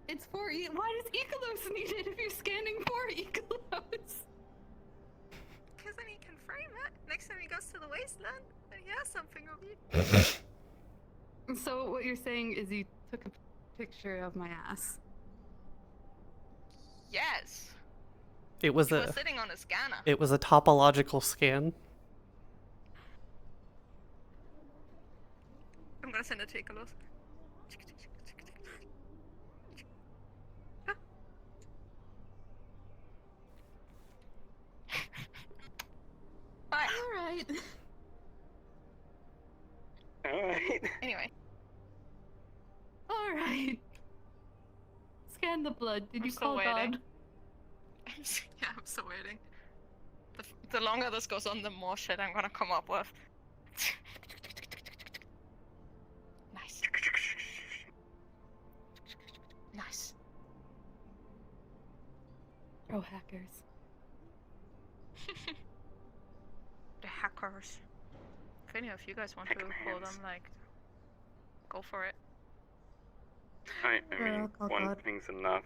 It's for why does Ecolos need it if you're scanning for Ecolos? Because then he can frame it. Next time he goes to the wasteland, then he has something of you. So what you're saying is you took a picture of my ass. Yes. It was He a was sitting on a scanner. it was a topological scan. I'm gonna send it to Ecolos. Alright. Alright. Anyway. Alright. Scan the blood. Did you still call waiting. God? Yeah, I'm still waiting. The longer this goes on, the more shit I'm gonna come up with. Nice. Nice. Oh, hackers. The hackers. If any of you guys want to call them, like, go for it. I mean, Well, call one God. thing's enough.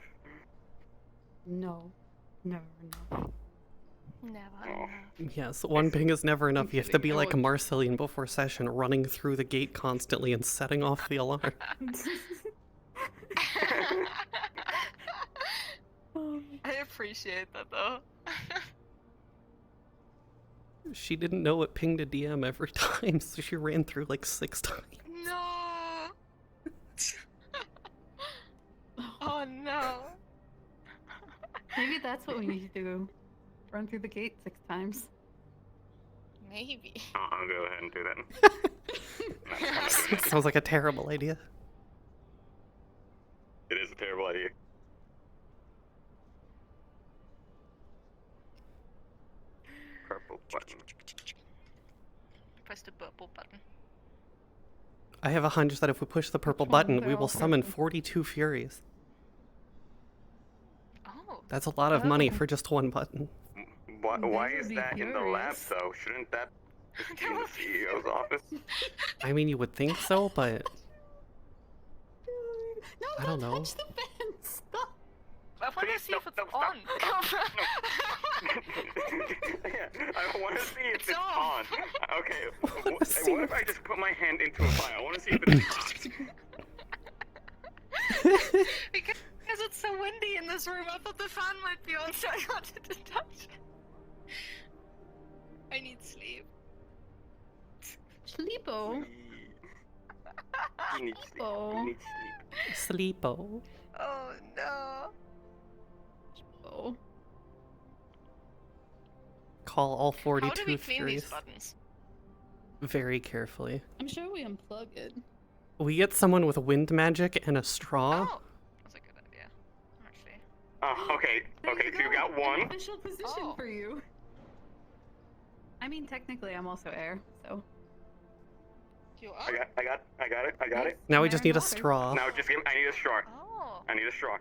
No. Never enough. Never. Yes, one ping is never enough. You have to be like Marceline before session, running through the gate constantly and setting off the alarm. I appreciate that though. She didn't know it pinged a DM every time, so she ran through like 6 times. No. Oh no. Maybe that's what we need to do. Run through the gate 6 times. Maybe. I'll go ahead and do that. Sounds like a terrible idea. It is a terrible idea. Purple button. Press the purple button. I have a hunch that if we push the purple button, we will summon 42 Furies. Oh. That's a lot of money for just one button. Why is that in the lab, though? Shouldn't that just be in the CEO's office? I mean, you would think so, but No, I don't know. touch the fence. Stop. I want to see if it's on. Yeah, I want to see if it's on. Okay, what if I just put my hand into a file? I want to see if it's hot. Because it's so windy in this room, I thought the fan might be on, so I wanted to touch it. I need sleep. Sleepo. You need sleep. You need sleep. Sleepo. Oh no. Oh. Call all How 42 do we clean Furies these buttons? very carefully. I'm sure we unplug it. We get someone with wind magic and a straw. Oh, that's a good idea. Actually. Oh, okay. Okay, so you got one. An official position for you. I mean, technically, I'm also air, so. You are? I got it. Now we just need a straw. Now just give. I need a straw. Oh. I need a straw.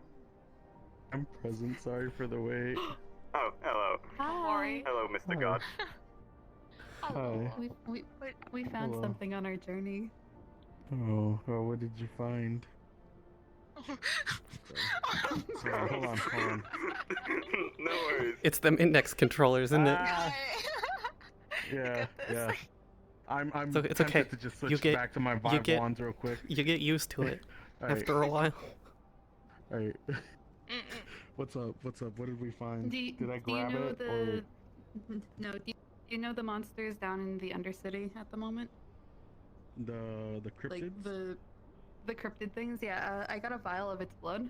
I'm present. Sorry for the wait. Oh, hello. Don't worry. Hello, Mr. God. Hi. We found Hello. something on our journey. Oh, well, what did you find? Sorry, hold on. No worries. It's them index controllers, isn't it? Yeah. I'm So it's okay. tempted to just switch back to my vibe wands real quick. You get used to it Alright. after a while. Alright. What's up? What did we find? Did I Do you grab know it? the? No. Do you know the monsters down in the Undercity at the moment? Or the cryptids? Like the cryptid things? Yeah. I got a vial of its blood,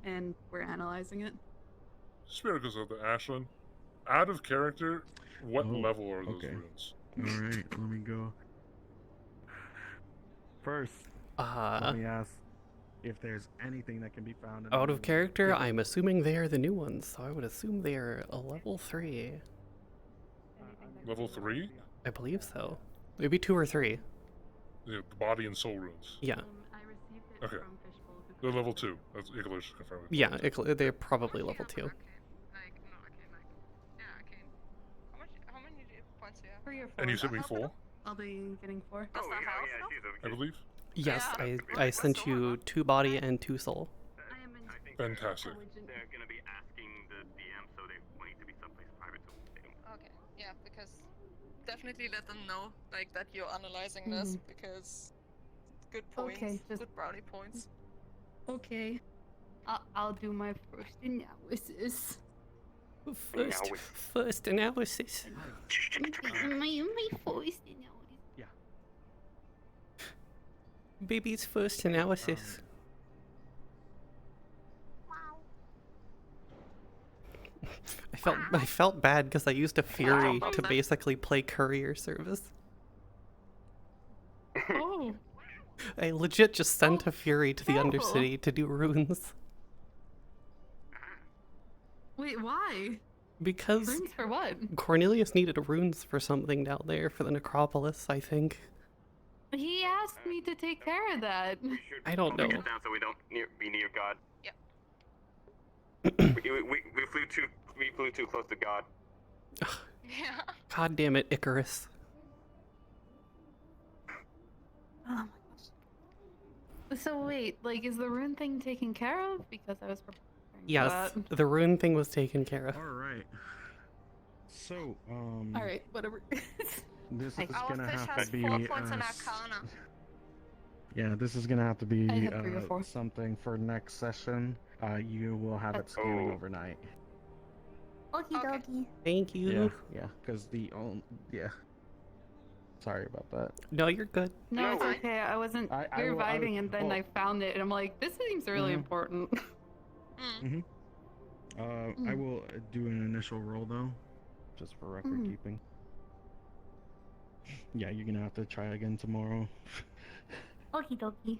and we're analyzing it. Spirit goes out to Ashlyn. Out of character, what level are those runes? Alright, let me go. First, let me ask if there's anything that can be found in Out the of character, I'm assuming they are the new ones, so I would assume they are a level 3. Level 3? I believe so. Maybe 2 or 3. Yeah, the body and soul runes. Yeah. I Okay. They're level 2. That's Igor just confirmed. Yeah, they're probably level 2. How many points do you have? 3 or 4. And you sent me 4, I'll be getting 4. Oh, yeah, I believe. Yes, I sent you 2 body and 2 soul. Fantastic. They're gonna be asking the DM, so they need to be someplace private. So they don't... Okay, yeah, because definitely let them know like that you're analyzing this because good points, Okay, just- good brownie points. Okay. I'll do my first analysis. First analysis. my first analysis. Baby's first analysis. I felt bad because I used a Fury to basically play courier service. Oh. I legit just sent a Fury to the Undercity to do runes. Wait, why? Because Runes for what? Cornelius needed runes for something down there for the necropolis, I think. He asked me to take care of that. I don't know. Get down so we don't be near God. Yep. we flew too close to God. Yeah. God damn it, Icarus. Oh my gosh. So wait, like, is the rune thing taken care of? Because I was preparing Yes, for that. the rune thing was taken care of. Alright. So, Alright, whatever. This is Our gonna fish have has to be 4 points in Arcana. yeah, this is gonna have to be I had 3 or 4. something for next session. You will have it scanning overnight. Okie dokie. Thank you. Yeah, because yeah. Sorry about that. No, you're good. No, it's okay. I wasn't I reviving and then I found it and I'm like, this seems really important. I will do an initial roll though, just for record keeping. Yeah, you're gonna have to try again tomorrow. Okie dokie.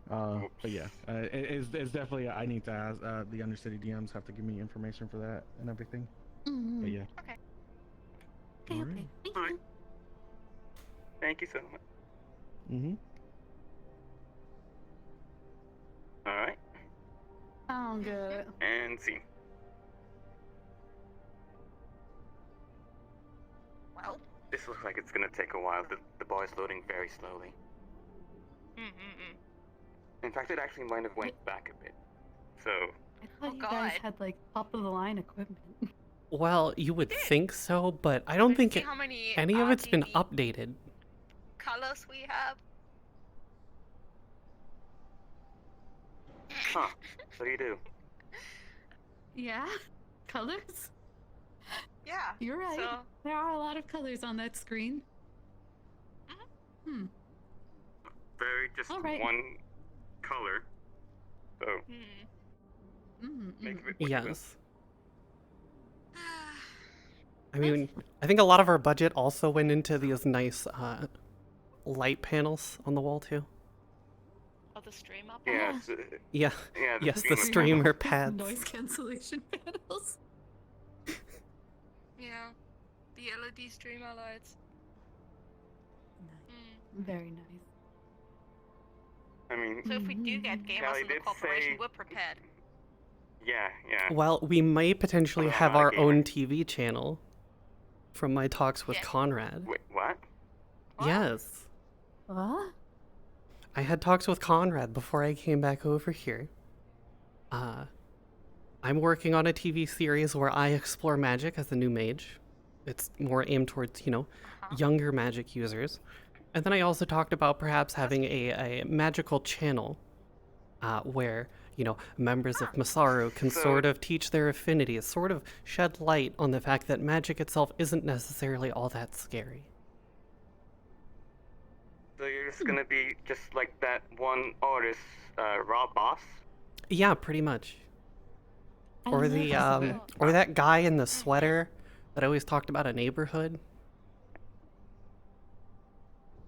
But yeah, it's definitely, I need to ask, the Undercity DMs have to give me information for that and everything. But yeah. Okay. Okay. Thank you. Thank you so much. Alright. Sound good. And see. Well. This looks like it's gonna take a while. The bar is loading very slowly. In fact, it actually might have went back a bit. So. I thought you guys had like top of the line equipment. Well, you would think so, but I don't think see how many any of it's been updated. Colors we have. Huh. What do you do? Yeah? Colors? Yeah. You're right. So, there are a lot of colors on that screen. Very just Alright. one color. So. Make of it what you will. Yes. I mean, I think a lot of our budget also went into these nice light panels on the wall too. oh, the stream up. Yes. Yeah. Yeah. Yes, the streamer pads. Noise cancellation panels. Yeah. The LED streamer lights. Very nice. I mean. So if we do get gamers Callie in the did corporation, say- we're prepared. Yeah. Well, we may potentially have not a our gamer. own TV channel from my talks with Conrad. Wait, what? Yes. What? I had talks with Conrad before I came back over here. I'm working on a TV series where I explore magic as a new mage. It's more aimed towards, younger magic users. And then I also talked about perhaps having a magical channel where, members of Masaru can sort of teach their affinities, sort of shed light on the fact that magic itself isn't necessarily all that scary. So you're just gonna be just like that one artist, Rob Boss? Yeah, pretty much. I Or love the that. or that guy in the sweater that always talked about a neighborhood.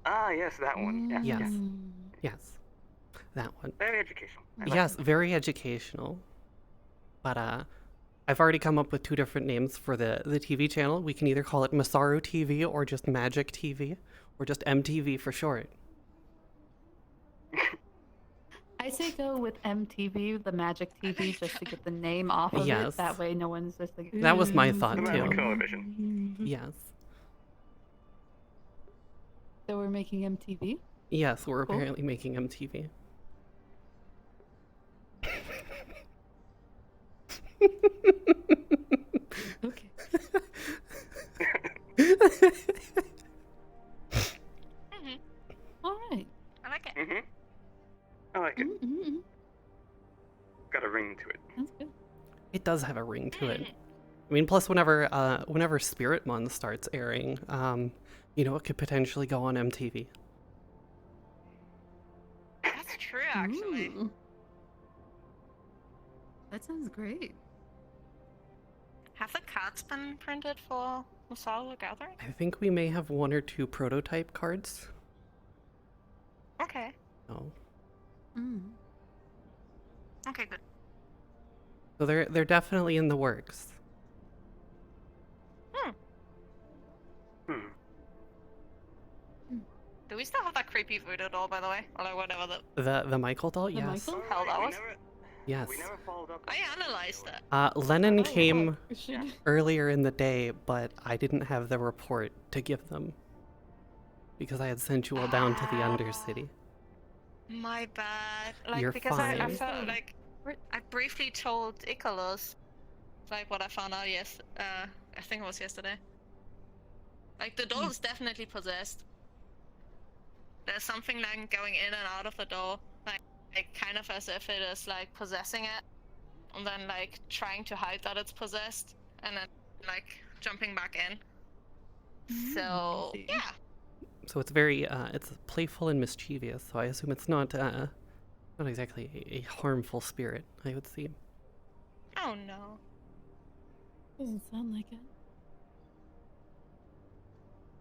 Ah, yes, that one. Yeah. Yes. Yeah. Yes. That one. Very educational. I like Yes, very educational. But I've already come up with 2 different names for the TV channel. We can either call it Masaru TV or just Magic TV or just MTV for short. I I say go with MTV, the magic TV, just to get the name off of Yes. it. That way, no one's just like. That was my "Ooh, thought, The magic too. television. Yes. So we're making MTV. Yes, we're Cool. apparently making MTV. Okay. All right. I like it. Mm-hmm. I like it. Mm-hmm. Got a ring to it. That's good. It does have a ring to it. I mean, plus whenever Spirit Month starts airing, it could potentially go on MTV. That's true, actually. Ooh. That sounds great. Have the cards been printed for Masala the Gathering? I think we may have 1 or 2 prototype cards. Okay. Oh. Mm. Okay, good. So they're definitely in the works. Do we still have that creepy voodoo doll, by the way? Or like whatever The Michael doll, yes. the hell that was? Yes. I analyzed it. Lennon came Should- earlier in the day, but I didn't have the report to give them. Because I had sent you all down to the Undercity. My bad. Like, You're because I fine. felt like I briefly told Icarus, like what I found out I think it was yesterday. Like the doll is definitely possessed. There's something like going in and out of the door, like kind of as if it is like possessing it, and then like trying to hide that it's possessed, and then like jumping back in. So yeah. So it's very it's playful and mischievous, so I assume it's not exactly a harmful spirit, I would see. Oh no. Doesn't sound like it.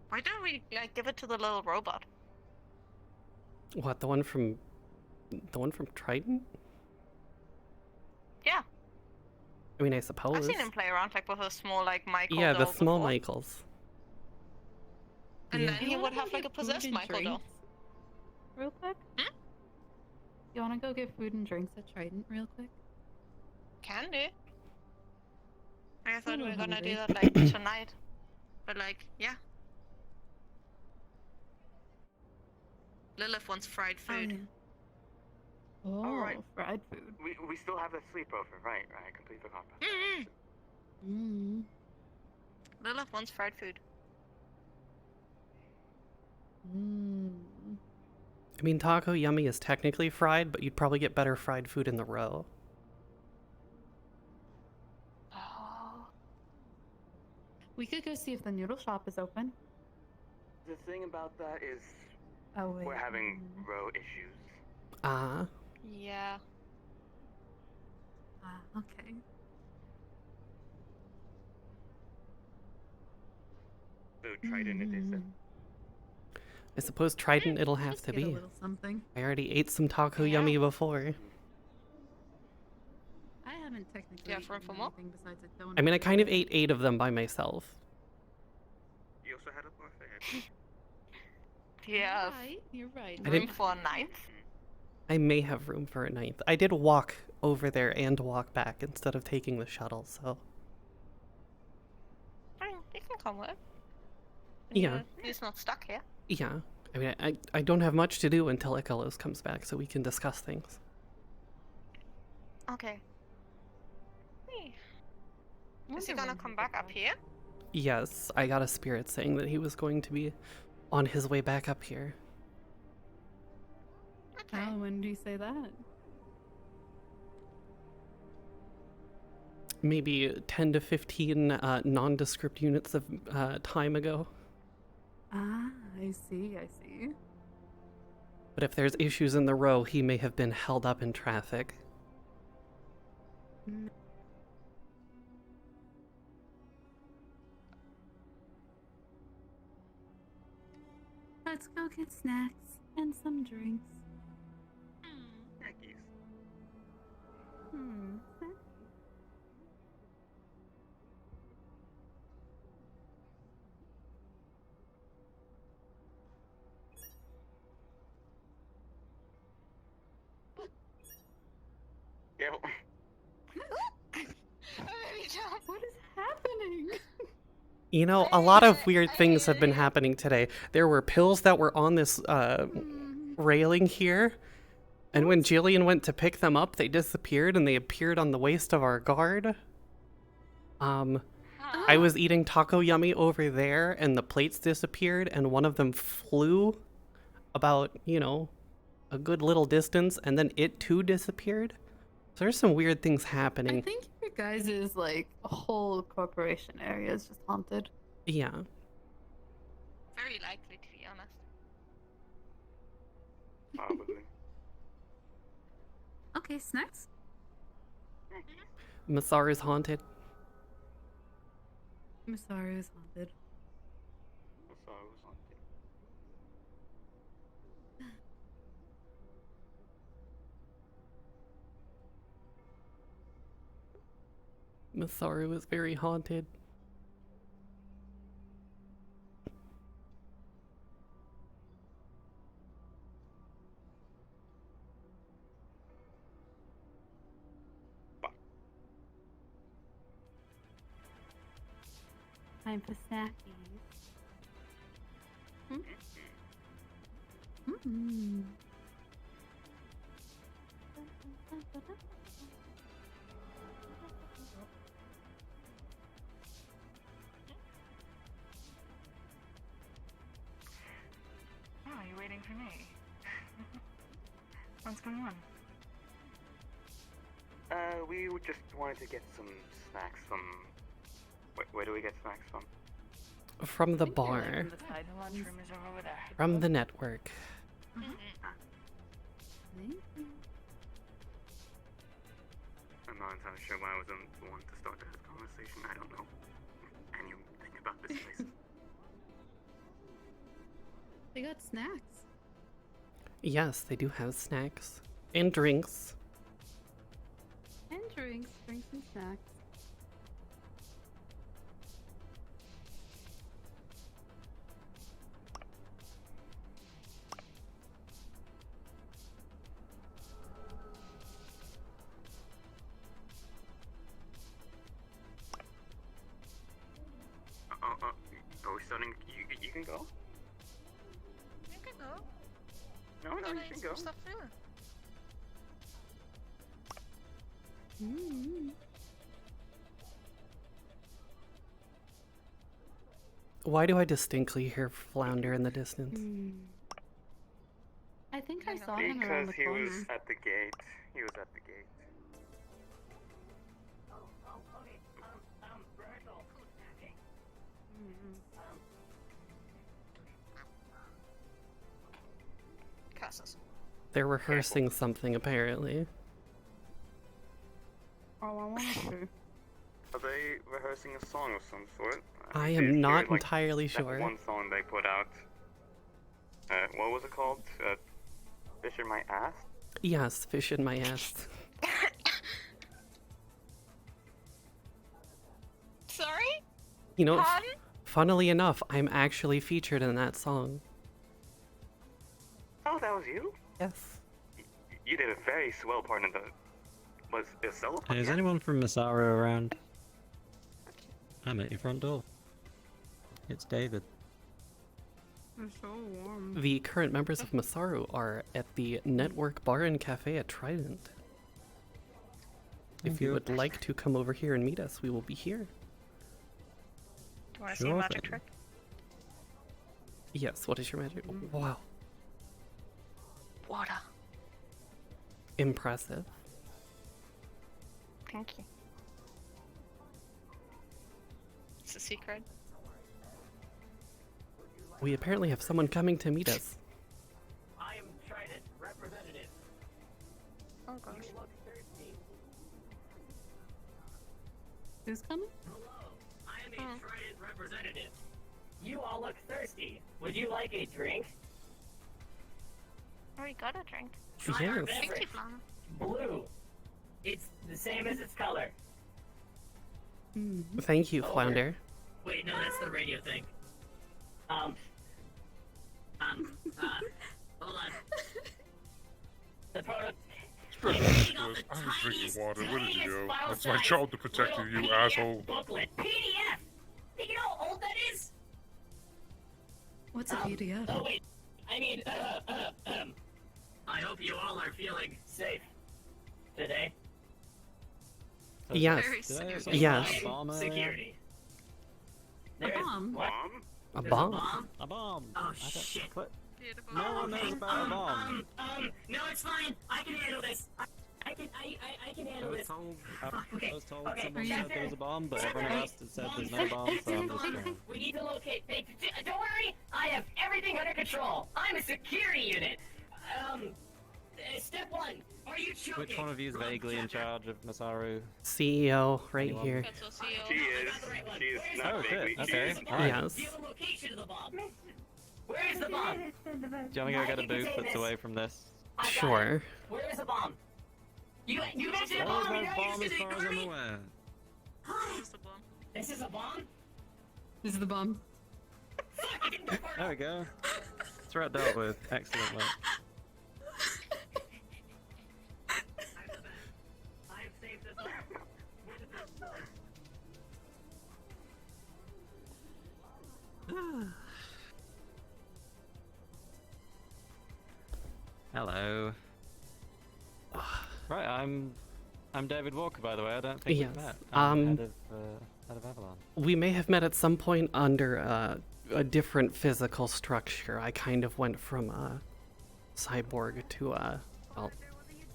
Why don't we like give it to the little robot? What, the one from Trident? Yeah. I mean, I suppose. I've seen him play around like with a small like Michael Yeah, doll the small before. Michaels. And Yeah. then he You would wanna have go like a get food possessed and Michael doll. drinks real quick? You wanna go get food and drinks at Trident real quick? Can do. I thought we were little gonna do hungry. that like tonight. But like, yeah. Lilith wants fried food. Oh, Alright. fried food. We still have the sleepover, right? Right. Complete the compass. Mm. Lilith wants fried food. Mm. I mean, Taco Yummy is technically fried, but you'd probably get better fried food in the row. We could go see if the noodle shop is open. The thing about that is Oh wait. we're having row issues. Yeah. Okay. So Trident it is. I suppose Trident it'll have to Get a be. little something. I already ate some Taco Yummy before. I haven't technically. Do you have room for more? anything besides a donut. I mean, I kind of ate 8 of them by myself. You also had a buffet. Yeah. You're right. I Room didn't- for a ninth? I may have room for a 9th. I did walk over there and walk back instead of taking the shuttle, so... I mean, you can come with. Yeah. He's not stuck here. Yeah. I mean, I don't have much to do until Icalos comes back, so we can discuss things. Okay. Is he gonna come back up here? Yes, I got a spirit saying that he was going to be on his way back up here. Oh, when do you say that? Maybe 10 to 15 nondescript units of time ago. Ah, I see. I see. But if there's issues in the row, he may have been held up in traffic. Mm. Let's go get snacks and some drinks. Snackies. Hmm. You know, a lot of weird things have been happening today. There were pills that were on this railing here, and when Jillian went to pick them up, they disappeared and they appeared on the waist of our guard. I was eating taco yummy over there and the plates disappeared and one of them flew about, you know, a good little distance and then it too disappeared. So there's some weird things happening. I think your guys' like whole corporation area is just haunted. Yeah. Very likely, to be honest. Probably. Okay, snacks? Masaru's haunted. Masaru is haunted. Masaru's haunted. Masaru is very haunted. Time for snackies. Mm. Oh, you're waiting for me. What's going on? We just wanted to get some snacks from... Where do we get snacks from? From the bar. The lunchroom is over there. From the network. I'm not entirely sure why I was the one to start that conversation. I don't know anything about this place. They got snacks. Yes, they do have snacks. And drinks. And drinks and snacks. Are we starting? You can go? You can go. No, you can go. Stuff too. Why do I distinctly hear Flounder in the distance? I think I saw him around the Because he corner. was at the gate. He was at the gate. Casas. They're rehearsing something, apparently. Oh, I want to. Are they rehearsing a song of some sort? I did am hear, not like, entirely that sure. one song they put out. What was it called? Fish in My Ass? Yes, fish in my ass. Sorry? You know, Pardon? funnily enough, I'm actually featured in that song. Oh, that was you? Yes. You did a very swell part in the... Was it a solo part? Hey, is anyone from Masaru around? I'm at your front door. It's David. It's so warm. The current members of Masaru are at the Network Bar and Cafe at Trident. If you would like to come over here and meet us, we will be here. Do you want to see a Sure magic thing. trick? Yes, what is your magic? Wow. Water. Impressive. Thank you. It's a secret. We apparently have someone coming to meet us. I am Trident representative. Oh gosh. Who's coming? I am a Trident representative. You all look thirsty. Would you like a drink? Already got a drink. Try our Yes. Thank beverage. you, Mom. Blue. It's the same as its color. Thank you, Flounder. Wait, no, that's the radio thing. Hold on. The product. I was drinking water. Where did you go? It's my job to protect you, you asshole. Booklet. PDF. Do you know how old that What's a PDF? Oh wait, I mean, I hope you all are feeling safe today. Yes. Yes. Security. A bomb? A There's bomb? A bomb. Oh shit. No one knows about a bomb. No, it's fine. I can handle this. I can handle this. I was told Okay. someone said there was a bomb, but everyone else had said there's no bomb, so I'm just going. We need to locate. Don't worry, I have everything under control. I'm a security unit. Step one. Are you joking? Which one of you is vaguely in charge of Masaru? CEO, right Anyone? here. She is. She's not Oh, shit, vaguely. okay. She is. Alright. Yes. Do you have a location of the bomb? Where is the bomb? Do you want to go get a booth that's away from this? Sure. Where is the bomb? You mentioned a There is bomb. no You know bomb you as said far as I'm aware. This is a bomb. This is the bomb. There we go. Threat dealt with. Excellent work. Hello. Right, I'm David Walker, by the way. I don't think Yes. we've met. I'm Um, head of Avalon. We may have met at some point under a different physical structure. I kind of went from cyborg to well,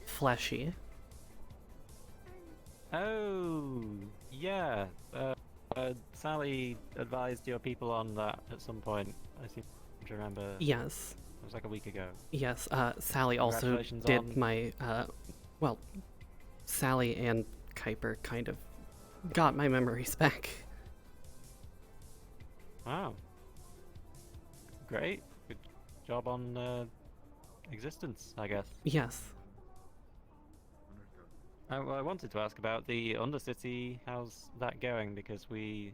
fleshy. Oh, yeah. Sally advised your people on that at some point. I seem to remember. Yes. It was like a week ago. Yes, Sally also Congratulations did on- my, well, Sally and Kuiper kind of got my memories back. Wow. Great. Good job on existence, I guess. Yes. I wanted to ask about the Undercity. How's that going? Because we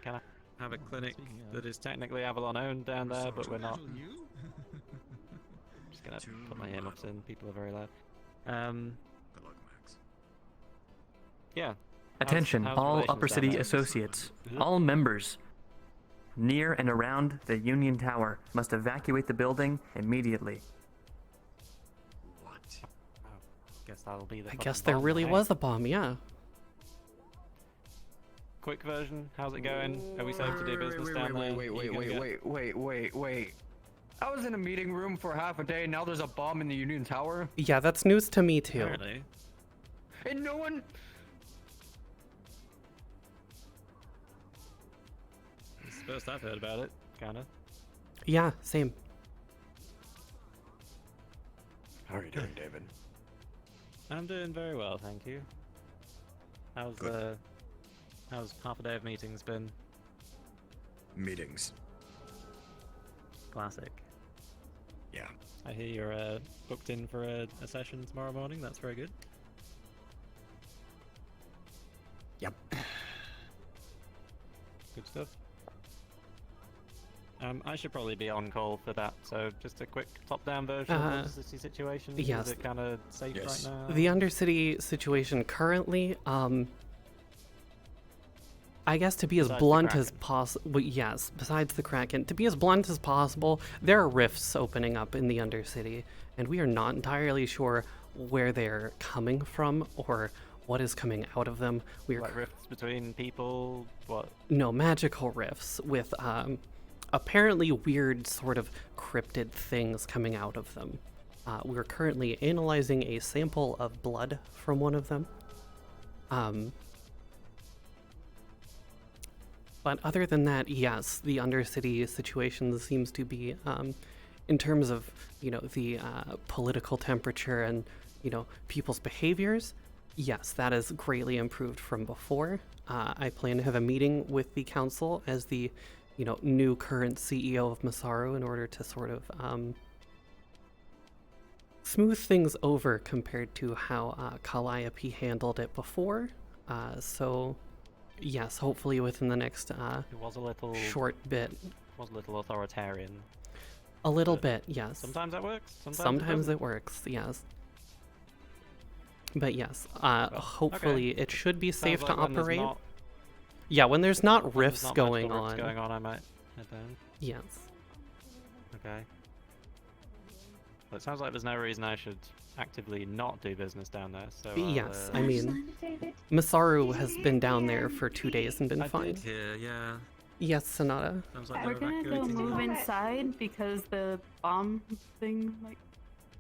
kind of have a clinic that is technically Avalon owned down there, but we're not. Just gonna put my earmuffs in. People are very loud. Yeah. Attention, how's all relations Upper down City there? associates. All members near and around the Union Tower must evacuate the building immediately. Guess that'll be the. I fucking guess there bomb, really hey? was a bomb, yeah. Quick version. How's it going? Are we safe to do business down there? Wait. I was in a meeting room for half a day, and now there's a bomb in the Union Tower? Yeah, that's news to me too. Apparently. And no one... It's the first I've heard about it, kinda. Yeah, same. How are you doing, David? I'm doing very well, thank you. How's half a day of meetings been? Meetings. Classic. Yeah. I hear you're booked in for a session tomorrow morning. That's very good. Yep. Good stuff. I should probably be on call for that, so just a quick top-down version of the Undercity situation. Yes. Is it kind of safe right now? The Undercity situation currently, I guess to be as Besides the blunt as Kraken. possible, yes, besides the Kraken, to be as blunt as possible, there are rifts opening up in the Undercity, and we are not entirely sure where they're coming from or what is coming out of them. We're Like rifts between people? What? No, magical rifts with apparently weird sort of cryptid things coming out of them. We're currently analyzing a sample of blood from one of them. But other than that, yes, the Undercity situation seems to be, in terms of, you know, the political temperature and, you know, people's behaviors, yes, that is greatly improved from before. I plan to have a meeting with the council as the, you know, new current CEO of Masaru in order to sort of smooth things over compared to how Calliope handled it before. So, yes, hopefully within the next It was a little short bit. Was a little authoritarian. A little bit, yes. Sometimes that works. Sometimes it it works, yes. But yes, hopefully it should be safe to like when there's operate. not- Yeah, when there's not When there's rifts not going magical on. rifts going on, I might head down. Yes. Okay. Well, it sounds like there's no reason I should actively not do business down there, so Yes, I'll, I mean, Masaru has been down there for 2 days and been I fine. did hear, yeah. Yes, Sonata. Sounds like We're they're gonna go evacuating. move inside because the bomb thing might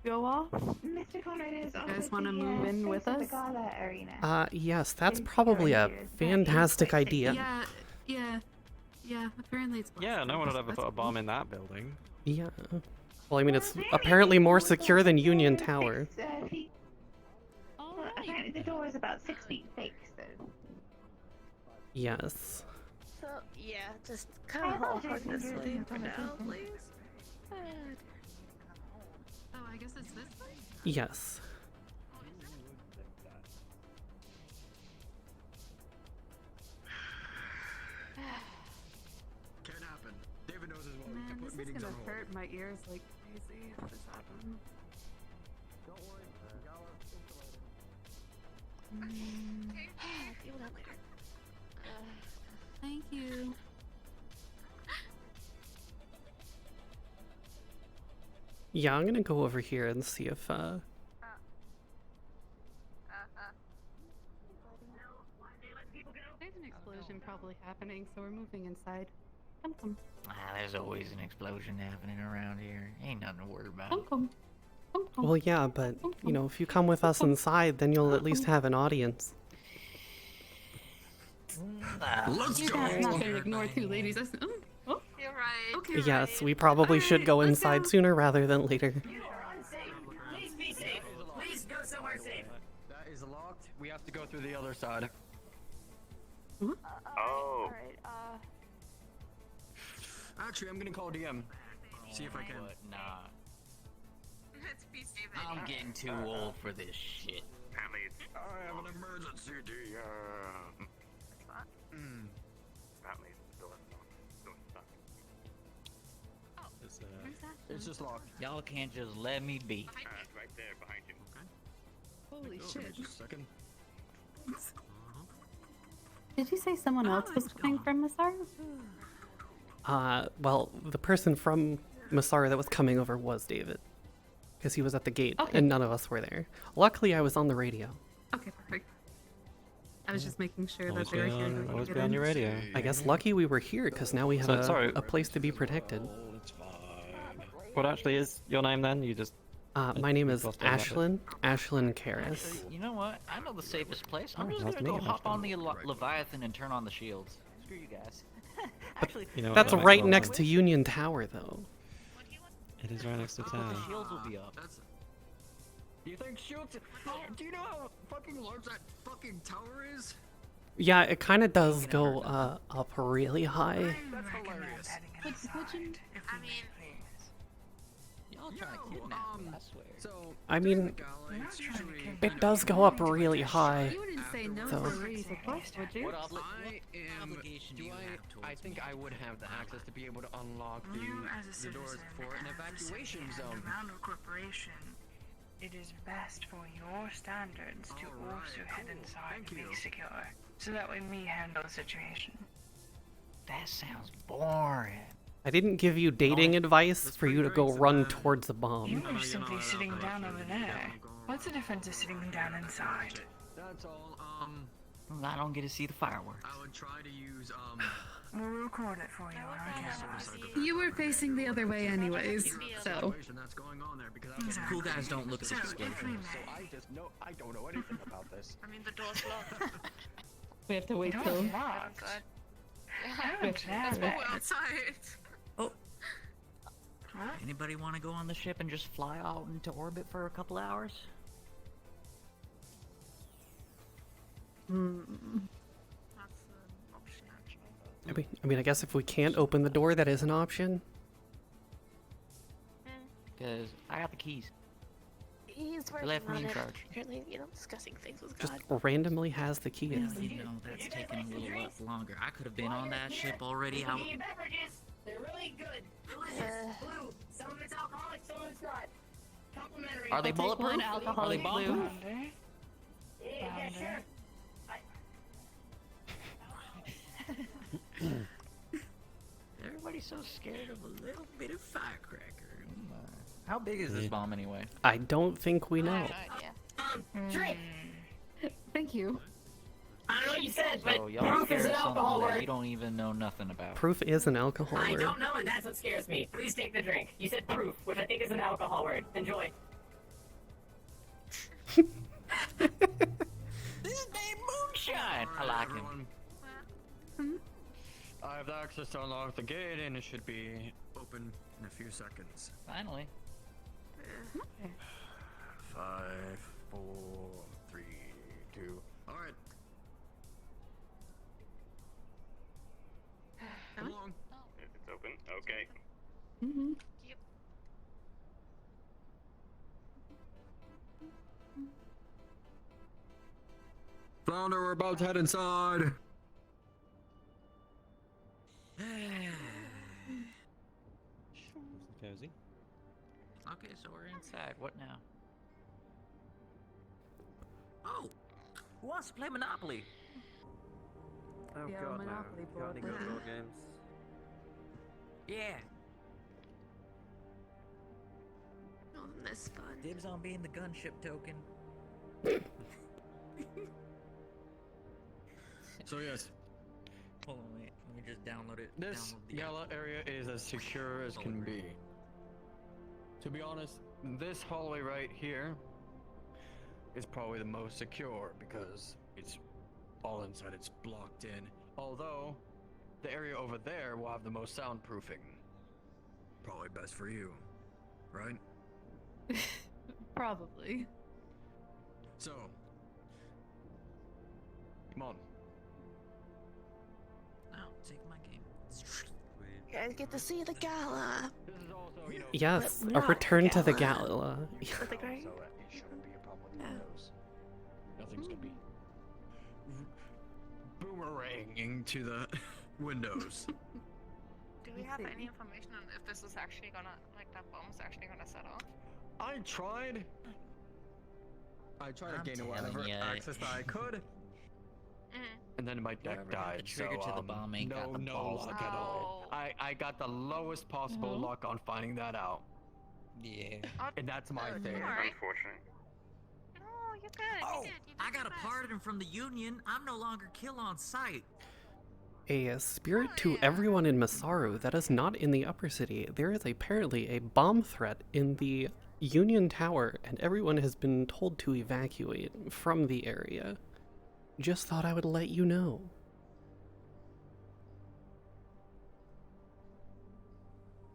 go off. Mr. Conrad is You guys want to move in with us? Yes, that's probably a fantastic idea. Yeah. Apparently it's. Yeah, no one would ever put a bomb in that building. Yeah. Well, I mean, it's apparently more secure than Union Tower. Well, apparently the door is about 6 feet thick, so. Yes. So, yeah, just kind of hold on this way for now, please. Oh, I guess it's this way? Yes. Can't happen. David knows as well. Man, He can this put is meetings gonna on hold. hurt my ears like crazy if this happens. Don't worry. Deal with that later. Thank you. Yeah, I'm gonna go over here and see if, There's an explosion probably happening, so we're moving inside. Come. There's always an explosion happening around here. Ain't nothing to worry about. Come. Well, yeah, but, you know, if you come with us inside, then you'll at least have an audience. Let's You go. guys not gonna ignore two ladies. Oh. You're right. Okay, Yes, we probably should go inside sooner rather than later. You are unsafe. Please be safe. Please go somewhere safe. That is locked. We have to go through the other side. Oh. Alright, Actually, I'm gonna call DM. See if I can. Nah. Let's be safe. I'm getting too old for this shit. I have an emergency DM. Apparently, the door's locked. It's just locked. Y'all can't just let me be. It's right there behind you. Holy Give me shit. just a second. Did you say someone else was coming from Masaru? Well, the person from Masaru that was coming over was David. Because he was at the gate, and none of us were there. Luckily, I was on the radio. Okay, perfect. I was just making sure Always that they were be here. on- so we could always get be on in. your radio. I guess lucky we were here, because now we have So, sorry. a place to be protected. What actually is your name then? You just... My name is lost all about it. Ashlyn. Ashlyn Karras. You know what? I know the safest place. I'm Oh, just nice gonna go meeting you, hop Ashlyn. on the Leviathan and turn on the shields. Screw you guys. Actually, You know what, That's that makes right a lot of next sense. to Union Tower, though. It is right next to the town. shields will be up. Do you think shields? Do you know how fucking large that fucking tower is? Yeah, it kind of does go up really high. That's hilarious. I mean, Y'all trying to kidnap me, I swear. So, I mean, it does go up really high. You wouldn't say no So- for a raise request, would you? I am. I think I would have the access to be able to unlock You as a the citizen, doors for an as a evacuation citizen zone. around a corporation, it is best for your standards to also head inside and be secure, so that way me handle the situation. That sounds boring. I didn't give you dating advice for you to go run towards the bomb. You were simply sitting down over there. What's the difference of sitting down inside? That's all. I don't get to see the fireworks. I would try to use We'll record it for you on our cameras. You were facing the other way anyways, so. that's going on there because Exactly. Cool guys don't look at the So, if we explosions. may, I just know I don't know anything about this. I mean, the door's locked. We have to wait the till. door's locked. Let's Damn go it. outside. Anybody want to go on the ship and just fly out into orbit for a couple hours? That's an option, actually. I mean, I guess if we can't open the door, that is an option. Because I got the keys. He's They working left me on in it. charge. Apparently, discussing things with Just God. randomly has the keys. Well, you know, that's taking a little lot longer. I could have been on that ship already out. These beverages, they're really good. Delicious. Blue. Some of it's alcoholic, some of it's not. Complimentary. Are they I'll take one bulletproof? Are they alcoholic blue? blue. Yeah, sure. Everybody be so scared of a little bit of firecracker. How big is this bomb anyway? I don't think we know. Drink. Thank you. I don't know what you said, but So y'all proof is scared an of alcohol something that word. you don't even know nothing about. Proof is an alcohol I word. don't know, and that's what scares me. Please take the drink. You said proof, which I think is an alcohol word. Enjoy. This is named Moonshine. I like him. I have the access to unlock the gate, and it should be open in a few seconds. Finally. 5, 4, 3, 2. All right. Come along. It's open. Okay. Mm-hmm. Flounder, we're about to head inside. Cozy. Okay, so we're inside. What now? Oh! Who wants to play Monopoly? Oh Yeah, god, Monopoly no. Got any good board. board games? Yeah. Oh, this fun. Dibs on being the gunship token. So yes, Hold on, wait. Let me just download it. this Download the yellow area is as secure as can be. To be honest, this hallway right here is probably the most secure because it's all inside, it's blocked in. Although, the area over there will have the most soundproofing. Probably best for you, right? Probably. So, come on. No, take my game. You guys get to see the gala. Yes, But a not return to the gala. gala. With the great. So it shouldn't be a problem with those. Nothing's gonna be boomeranging to the windows. Do we have any information on if this is actually gonna, like, that bomb's actually gonna set off? I tried to I'm gain telling whatever ya. access that I could, and then my deck Whoever got died. the trigger so, to the bomb ain't no, got the no balls luck to at do all. I got the lowest possible luck on finding that out, Yeah. and that's my thing. Unfortunate. No, you're good. Oh, you did. You did I got your a best. pardon from the Union. I'm no longer kill on sight. A spirit to everyone in Masaru that is not in the upper city. There is apparently a bomb threat in the Union Tower, and everyone has been told to evacuate from the area. Just thought I would let you know.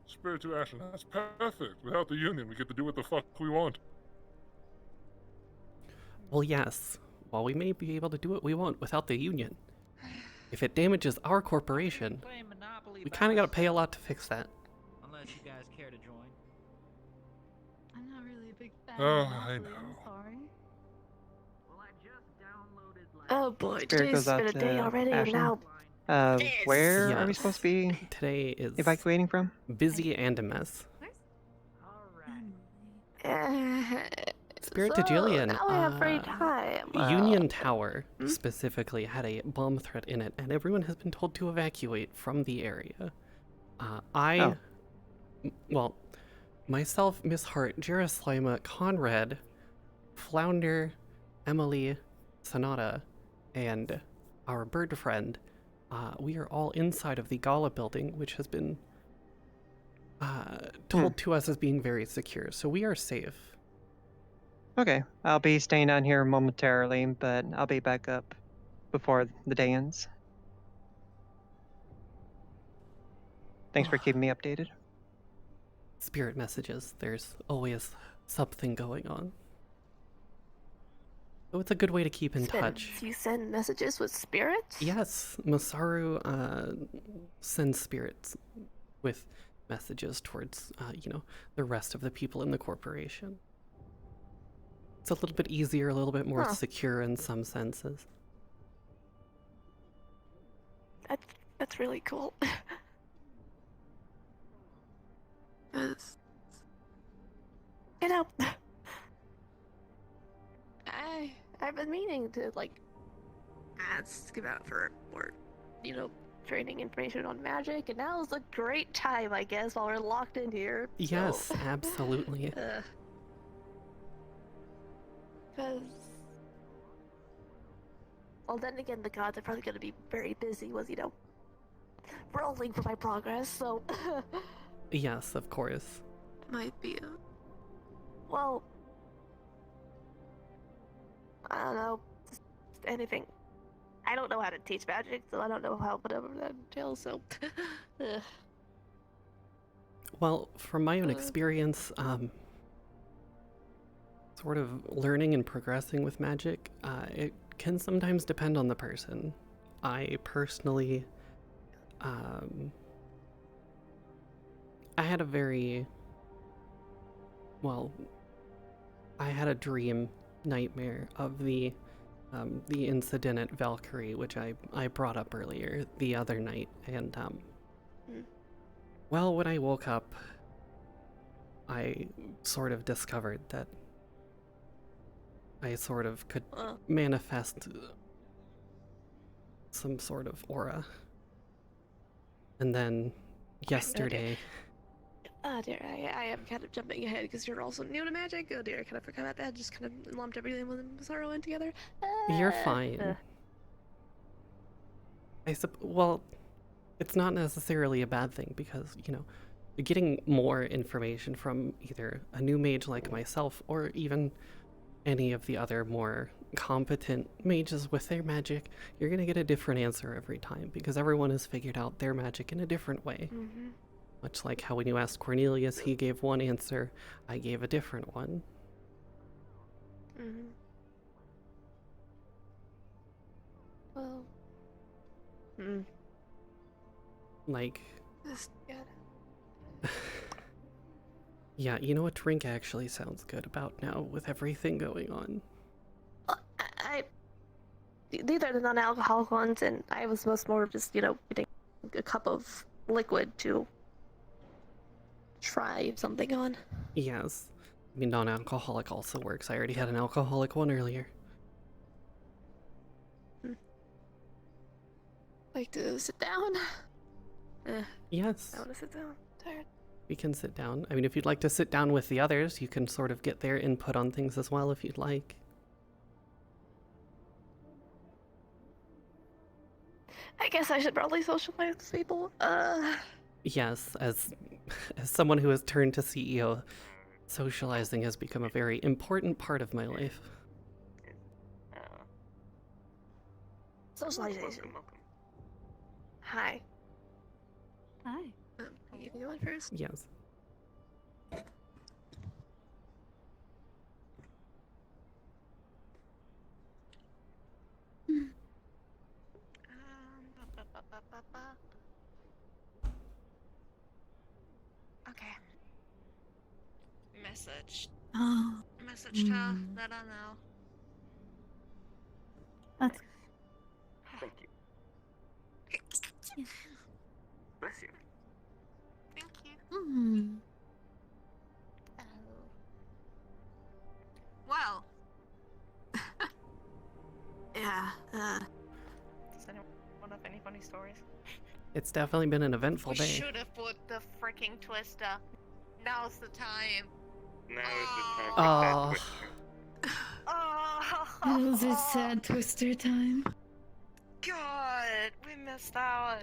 Spirit to Ashlyn, that's perfect. Without the Union, we get to do what the fuck we want. Well, yes. While we may be able to do what we want without the Union, if it damages our corporation, Playing Monopoly we by kind of got to pay a myself. lot to fix that. Unless you guys care to join. I'm not really a big fan Oh, of I Monopoly, I'm know. sorry. Well, I just downloaded like Oh boy, Spirit today's goes out been a day to already, and Ashlyn. now Where are we Yes. supposed to be Today is evacuating from? busy and a mess. Spirit to so Jillian. now I have free time. Union Tower specifically had a bomb threat in it, and everyone has been told to evacuate from the area. Well, myself, Miss Hart, Jeraslima, Conrad, Flounder, Emily, Sonata, and our bird friend, we are all inside of the Gala building, which has been told to us as being very secure, so we are safe. Okay, I'll be staying down here momentarily, but I'll be back up before the day ends. Thanks for keeping me updated. Spirit messages, there's always something going on. So it's a good way to keep in touch. You send messages with spirits? Yes, Masaru sends spirits with messages towards, the rest of the people in the corporation. It's a little bit easier, a little bit more secure in some senses. That's really cool. 'Cause, I've been meaning to ask about for more, training information on magic, and now's a great time, I guess, while we're locked in here. Yes, absolutely. Because, well, then again, the gods are probably going to be very busy with, rolling for my progress, so... Yes, of course. Might be a... Well... I don't know. Just anything. I don't know how to teach magic, so I don't know how whatever that entails, so... Ugh. Well, from my own experience, sort of learning and progressing with magic, it can sometimes depend on the person. I personally, I had a very, well, I had a dream nightmare of the incident at Valkyrie, which I brought up earlier the other night, and well, when I woke up, I sort of discovered that I sort of could manifest some sort of aura. And then yesterday... Oh dear, I am kind of jumping ahead because you're also new to magic. Oh dear, I kind of forgot about that. Just kind of lumped everything with sorrow in together. You're fine. Well, it's not necessarily a bad thing because, you're getting more information from either a new mage like myself or even any of the other more competent mages with their magic. You're going to get a different answer every time because everyone has figured out their magic in a different way. Mm-hmm. Much like how when you asked Cornelius, he gave one answer, I gave a different one. Mm-hmm. Well... Like... Just Yeah, you know what drink actually sounds good about now with everything going on? These are the non-alcoholic ones, and I was more just, getting a cup of liquid to try something on. Yes. I mean, non-alcoholic also works. I already had an alcoholic one earlier. Like to sit down? Yes. I want to sit down. I'm tired. We can sit down. I mean, if you'd like to sit down with the others, you can sort of get their input on things as well if you'd like. I guess I should probably socialize with people. Yes, as someone who has turned to CEO, socializing has become a very important part of my life. Socialization. Hi. Hi. You going first? Yes. Okay. Message. Oh. Message to that I know. That's Thank you. Bless you. Thank you. Well. Yeah, Does anyone have any funny stories? It's definitely been an eventful We day. should have put the freaking twister. Now's the time. Now is the time Oh. for that Oh, It was a sad twister time. God, we missed out.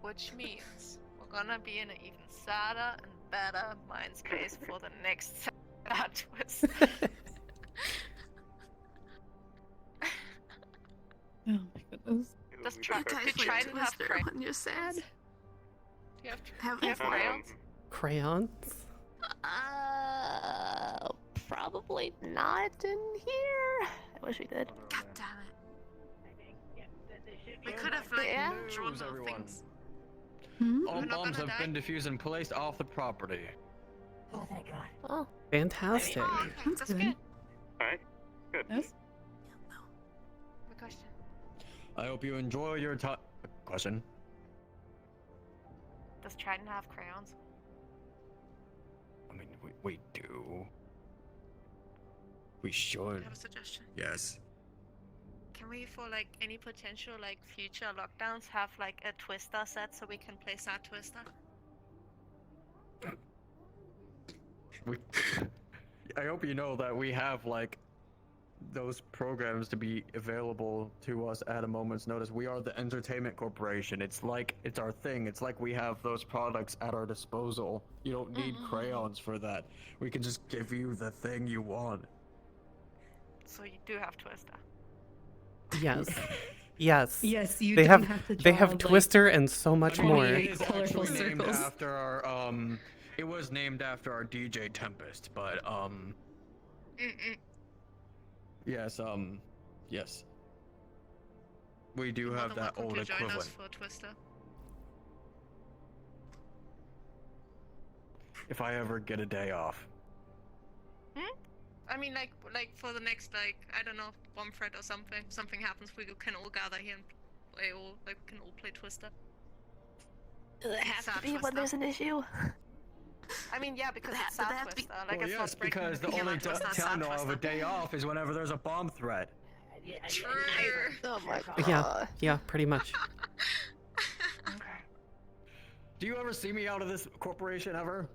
Which means we're gonna be in an even sadder and better mind space for the next sad twist. Oh my goodness. Just try to have crayons. when you're sad. Do you have Have crayons? Crayons? Probably not in here. I wish we did. God damn it. We could have drawn News, the everyone. things. All We're not bombs gonna have die? been defused and placed off the property. Oh, thank God. Oh. Fantastic. Oh, okay, that's good. Alright, good. Yes? Good question. I hope you enjoy your time. Question? Does Trident have crayons? I mean, we do. We should. I have a suggestion. Yes. Can we, for like any potential like future lockdowns, have like a twister set so we can play Sad Twister? I hope you know that we have like those programs to be available to us at a moment's notice. We are the entertainment corporation. It's our thing. It's like we have those products at our disposal. You don't need crayons for that. We can just give you the thing you want. So you do have Twister. Yes. Yes. Yes, you they don't have, to they draw, have like, Twister and so much more. It is colorful actually named circles. after our it was named after our DJ Tempest, but yes, yes. We do have that old equivalent. For Twister. If I ever get a day off. I mean, like for the next, like, I don't know, bomb threat or something. Something happens, we can all gather here and play, or like we can all play Twister. Does it have Sad to be when Twister. there's an issue? I mean, yeah, because it's Sad Twister. Like, Well, it's yes, not breaking because the the only Twister, it's time Sad I'll have a Twister. day off is whenever there's a bomb threat. True. Oh my god. Yeah, pretty much. Do you ever see me out of this corporation ever?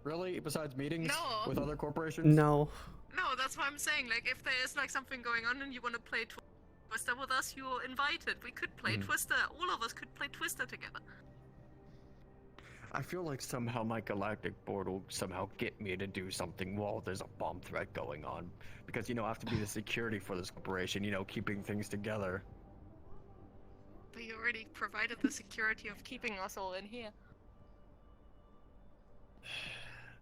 Really? Besides meetings No. with other corporations? No. No, that's what I'm saying. Like, if there is like something going on and you want to play Twister with us, you're invited. We could play Twister. All of us could play Twister together. I feel like somehow my galactic board will somehow get me to do something while there's a bomb threat going on. Because, I have to be the security for this corporation, keeping things together. But you already provided the security of keeping us all in here.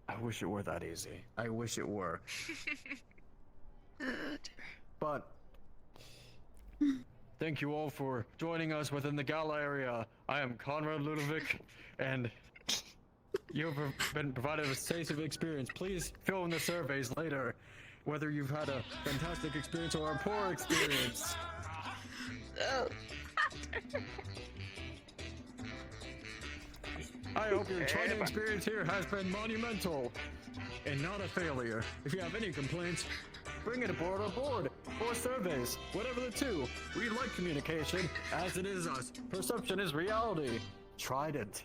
I wish it were that easy. I wish it were. But thank you all for joining us within the gala area. I am Conrad Ludovic, and you've been provided a safe experience. Please fill in the surveys later, whether you've had a fantastic experience or a poor experience. I hope your training experience here has been monumental and not a failure. If you have any complaints, bring it aboard our board or surveys, whatever the two. We like communication, as it is us. Perception is reality. Trident.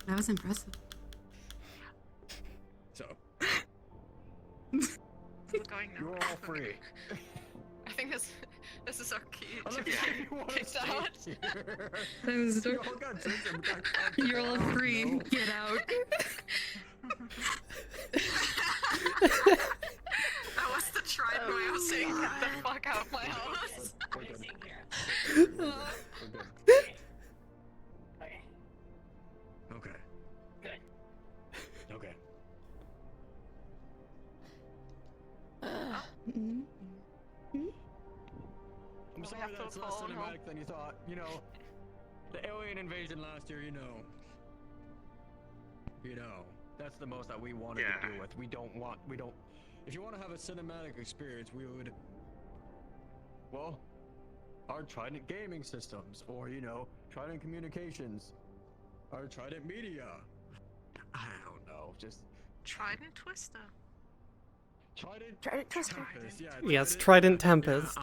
That was impressive. So, We're going now. you're all free. I think this is our key Unless to you get wanna kicked stay out. here. That was You all got drinks and got You're all free. No. Get out. That was the Trident way of saying get the fuck out of my house. We're good. Okay. Good. Okay. I'm sorry that's less cinematic than you thought. The alien invasion last year, that's the most that we wanted to do with. We don't, if you want to have a cinematic experience, we would, our Trident gaming systems, or, Trident communications, our Trident media. I don't know, just Trident Twister. Trident Twister. Tempest, yeah. Yes, Trident Tempest.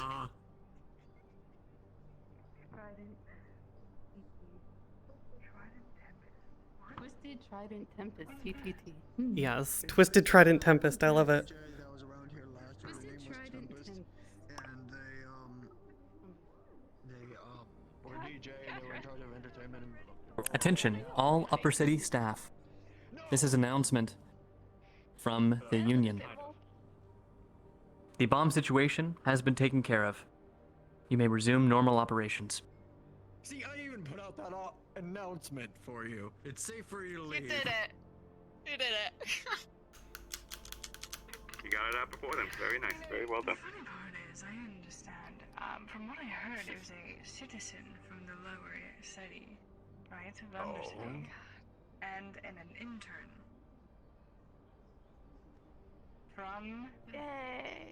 Twisted Trident Tempest, TTT. Yes, Twisted Trident Tempest. I love it. Twisted Trident Tempest. Or DJ, and they were in charge of entertainment. Attention, all Upper City staff. This is an announcement from the Union. The bomb situation has been taken care of. You may resume normal operations. See, I even put out that announcement for you. It's safe for you to leave. You did it. You did it. You got it out before them. Very nice. Very well done. The funny part is, I understand. From what I heard, it was a citizen from the lower city, right, of Undercity, and an intern from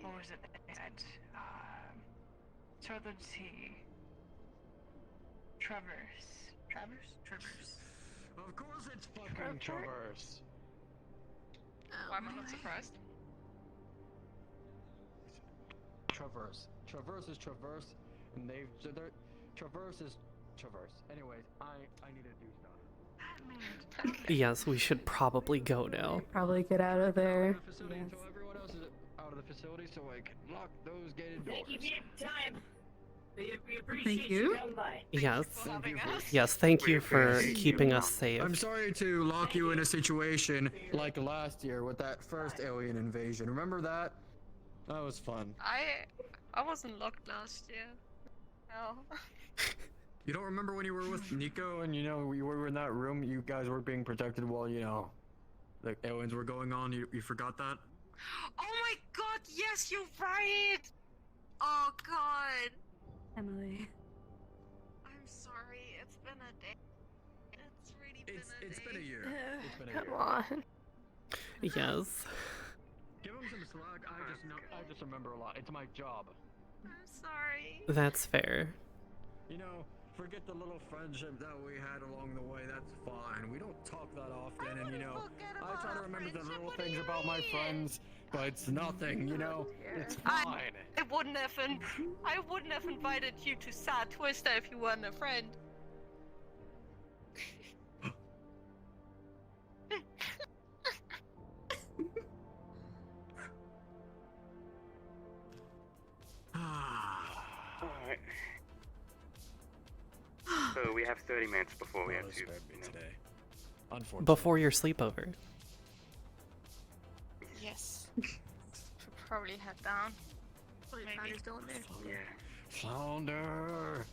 what was it they said? Southern Sea. Traverse. Of course it's fucking Traverse. Why am I not surprised? Traverse. Traverse is traverse, and traverse is traverse. Anyways, I need to do stuff. Yes, we should probably go now. Probably get out of there. Facility until everyone else is out of the facility, so I can lock those gated doors. Thank you for your time. We appreciate Thank you. coming by. Yes. Thank you for- Yes, thank you for keeping us safe. I'm sorry to lock you in a situation like last year with that first alien invasion. Remember that? That was fun. I wasn't locked last year. No. You don't remember when you were with Nico and you were in that room, you guys were being protected while the aliens were going on? You forgot that? Oh my god, yes, you're right! Oh god. Emily. I'm sorry, it's been a day. It's really been a day. It's been a year. It's been a year. Come on. Yes. Give him some slack. I just remember a lot. It's my job. I'm sorry. That's fair. Forget the little friendship that we had along the way. That's fine. We don't talk that often, and I try to remember the little things about my friends, but it's nothing. It's fine. I wouldn't have invited you to Sad Twister if you weren't a friend. Alright. So we have 30 minutes before we have to. Today. Unfortunately. Before your sleepover. Yes. Should probably head down. Maybe still in there. Yeah. Flounder.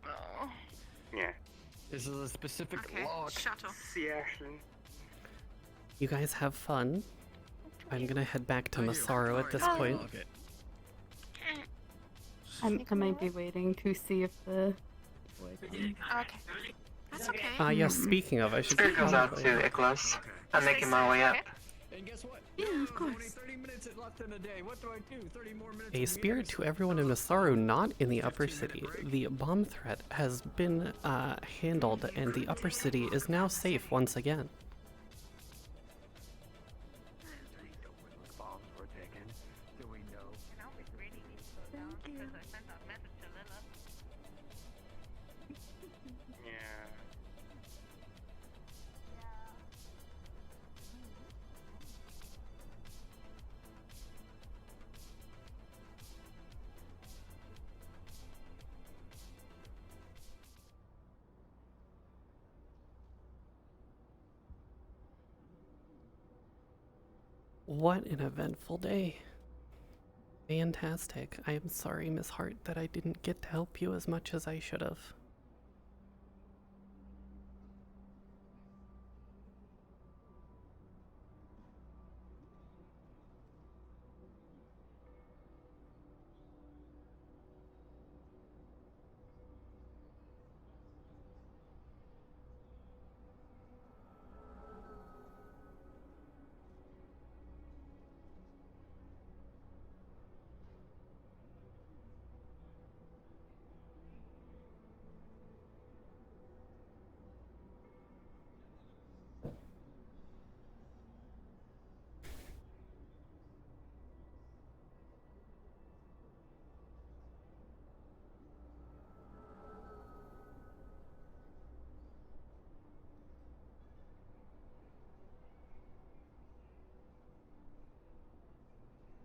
Oh. Yeah. This is a specific lock. Shut up. See Ashlyn. You guys have fun. I'm gonna head back to Masaru at this point. I might be waiting to see if the boy comes. Okay. That's okay. Yes, speaking of, I should Spirit goes out to Icklos. I'm making my way up. And guess what? Yeah, of course. Only 30 minutes left in the day. What do I do? 30 more minutes. A spirit to everyone in Masaru not in the upper city. The bomb threat has been handled and the upper city is now safe once again. Bombs were taken. Do we know? Yeah. What an eventful day. Fantastic. I am sorry, Miss Hart, that I didn't get to help you as much as I should have.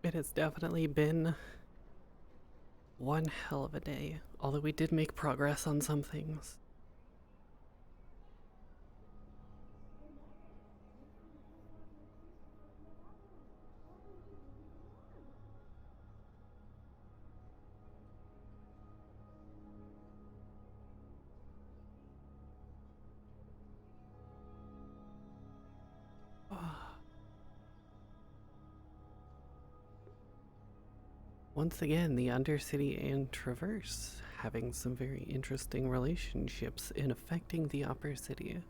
It has definitely been one hell of a day, although we did make progress on some things. Once again, the Undercity and Traverse having some very interesting relationships in affecting the Upper City.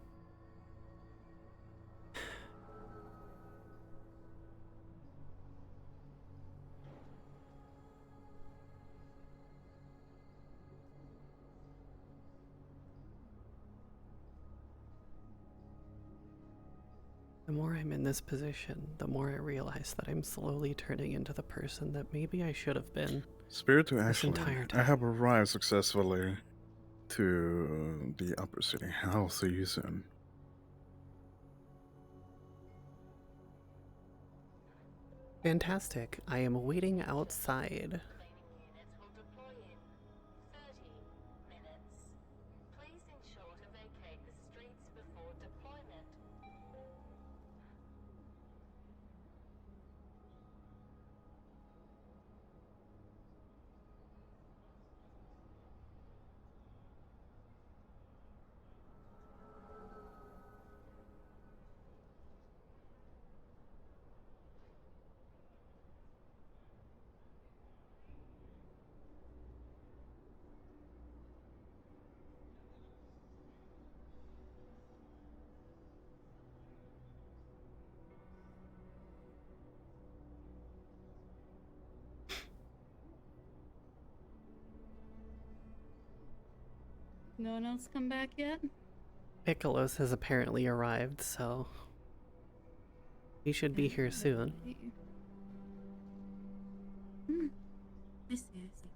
The more I'm in this position, the more I realize that I'm slowly turning into the person that maybe I should have been. Spirit to this Ashlyn, entire I have arrived successfully to the upper city. I'll see you soon. Fantastic. I am waiting outside. No one else come back yet? Piccolos has apparently arrived, so he should be here soon. I see, I see.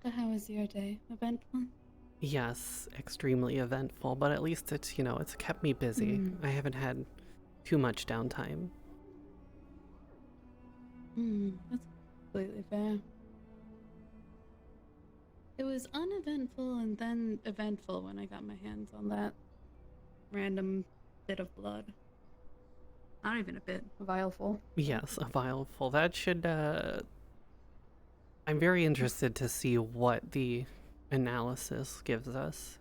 So how was your day? Eventful? Yes, extremely eventful, but at least it's, it's kept me busy. Mm. I haven't had too much downtime. That's completely fair. It was uneventful and then eventful when I got my hands on that random bit of blood. Not even a bit, a vial full. Yes, a vial full. That should, I'm very interested to see what the analysis gives us.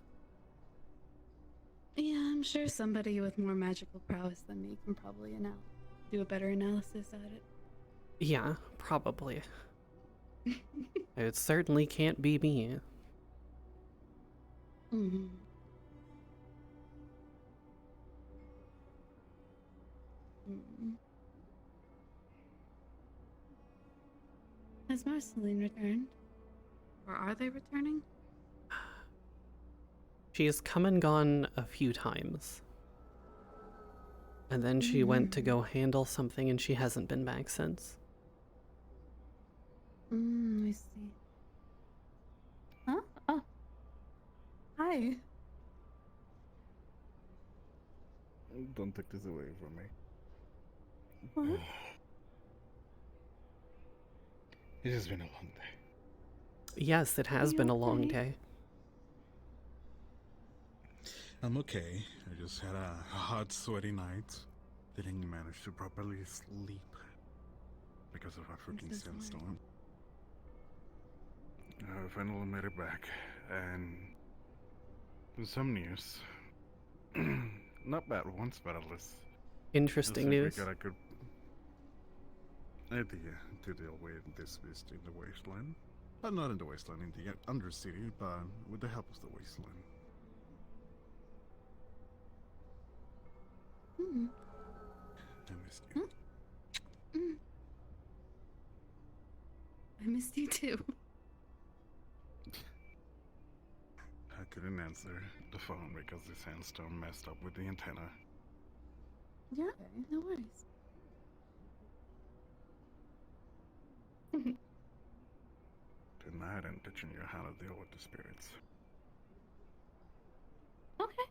Yeah, I'm sure somebody with more magical prowess than me can probably do a better analysis at it. Yeah, probably. It certainly can't be me. Mm-hmm. Has Marceline returned? Or are they returning? She's come and gone a few times. And then she went to go handle something and she hasn't been back since. I see. Huh? Oh. Hi. Don't take this away from me. What? It has been a long day. Yes, it has been a long day. I'm okay. I just had a hot, sweaty night. Didn't manage to properly sleep because of a freaking sandstorm. I finally made it back, and some news. Not bad ones, but at least Interesting news. We got a good idea to deal with this beast in the wasteland. But not in the wasteland, in the Undercity, but with the help of the wasteland. I missed you. I missed you too. I couldn't answer the phone because the sandstorm messed up with the antenna. Yeah, no worries. Tonight I'm teaching you how to deal with the spirits. Okay.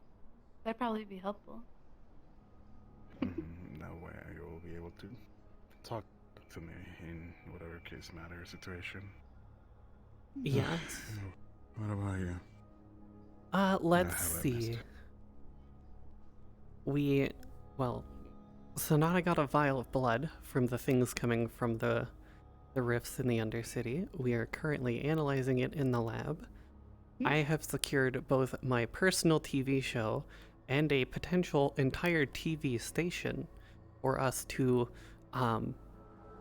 That'd probably be helpful. That way you will be able to talk to me in whatever case matter situation. Yes. What about you? Let's see. Sonata got a vial of blood from the things coming from the rifts in the Undercity. We are currently analyzing it in the lab. I have secured both my personal TV show and a potential entire TV station for us to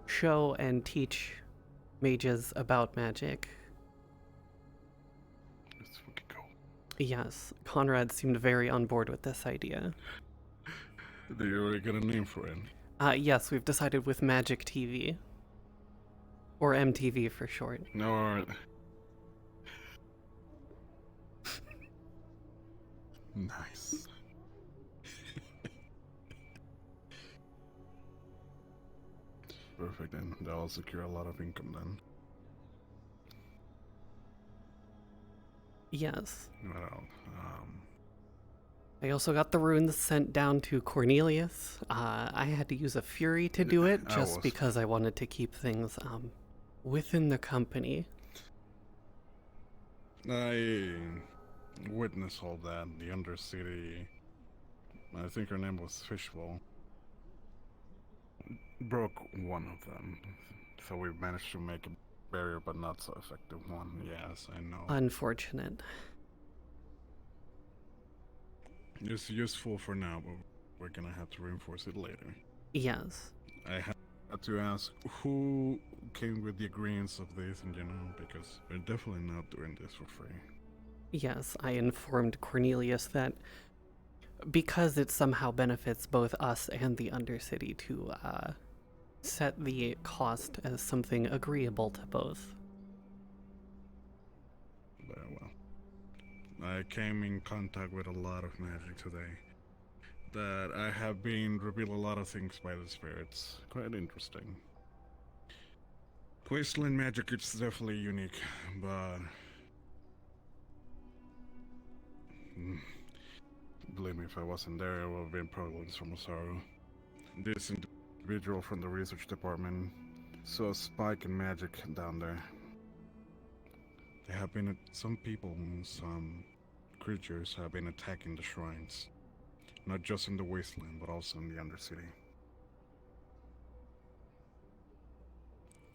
show and teach mages about magic. Let's fucking go. Yes, Conrad seemed very on board with this idea. Do you already got a name for it? Yes, we've decided with Magic TV. Or MTV for short. No. Nice. Perfect, then. That'll secure a lot of income then. Yes. Well, I also got the runes sent down to Cornelius. I had to use a Fury to do it, just because I wanted to keep things within the company. I witnessed all that. The Undercity, I think her name was Fishbowl, broke one of them. So we managed to make a barrier, but not so effective one. Yes, I know. Unfortunate. It's useful for now, but we're gonna have to reinforce it later. Yes. I had to ask who came with the agreements of this in general, because we're definitely not doing this for free. Yes, I informed Cornelius that because it somehow benefits both us and the Undercity to set the cost as something agreeable to both. Very well. I came in contact with a lot of magic today. That I have been revealed a lot of things by the spirits. Quite interesting. Wasteland magic is definitely unique, but believe me, if I wasn't there, it would have been problems from Osaru. This individual from the research department saw a spike in magic down there. There have been some people, some creatures have been attacking the shrines. Not just in the wasteland, but also in the Undercity.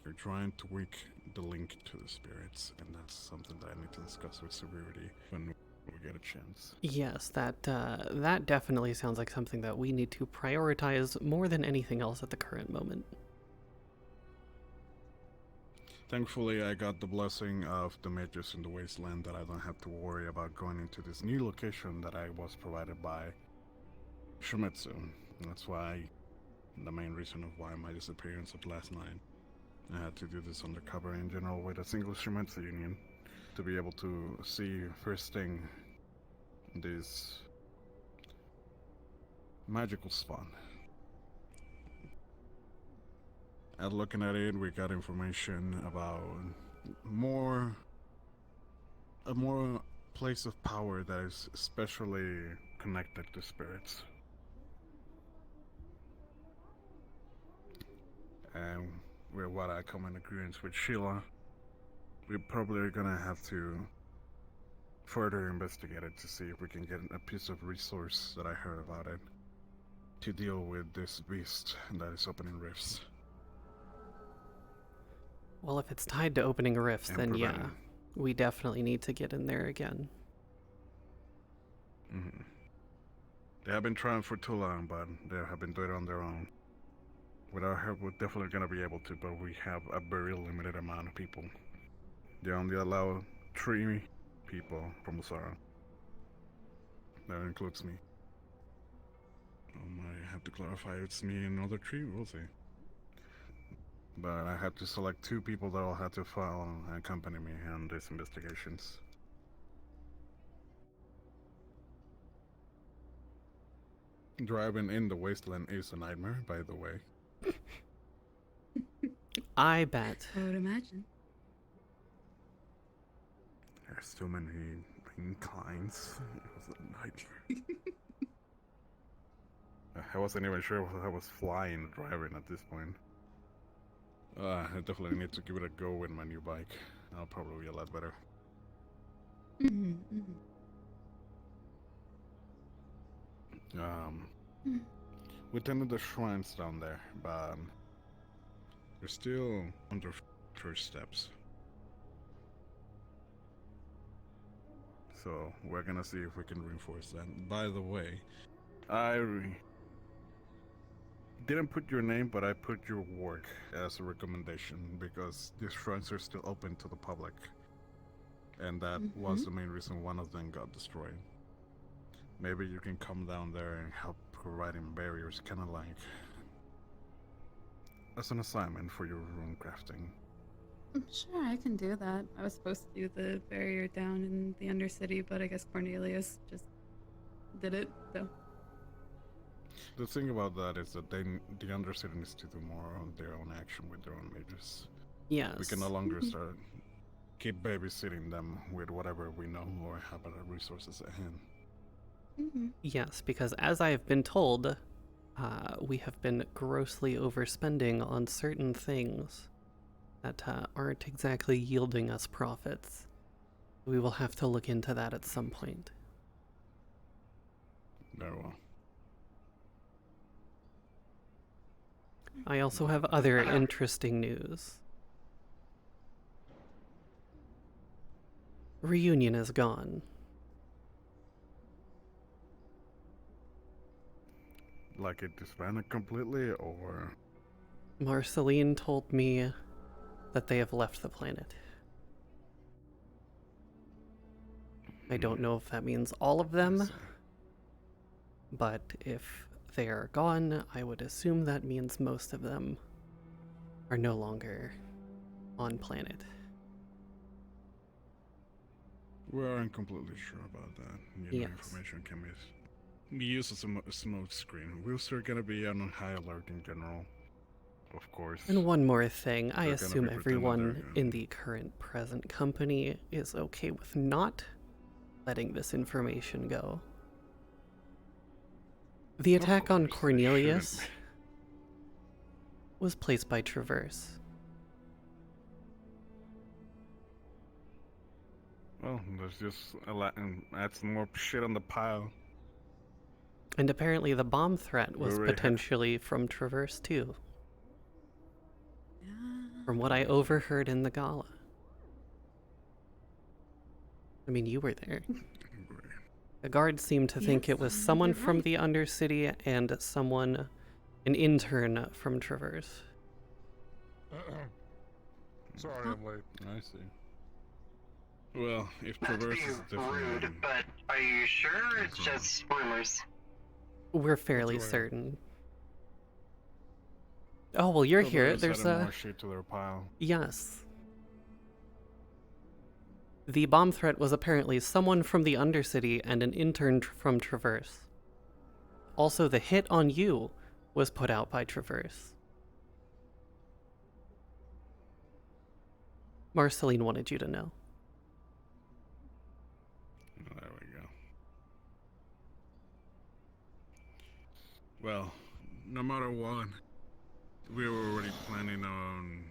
They're trying to weak the link to the spirits, and that's something that I need to discuss with Severity when we get a chance. Yes, that definitely sounds like something that we need to prioritize more than anything else at the current moment. Thankfully, I got the blessing of the mages in the wasteland that I don't have to worry about going into this new location that I was provided by Shimizu. That's why, the main reason of why my disappearance of last night. I had to do this undercover in general with a single Shimizu union to be able to see first thing this magical spawn. At looking at it, we got information about a more place of power that is especially connected to spirits. And with what I come in agreement with Sheila, we're probably gonna have to further investigate it to see if we can get a piece of resource that I heard about it to deal with this beast that is opening rifts. Well, if it's tied to opening rifts, And then yeah, preventing. we definitely need to get in there again. Mm-hmm. They have been trying for too long, but they have been doing it on their own. With our help, we're definitely gonna be able to, but we have a very limited amount of people. They only allow 3 people from Osaru. That includes me. I have to clarify it's me and another 3, we'll see. But I have to select 2 people that will have to follow and accompany me on these investigations. Driving in the wasteland is a nightmare, by the way. I bet. I would imagine. There's too many inclines. It was a nightmare. I wasn't even sure if I was flying driving at this point. I definitely need to give it a go with my new bike. I'll probably be a lot better. We attended the shrines down there, but we're still under first steps. So we're gonna see if we can reinforce that. By the way, I didn't put your name, but I put your work as a recommendation because these shrines are still open to the public. And that was the main reason one of them got destroyed. Maybe you can come down there and help providing barriers, kind of like as an assignment for your rune crafting. Sure, I can do that. I was supposed to do the barrier down in the Undercity, but I guess Cornelius just did it, so. The thing about that is that the Undercity needs to do more on their own action with their own mages. Yes. We can no longer keep babysitting them with whatever we know or have other resources at hand. Yes, because as I have been told, we have been grossly overspending on certain things that aren't exactly yielding us profits. We will have to look into that at some point. Very well. I also have other interesting news. Reunion is gone. Like it disbanded completely, or? Marceline told me that they have left the planet. I don't know if that means all of them, but if they are gone, I would assume that means most of them are no longer on planet. We aren't completely sure about that. Yes. Information can be used as a smoke screen. We're still gonna be on high alert in general, of course. And one more thing, I They're gonna assume be pretending everyone in the current present company is okay with not letting this information go. The attack on Cornelius was placed by Traverse. Well, there's just a lot, and add some more shit on the pile. And apparently the bomb threat was We already potentially from Traverse too. From what I overheard in the gala. I mean, you were there. The guards seemed to think it was someone from the Undercity and an intern from Traverse. Sorry, I'm late. I see. Well, if Traverse is different, rude, but are you sure it's just rumors? We're fairly certain. Oh, well, you're here. Traverse There's added more shit to their pile. Yes. The bomb threat was apparently someone from the Undercity and an intern from Traverse. Also, the hit on you was put out by Traverse. Marceline wanted you to know. There we go. Well, no matter what, we were already planning on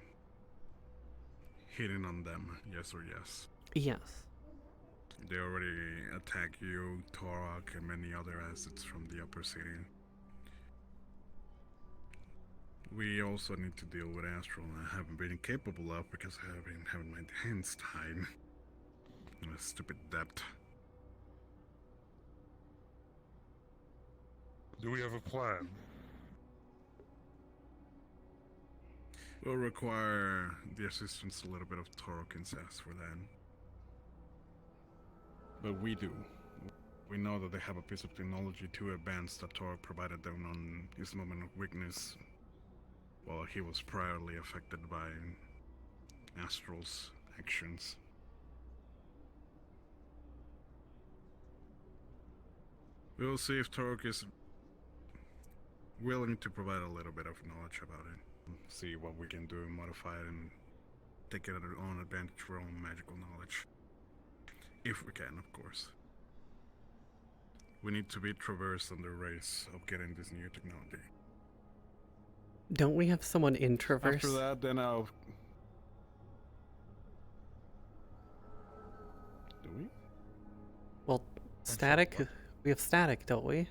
hitting on them, yes or yes. Yes. They already attacked you, Torok, and many other assets from the upper city. We also need to deal with Astral, and I haven't been capable of because I have been having my hands tied. And a stupid debt. Do we have a plan? We'll require the assistance a little bit of Torok and Sass for that. But we do. We know that they have a piece of technology too advanced that Torok provided them on his moment of weakness while he was priorly affected by Astral's actions. We will see if Torok is willing to provide a little bit of knowledge about it. See what we can do and modify it and take it on advantage for our own magical knowledge. If we can, of course. We need to be Traverse on the race of getting this new technology. Don't we have someone in Traverse? After that, then I'll... Do we? Well, Static... We have Static, don't we?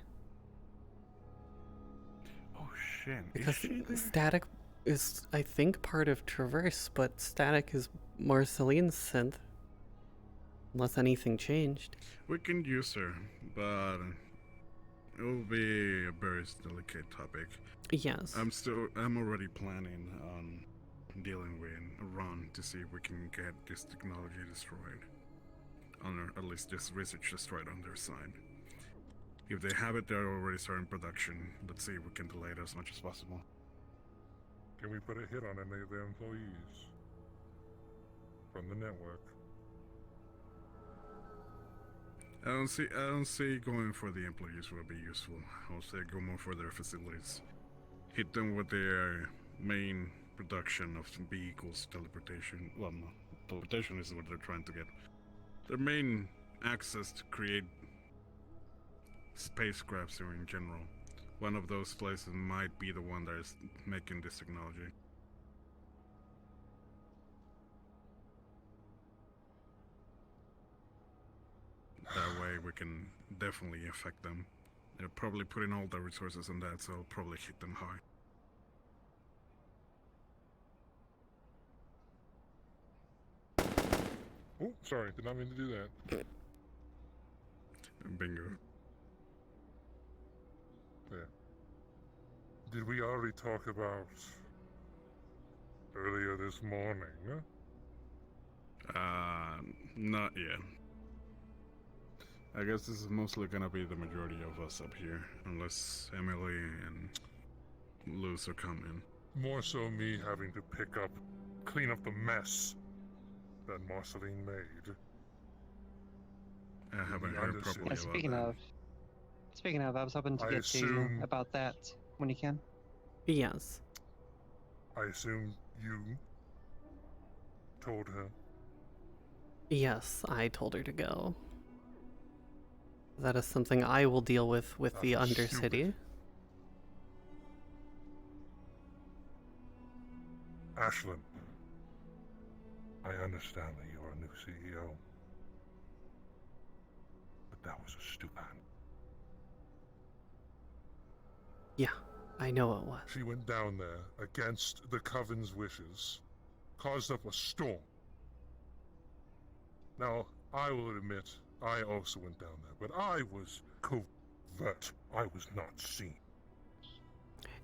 Oh shit. Because Static is, I think, part of Traverse, but Static is Marceline's synth. Unless anything changed. We can use her, but it will be a very delicate topic. Yes. I'm already planning on dealing with Iran to see if we can get this technology destroyed. Or at least this research destroyed on their side. If they have it, they're already starting production. Let's see if we can delay it as much as possible. Can we put a hit on any of their employees from the network? I don't see going for the employees will be useful. I'll say go more for their facilities. Hit them with their main production of vehicles, teleportation. Well, no, teleportation is what they're trying to get. Their main access to create spacecrafts in general. One of those places might be the one that is making this technology. That way we can definitely affect them. They're probably putting all their resources on that, so I'll probably hit them hard. Oh, sorry, did not mean to do that. Bingo. There. Did we already talk about earlier this morning? Not yet. I guess this is mostly gonna be the majority of us up here, unless Emily and Luz are coming. More so me having to clean up the mess that Marceline made. I haven't heard properly about Speaking of, I was hoping to get to you about that when you can. Yes. I assume you told her. Yes, I told her to go. That is something I will deal with the Undercity. Ashlyn, I understand that you're a new CEO, but that was a stupid. Yeah, I know it was. She went down there against the Coven's wishes, caused up a storm. Now, I will admit, I also went down there, but I was covert. I was not seen.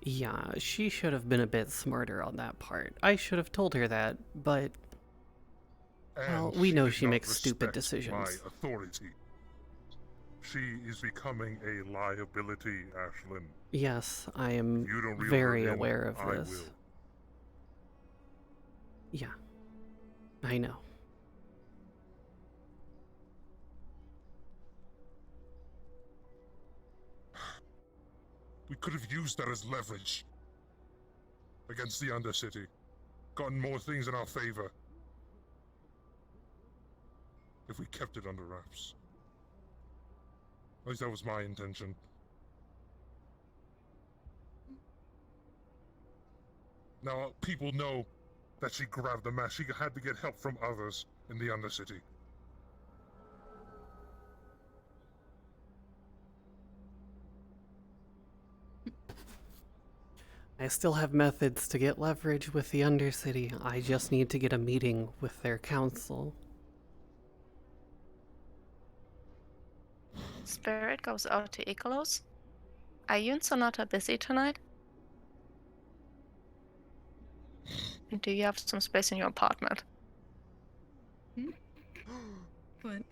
Yeah, she should have been a bit smarter on that part. I should have told her that, but... well, we know she makes stupid decisions. My authority. She is becoming a liability, Ashlyn. Yes, I am very aware of this. Yeah, I know. We could have used that as leverage against the Undercity. Gotten more things in our favor. If we kept it under wraps. At least that was my intention. Now, people know that she grabbed the mess. She had to get help from others in the Undercity. I still have methods to get leverage with the Undercity. I just need to get a meeting with their council. Spirit goes out to Ikolos. Are you and Sonata busy tonight? And do you have some space in your apartment? What?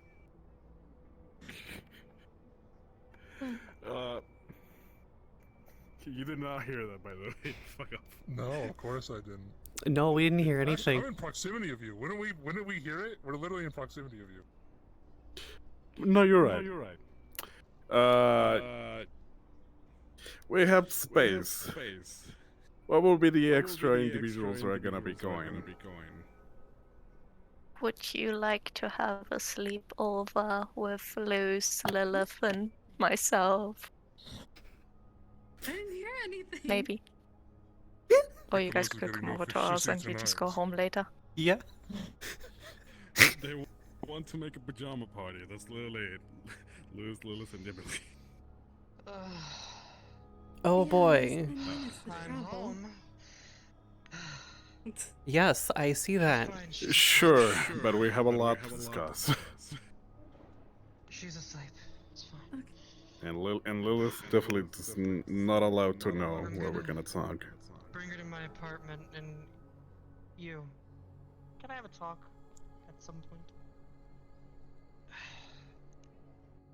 You did not hear that, by the way. Fuck off. No, of course I didn't. No, we didn't hear anything. I'm in proximity of you. When did we hear it? We're literally in proximity of you. No, you're right. We have space. What will be the extra individuals who are gonna be going? Would you like to have a sleepover with Luz, Lilith, and myself? I didn't hear anything. Maybe. Or you guys could come over to ours and we just go home later. Yeah. They want to make a pajama party. That's literally it. Luz, Lilith, and Emily. Oh boy. I'm home. Yes, I see that. Sure, but we have a lot to discuss. She's asleep. It's fine. And Lilith definitely is not allowed to know where we're gonna talk. Bring her to my apartment and you. Can I have a talk at some point?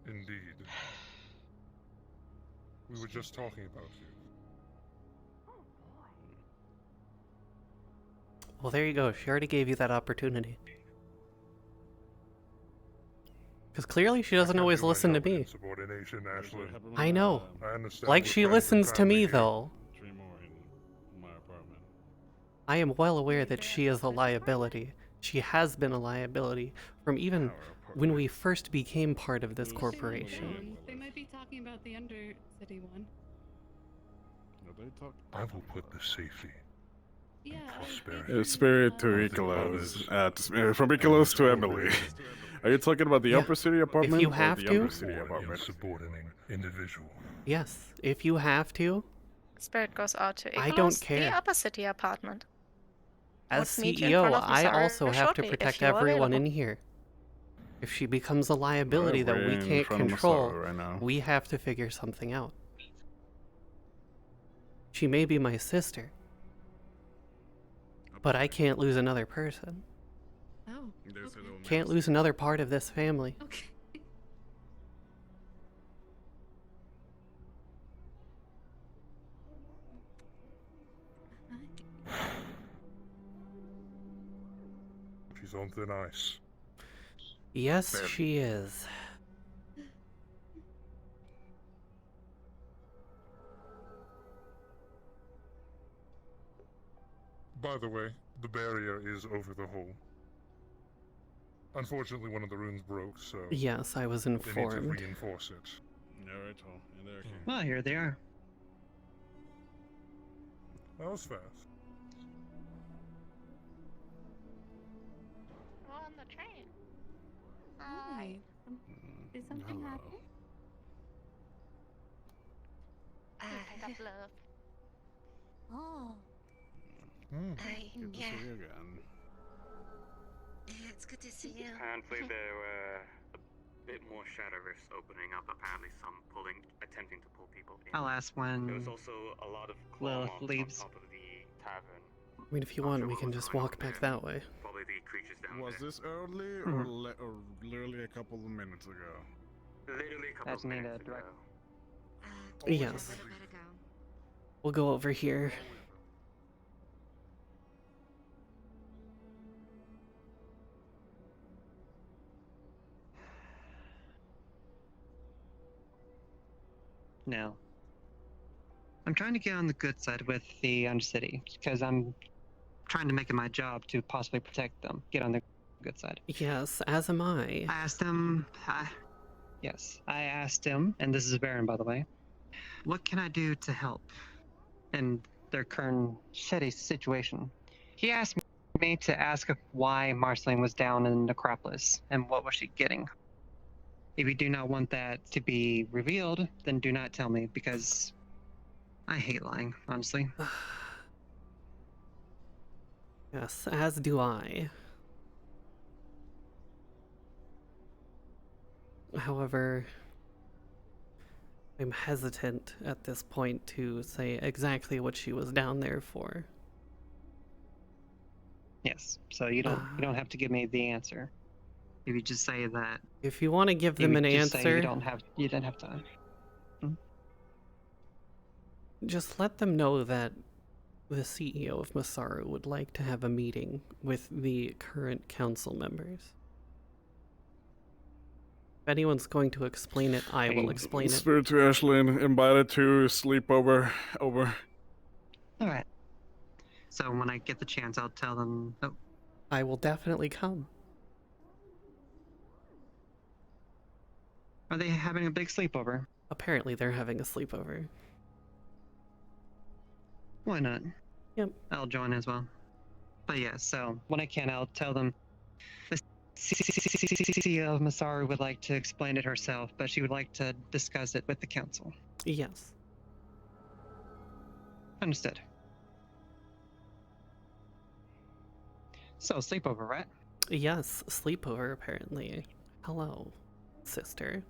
Indeed. We were just talking about you. Well, there you go. She already gave you that opportunity. Because clearly she doesn't always listen to me. Subordination, Ashlyn. I know. I understand Like we're she friends and listens to family me, here. though. I am well aware that she is a liability. She has been a liability from even when we first became part of this corporation. They might be talking about the Undercity one. I will put the safety. Yeah. Spirit to Ikelos. From Ikelos to Emily. Are you talking about the Yeah. upper city apartment If you or have the to. undercity apartment? Subordinating individual. Yes, if you have to. Spirit goes out to I don't Ikelos, care. the upper city apartment. As Would meet you in front CEO, of I Masaru also have to shortly if protect you're everyone in available. here. If she becomes a liability that we're we in can't front of control, Masaru right now. we have to figure something out. She may be my sister, but I can't lose another person. Oh. Can't lose another part of this family. Okay. She's on thin ice. Yes, she is. By the way, the barrier is over the hole. Unfortunately, one of the runes broke, so Yes, I was they need to informed. reinforce it. Well, here they are. That was fast. On the train. Hi. Is something happening? Pick up love. Oh. Hi. Good to Yeah. see you again. It's good to see you. Apparently there were a bit more shadow rifts opening up. Apparently some attempting to pull people in. I'll ask when There was also a lot of claw Lilith marks on leaves. top of the tavern. I mean, if you want, we can just walk back that way. Probably the creatures down Was there. this early or literally a couple of minutes ago? Literally a couple That's of me minutes to direct. ago. Yes. We'll go over here. No. I'm trying to get on the good side with the Undercity because I'm trying to make it my job to possibly protect them. Get on the good side. Yes, as am I. I asked him. Yes, I asked him, and this is Baron, by the way. What can I do to help in their current shitty situation? He asked me to ask why Marceline was down in Necropolis and what was she getting. If you do not want that to be revealed, then do not tell me because I hate lying, honestly. Yes, as do I. However, I'm hesitant at this point to say exactly what she was down there for. Yes, so you don't have to give me the answer. If you just say that. If you want to give if them you an just say answer, you don't have time. just let them know that the CEO of Masaru would like to have a meeting with the current council members. If anyone's going to explain it, I will explain it. Spirit to Ashlyn, invited to sleepover. Over. Alright. So when I get the chance, I'll tell them. Oh. I will definitely come. Are they having a big sleepover? Apparently they're having a sleepover. Why not? Yep. I'll join as well. But yeah, so when I can, I'll tell them the CEO of Masaru would like to explain it herself, but she would like to discuss it with the council. Yes. Understood. So, sleepover, right? Yes, sleepover apparently. Hello, sister.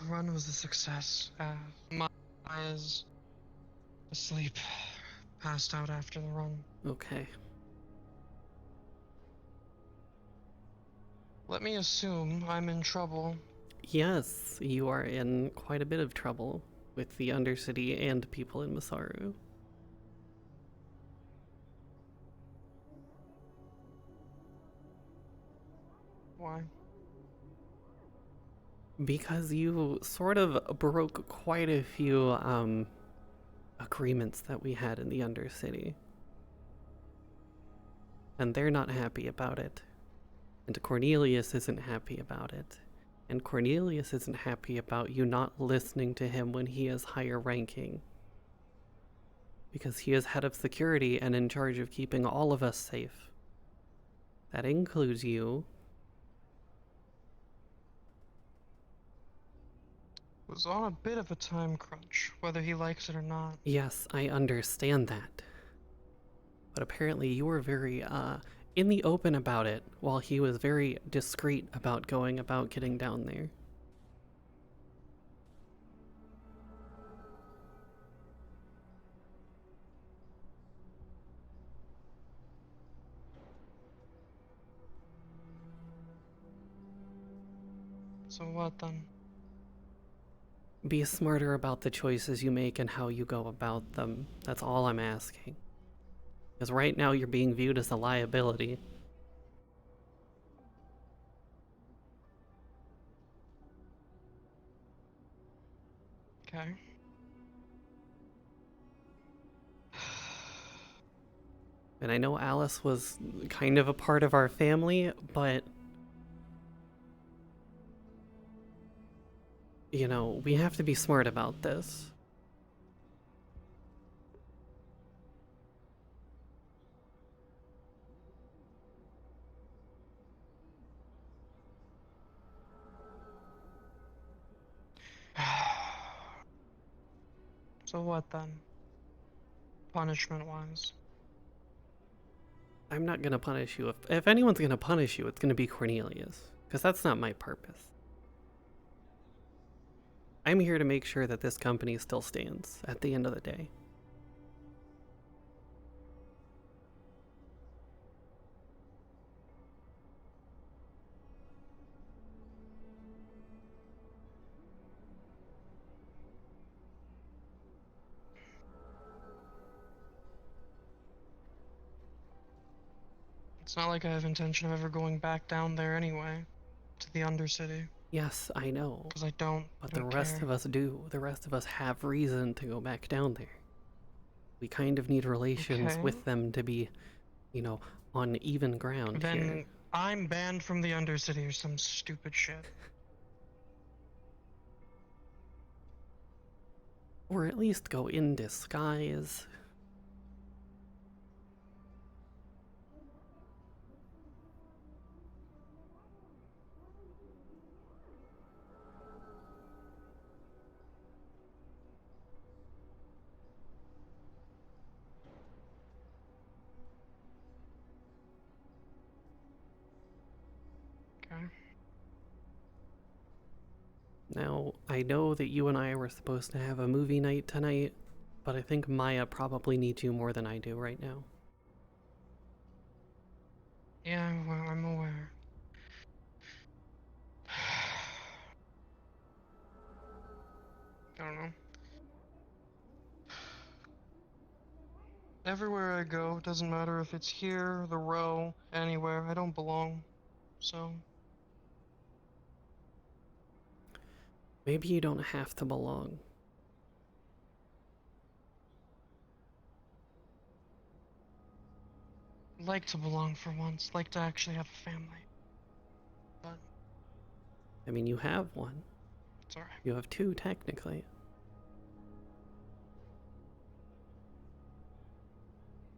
Run was a success. My is asleep, passed out after the run. Okay. Let me assume I'm in trouble. Yes, you are in quite a bit of trouble with the Undercity and people in Masaru. Why? Because you sort of broke quite a few agreements that we had in the Undercity. And they're not happy about it. And Cornelius isn't happy about it. And Cornelius isn't happy about you not listening to him when he is higher ranking. Because he is head of security and in charge of keeping all of us safe. That includes you. Was on a bit of a time crunch, whether he likes it or not. Yes, I understand that. But apparently you were very, in the open about it, while he was very discreet about going about getting down there. So what then? Be smarter about the choices you make and how you go about them. That's all I'm asking. Because right now you're being viewed as a liability. Okay. And I know Alice was kind of a part of our family, but you know, we have to be smart about this. So what then? Punishment-wise? I'm not gonna punish you. If anyone's gonna punish you, it's gonna be Cornelius. Because that's not my purpose. I'm here to make sure that this company still stands at the end of the day. It's not like I have intention of ever going back down there anyway, to the Undercity. Yes, I know. Because I don't. But I the don't rest care. of us do. The rest of us have reason to go back down there. We kind of need relations Okay. with them to be, you know, on even ground Then here. I'm banned from the Undercity or some stupid shit. Or at least go in disguise. Okay. Now, I know that you and I were supposed to have a movie night tonight, but I think Maya probably needs you more than I do right now. Yeah, well, I'm aware. I don't know. Everywhere I go, doesn't matter if it's here, the row, anywhere, I don't belong. So, Maybe you don't have to belong. like to belong for once, like to actually have a family. But I mean, you have one. it's alright. You have two, technically.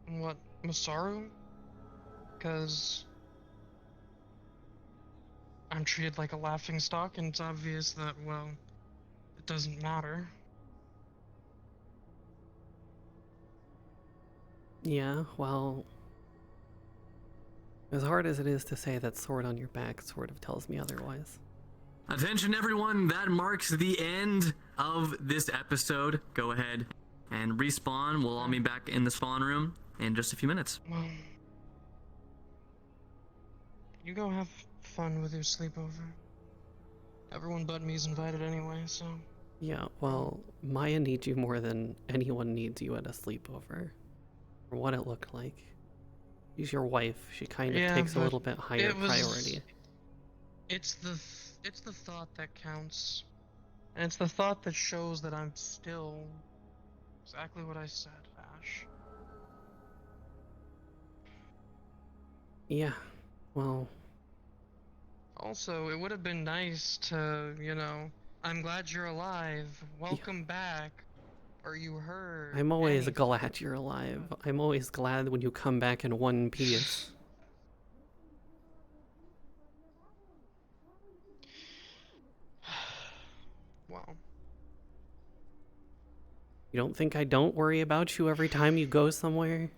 What, Masaru? Because I'm treated like a laughingstock, and it's obvious that, well, it doesn't matter. Yeah, well, as hard as it is to say, that sword on your back sort of tells me otherwise. Attention everyone, that marks the end of this episode. Go ahead and respawn. We'll all meet back in the spawn room in just a few minutes. Well, you go have fun with your sleepover. Everyone but me is invited anyway, so... Yeah, well, Maya needs you more than anyone needs you at a sleepover. Or what it looked like. She's your wife. She kind of Yeah, takes a but little bit higher it was- priority. It's the thought that counts. And it's the thought that shows that I'm still exactly what I said, Ash. Yeah, well, Also, it would have been nice to, I'm glad you're alive. Welcome back. Are you hurt? I'm always Anything. glad you're alive. I'm always glad when you come back in one piece. Wow. You don't think I don't worry about you every time you go somewhere?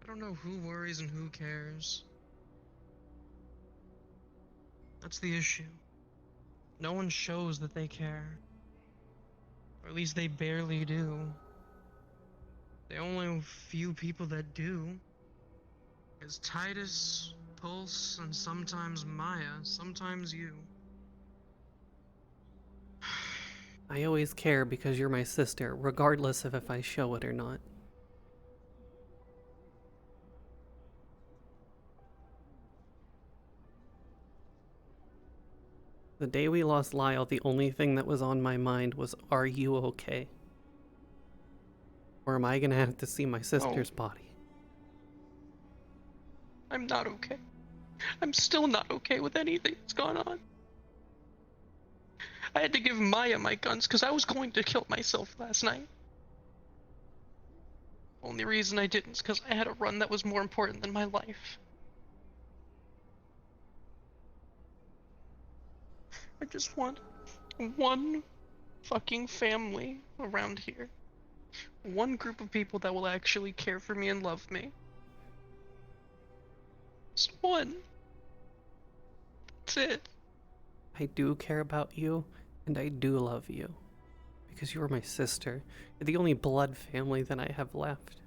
I don't know who worries and who cares. That's the issue. No one shows that they care. Or at least they barely do. The only few people that do is Titus, Pulse, and sometimes Maya, sometimes you. I always care because you're my sister, regardless of if I show it or not. The day we lost Lyle, the only thing that was on my mind was, are you okay? Or am I gonna have to see my sister's body? I'm not okay. I'm still not okay with anything that's gone on. I had to give Maya my guns because I was going to kill myself last night. Only reason I didn't is because I had a run that was more important than my life. I just want one fucking family around here. One group of people that will actually care for me and love me. Just one. That's it. I do care about you, and I do love you. Because you are my sister. You're the only blood family that I have left.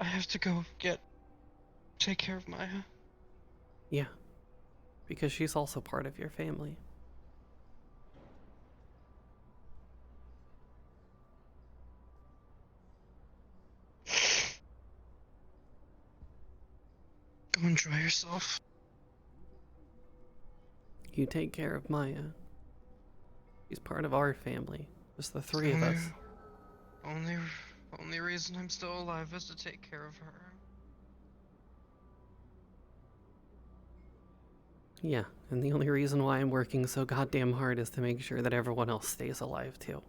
I have to go take care of Maya. Yeah. Because she's also part of your family. Go enjoy yourself. You take care of Maya. She's part of our family. Just the three of us. Only reason I'm still alive is to take care of her. Yeah, and the only reason why I'm working so goddamn hard is to make sure that everyone else stays alive too.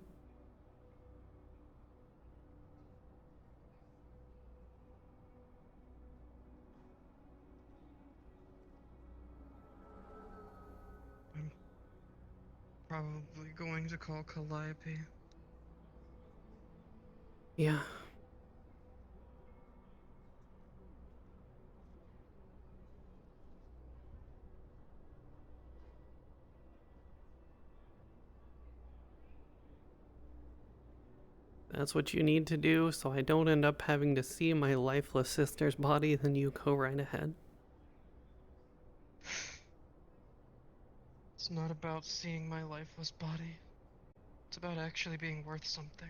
I'm probably going to call Calliope. Yeah. That's what you need to do, so I don't end up having to see my lifeless sister's body, then you go right ahead. It's not about seeing my lifeless body. It's about actually being worth something.